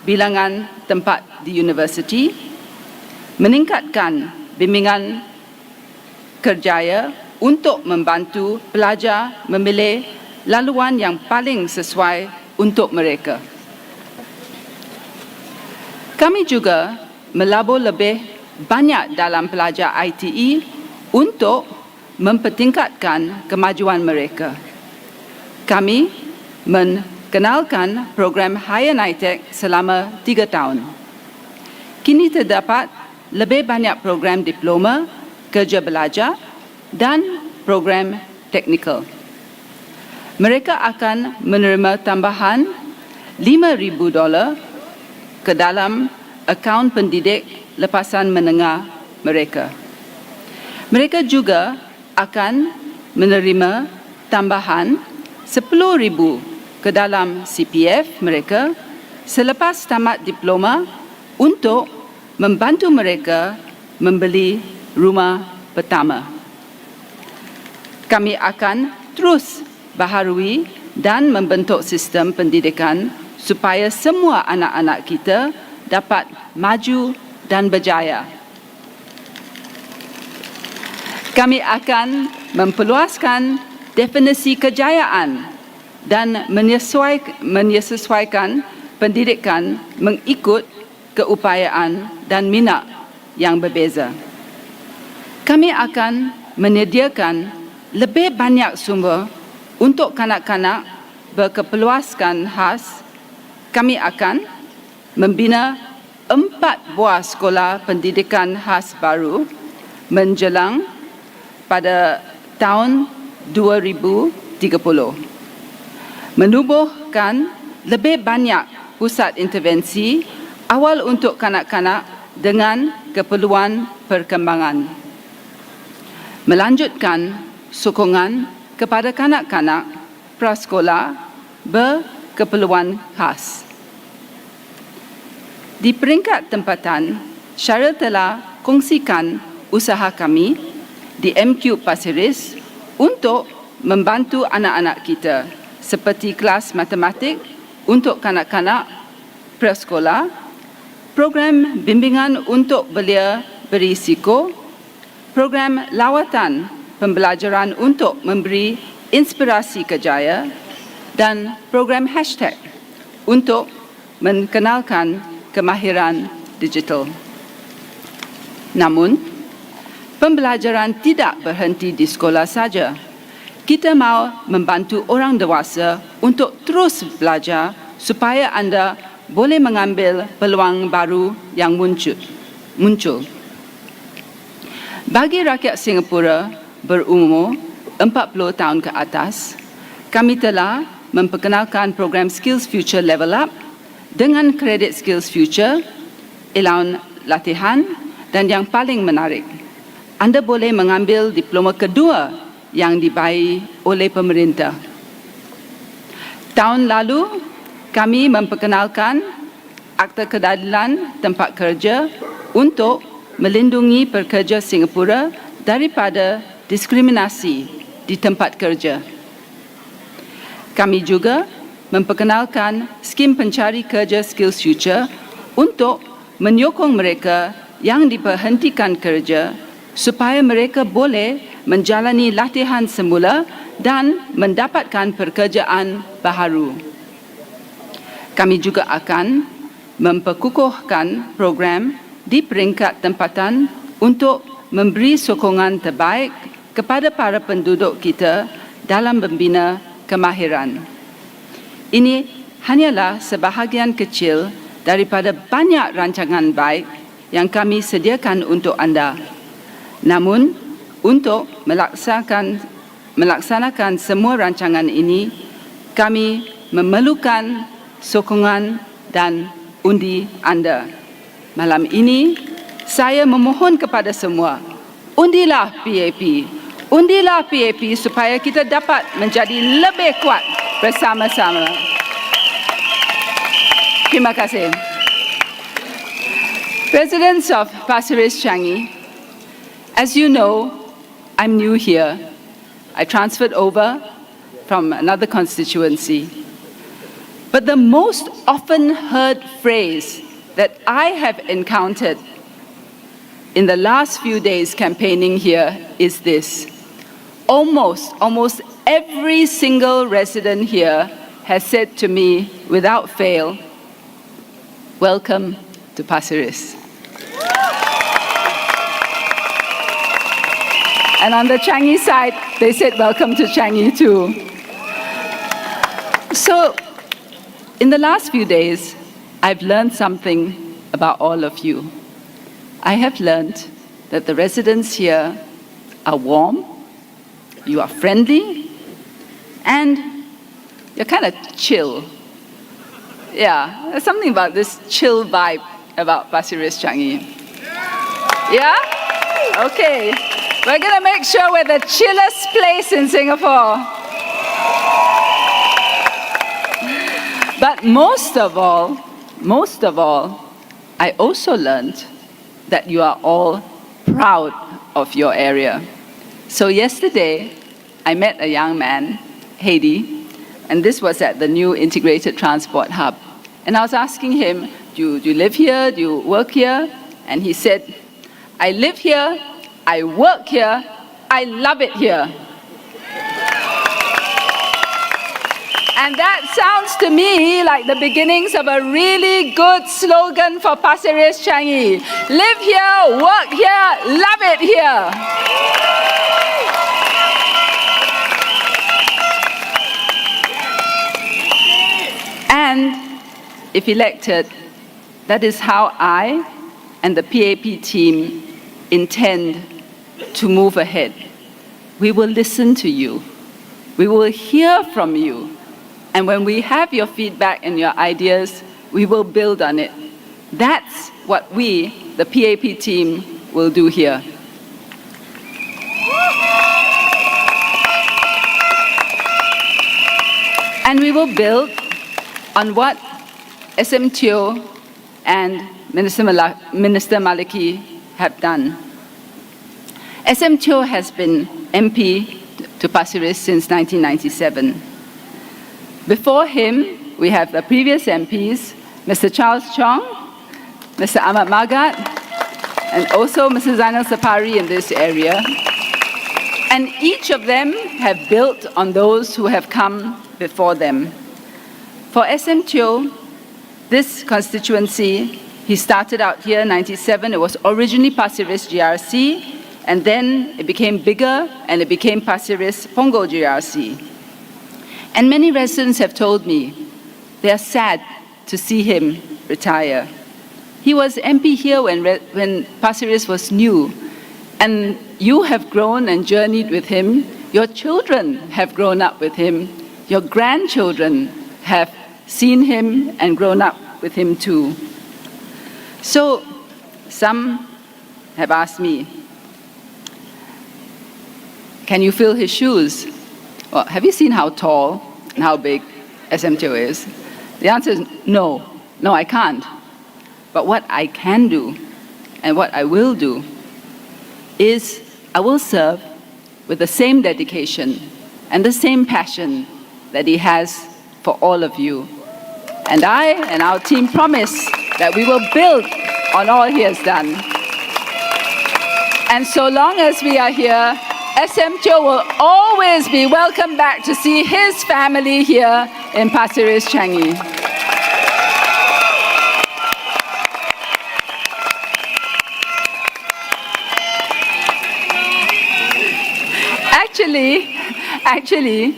bilangan tempat di universiti, meningkatkan bimbingan kerjaya untuk membantu pelajar memilih laluan yang paling sesuai untuk mereka. Kami juga melabur lebih banyak dalam pelajar ITE untuk mempertingkatkan kemajuan mereka. Kami mengenalkan program Higher NITEC selama 3 tahun. Kini terdapat lebih banyak program diploma, kerja belajar dan program teknikal. Mereka akan menerima tambahan $5,000 ke dalam akaun pendidik lepasan menengah mereka. Mereka juga akan menerima tambahan $10,000 ke dalam CPF mereka selepas tamat diploma untuk membantu mereka membeli rumah pertama. Kami akan terus baharui dan membentuk sistem pendidikan supaya semua anak-anak kita dapat maju dan berjaya. Kami akan memperluaskan definisi kejayaan dan menyesuaikan pendidikan mengikut keupayaan dan minat yang berbeza. Kami akan menyediakan lebih banyak sumber untuk kanak-kanak berkeperluan khas. Kami akan membina 4 buah sekolah pendidikan khas baru menjelang pada tahun 2030. Menubuhkan lebih banyak pusat intervensi awal untuk kanak-kanak dengan keperluan perkembangan. Melanjutkan sokongan kepada kanak-kanak prasekolah berkeperluan khas. Di peringkat tempatan, Syaril telah kongsikan usaha kami di MQ Pasir Ris untuk membantu anak-anak kita seperti kelas matematik untuk kanak-kanak prasekolah, program bimbingan untuk belia berisiko, program lawatan pembelajaran untuk memberi inspirasi kerjaya dan program hashtag untuk mengenalkan kemahiran digital. Namun, Pembelajaran tidak berhenti di sekolah saja. Kita mahu membantu orang dewasa untuk terus belajar supaya anda boleh mengambil peluang baru yang muncul. Bagi rakyat Singapura berumur 40 tahun ke atas, kami telah memperkenalkan program Skills Future Level Up dengan kredit Skills Future, allowance latihan dan yang paling menarik, anda boleh mengambil diploma kedua yang dibayar oleh pemerintah. Tahun lalu, kami memperkenalkan Akta Keadilan Tempat Kerja untuk melindungi pekerja Singapura daripada diskriminasi di tempat kerja. Kami juga memperkenalkan skim pencari kerja Skills Future untuk menyokong mereka yang diberhentikan kerja supaya mereka boleh menjalani latihan semula dan mendapatkan pekerjaan baru. Kami juga akan memperkukuhkan program di peringkat tempatan untuk memberi sokongan terbaik kepada para penduduk kita dalam membina kemahiran. Ini hanyalah sebahagian kecil daripada banyak rancangan baik yang kami sediakan untuk anda. Namun, untuk melaksanakan semua rancangan ini, kami memerlukan sokongan dan undi anda. Malam ini, saya memohon kepada semua, undilah PAP. Undilah PAP supaya kita dapat menjadi lebih kuat bersama-sama. Terima kasih. Residents of Pasir Ris-Changi, as you know, I'm new here. I transferred over from another constituency. But the most often heard phrase that I have encountered in the last few days campaigning here is this. Almost every single resident here has said to me without fail, welcome to Pasir Ris. And on the Changi side, they said welcome to Changi too. So, in the last few days, I've learned something about all of you. I have learned that the residents here are warm, you are friendly, and you're kind of chill. Yeah, there's something about this chill vibe about Pasir Ris-Changi. Yeah? Okay. We're going to make sure we're the chillest place in Singapore. But most of all, I also learned that you are all proud of your area. So yesterday, I met a young man, Haiti, and this was at the new integrated transport hub. And I was asking him, do you live here? Do you work here? And he said, I live here, I work here, I love it here. And that sounds to me like the beginnings of a really good slogan for Pasir Ris-Changi. Live here, work here, love it here. And if elected, that is how I and the PAP team intend to move ahead. We will listen to you. We will hear from you. And when we have your feedback and your ideas, we will build on it. That's what we, the PAP team, will do here. And we will build on what SM Teo and Minister Maliki have done. SM Teo has been MP to Pasir Ris since 1997. Before him, we have the previous MPs, Mr. Charles Chong, Mr. Ahmad Magat, and also Mrs. Zainal Sapari in this area. And each of them have built on those who have come before them. For SM Teo, this constituency, he started out here in 97. It was originally Pasir Ris GRC, and then it became bigger, and it became Pasir Ris Punggol GRC. And many residents have told me they are sad to see him retire. He was MP here when Pasir Ris was new, and you have grown and journeyed with him. Your children have grown up with him. Your grandchildren have seen him and grown up with him too. So some have asked me, can you fill his shoes? Well, have you seen how tall and how big SM Teo is? The answer is no. No, I can't. But what I can do and what I will do is I will serve with the same dedication and the same passion that he has for all of you. And I and our team promise that we will build on all he has done. And so long as we are here, SM Teo will always be welcome back to see his family here in Pasir Ris, Changi. Actually,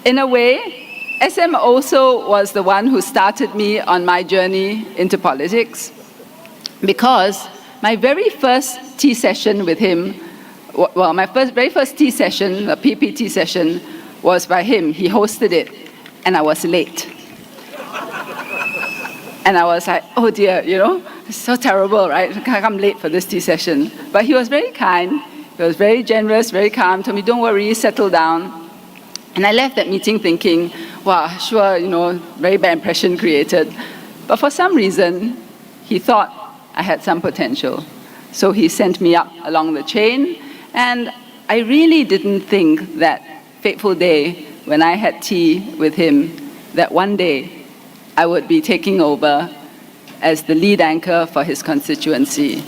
in a way, SM also was the one who started me on my journey into politics, because my very first tea session with him, well, my very first tea session, a PAP tea session, was by him. He hosted it, and I was late. And I was like, oh dear, you know, it's so terrible, right? I can't come late for this tea session. But he was very kind. He was very generous, very calm, told me, don't worry, settle down. And I left that meeting thinking, wow, sure, you know, very bad impression created. But for some reason, he thought I had some potential. So he sent me up along the chain, and I really didn't think that fateful day when I had tea with him, that one day I would be taking over as the lead anchor for his constituency.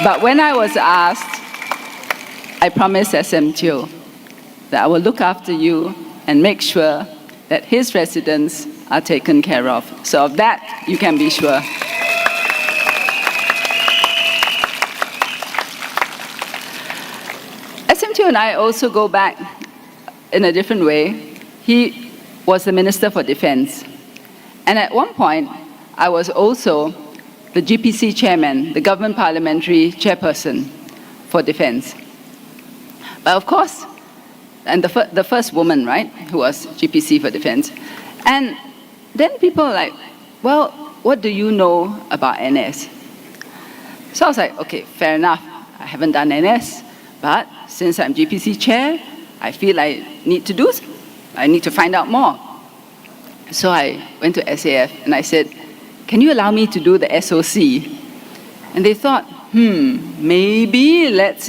But when I was asked, I promised SM Teo that I will look after you and make sure that his residents are taken care of. So of that, you can be sure. SM Teo and I also go back in a different way. He was the Minister for Defense. And at one point, I was also the GPC chairman, the Government Parliamentary Chairperson for Defense. But of course, and the first woman, right, who was GPC for Defense. And then people are like, well, what do you know about NS? So I was like, okay, fair enough. I haven't done NS, but since I'm GPC chair, I feel I need to find out more. So I went to SAF and I said, can you allow me to do the SOC? And they thought, maybe let's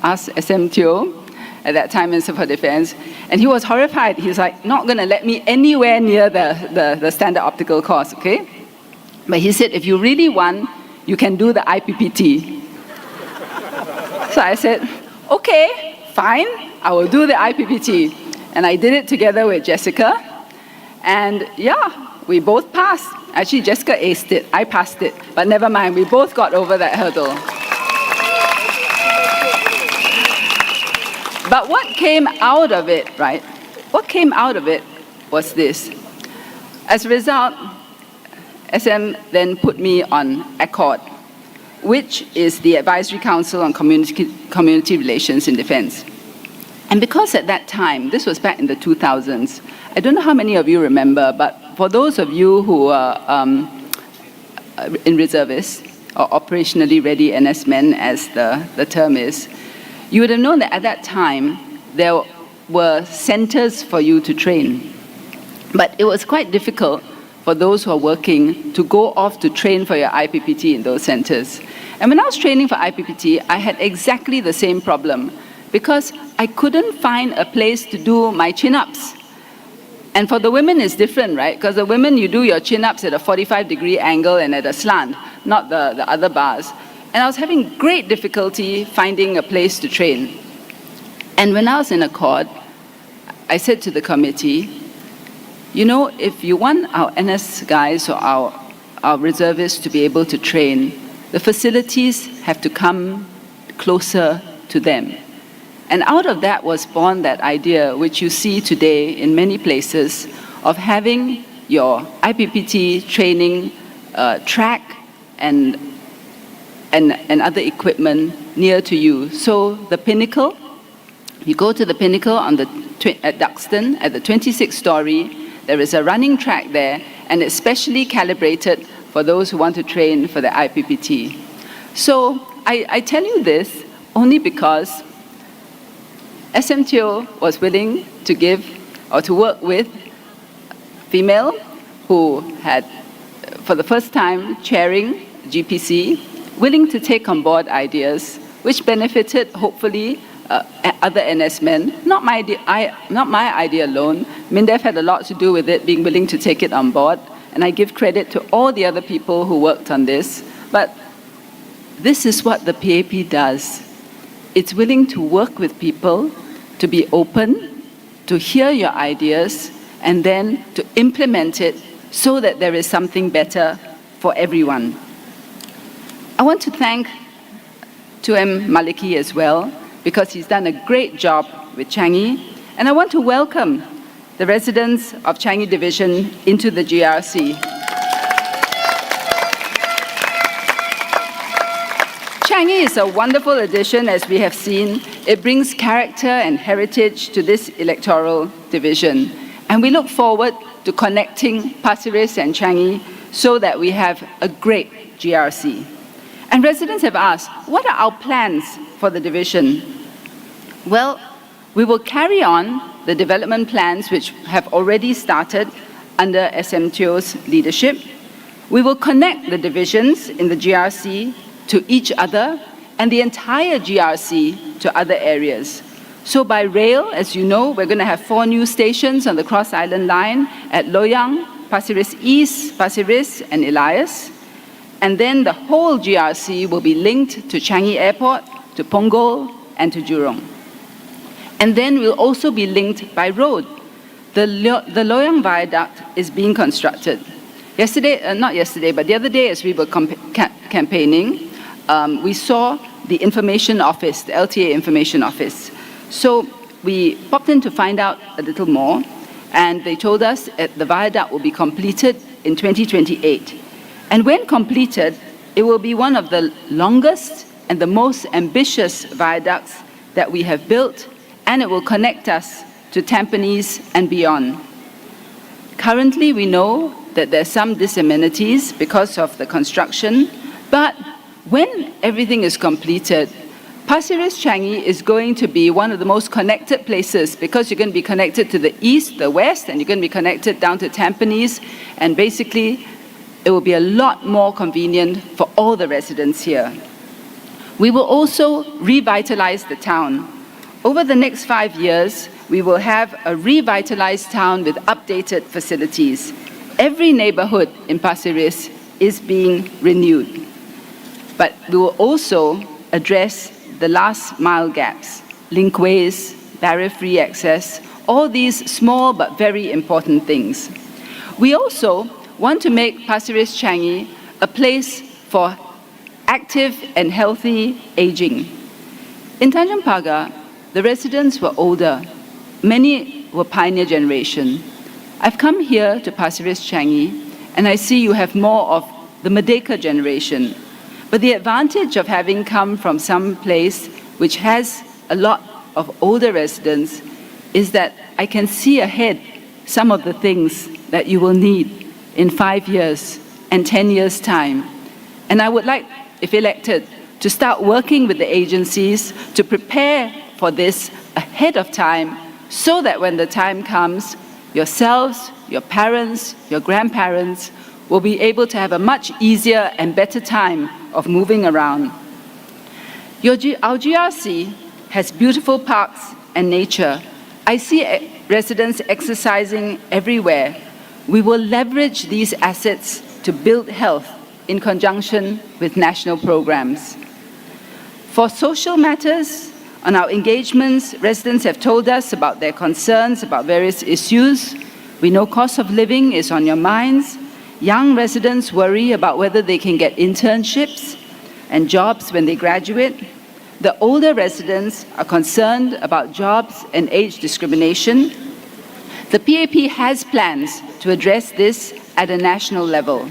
ask SM Teo, at that time Minister for Defense, and he was horrified. He's like, not going to let me anywhere near the standard optical course, okay? But he said, if you really want, you can do the IPPT. So I said, okay, fine, I will do the IPPT. And I did it together with Jessica, and yeah, we both passed. Actually, Jessica aced it, I passed it, but never mind, we both got over that hurdle. But what came out of it, right? What came out of it was this. As a result, SM then put me on ACCORD, which is the Advisory Council on Community Relations in Defense. And because at that time, this was back in the 2000s, I don't know how many of you remember, but for those of you who are in reservists, or operationally ready NS men, as the term is, you would have known that at that time, there were centers for you to train. But it was quite difficult for those who are working to go off to train for your IPPT in those centers. And when I was training for IPPT, I had exactly the same problem, because I couldn't find a place to do my chin-ups. And for the women, it's different, right? Because the women, you do your chin-ups at a 45-degree angle and at a slant, not the other bars. And I was having great difficulty finding a place to train. And when I was in ACCORD, I said to the committee, you know, if you want our NS guys or our our reservists to be able to train, the facilities have to come closer to them. And out of that was born that idea, which you see today in many places, of having your IPPT training track and other equipment near to you. So the pinnacle, you go to the pinnacle on at Duxton, at the 26th story, there is a running track there, and it's specially calibrated for those who want to train for the IPPT. So I tell you this only because SMTO was willing to give or to work with female who had, for the first time, chairing GPC, willing to take on board ideas which benefited, hopefully, other NS men. Not my idea alone. MINDEF had a lot to do with it, being willing to take it on board, and I give credit to all the other people who worked on this. But this is what the PAP does. It's willing to work with people, to be open, to hear your ideas, and then to implement it so that there is something better for everyone. I want to thank 2M Maliki as well, because he's done a great job with Changi, and I want to welcome the residents of Changi Division into the GRC. Changi is a wonderful addition, as we have seen. It brings character and heritage to this electoral division, and we look forward to connecting Pasir Ris and Changi so that we have a great GRC. And residents have asked, what are our plans for the division? Well, we will carry on the development plans which have already started under SMTO's leadership. We will connect the divisions in the GRC to each other and the entire GRC to other areas. So by rail, as you know, we're going to have 4 new stations on the Cross Island Line at Loyang, Pasir Ris East, Pasir Ris, and Elias. And then the whole GRC will be linked to Changi Airport, to Punggol, and to Jurong. And then we'll also be linked by road. The Loyang Viaduct is being constructed. Not yesterday, but the other day as we were campaigning, we saw the information office, the LTA information office. So we popped in to find out a little more, and they told us that the viaduct will be completed in 2028. And when completed, it will be one of the longest and the most ambitious viaducts that we have built, and it will connect us to Tampines and beyond. Currently, we know that there's some disamenities because of the construction, but when everything is completed, Pasir Ris Changi is going to be one of the most connected places because you're going to be connected to the east, the west, and you're going to be connected down to Tampines, and basically it will be a lot more convenient for all the residents here. We will also revitalize the town. Over the next 5 years, we will have a revitalized town with updated facilities. Every neighborhood in Pasir Ris is being renewed. But we will also address the last mile gaps, linkways, barrier-free access, all these small but very important things. We also want to make Pasir Ris Changi a place for active and healthy aging. In Tanjung Pagar, the residents were older. Many were pioneer generation. I've come here to Pasir Ris Changi, and I see you have more of the Merdeka generation. But the advantage of having come from some place which has a lot of older residents is that I can see ahead some of the things that you will need in 5 years and 10 years' time. And I would like, if elected, to start working with the agencies to prepare for this ahead of time so that when the time comes, yourselves, your parents, your grandparents will be able to have a much easier and better time of moving around. Our GRC has beautiful parks and nature. I see residents exercising everywhere. We will leverage these assets to build health in conjunction with national programs. For social matters, on our engagements, residents have told us about their concerns about various issues. We know cost of living is on your minds, Young residents worry about whether they can get internships and jobs when they graduate. The older residents are concerned about jobs and age discrimination. The PAP has plans to address this at a national level,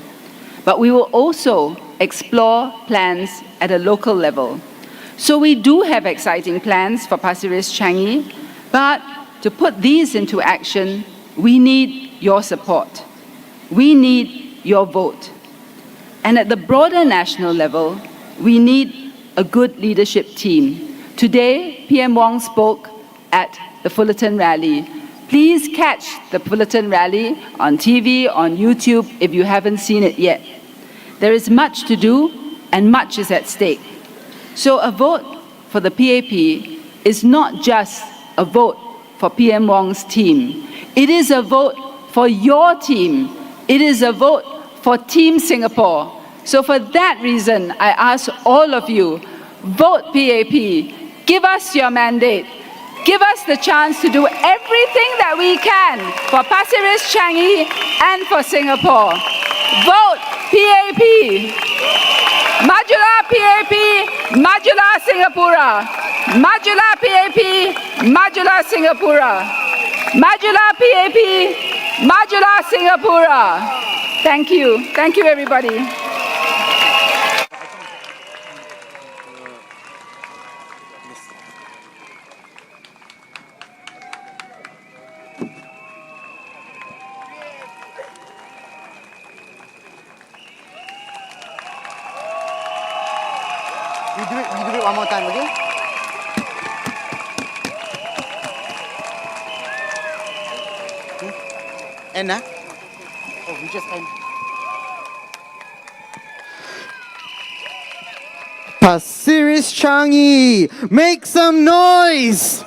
but we will also explore plans at a local level. So we do have exciting plans for Pasir Ris-Changi, but to put these into action, we need your support. We need your vote. And at the broader national level, we need a good leadership team. Today, PM Wong spoke at the Fullerton rally. Please catch the Fullerton rally on TV, on YouTube, if you haven't seen it yet. There is much to do and much is at stake. So a vote for the PAP is not just a vote for PM Wong's team. It is a vote for your team. It is a vote for Team Singapore. So for that reason, I ask all of you, vote PAP. Give us your mandate. Give us the chance to do everything that we can for Pasir Ris-Changi and for Singapore. Vote PAP. Majulah PAP, Majulah Singapura. Majulah PAP, Majulah Singapura. Majulah PAP, Majulah Singapura. Thank you. Thank you, everybody. We do it one more time, okay? End now? Oh, we just end. Pasir Ris-Changi, make some noise!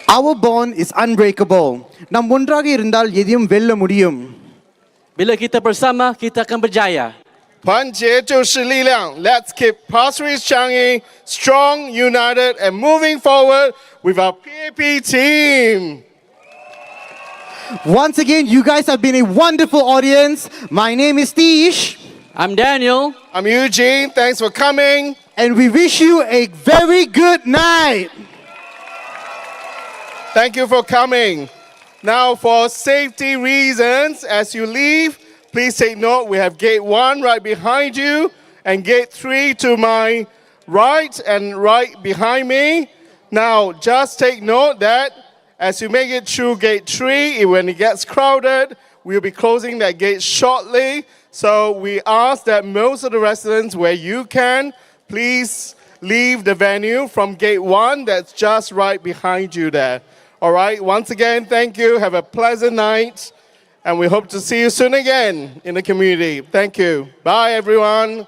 Our bond is unbreakable. Nam ஒன்றாக இருந்தால் எதையும் வெல்ல முடியும். Bila kita bersama, kita akan berjaya. 团结就是力量. Let's keep Pasir Ris-Changi strong, united, and moving forward with our PAP team. Once again, you guys have been a wonderful audience. My name is Tish. I'm Daniel. I'm Eugene. Thanks for coming. And we wish you a very good night. Thank you for coming. Now, for safety reasons, as you leave, please take note, we have gate 1 right behind you and gate 3 to my right and right behind me. Now, just take note that as you make it through gate 3, when it gets crowded, we'll be closing that gate shortly. So we ask that most of the residents, where you can, please leave the venue from gate 1 that's just right behind you there. All right, once again, thank you. Have a pleasant night. And we hope to see you soon again in the community. Thank you. Bye, everyone.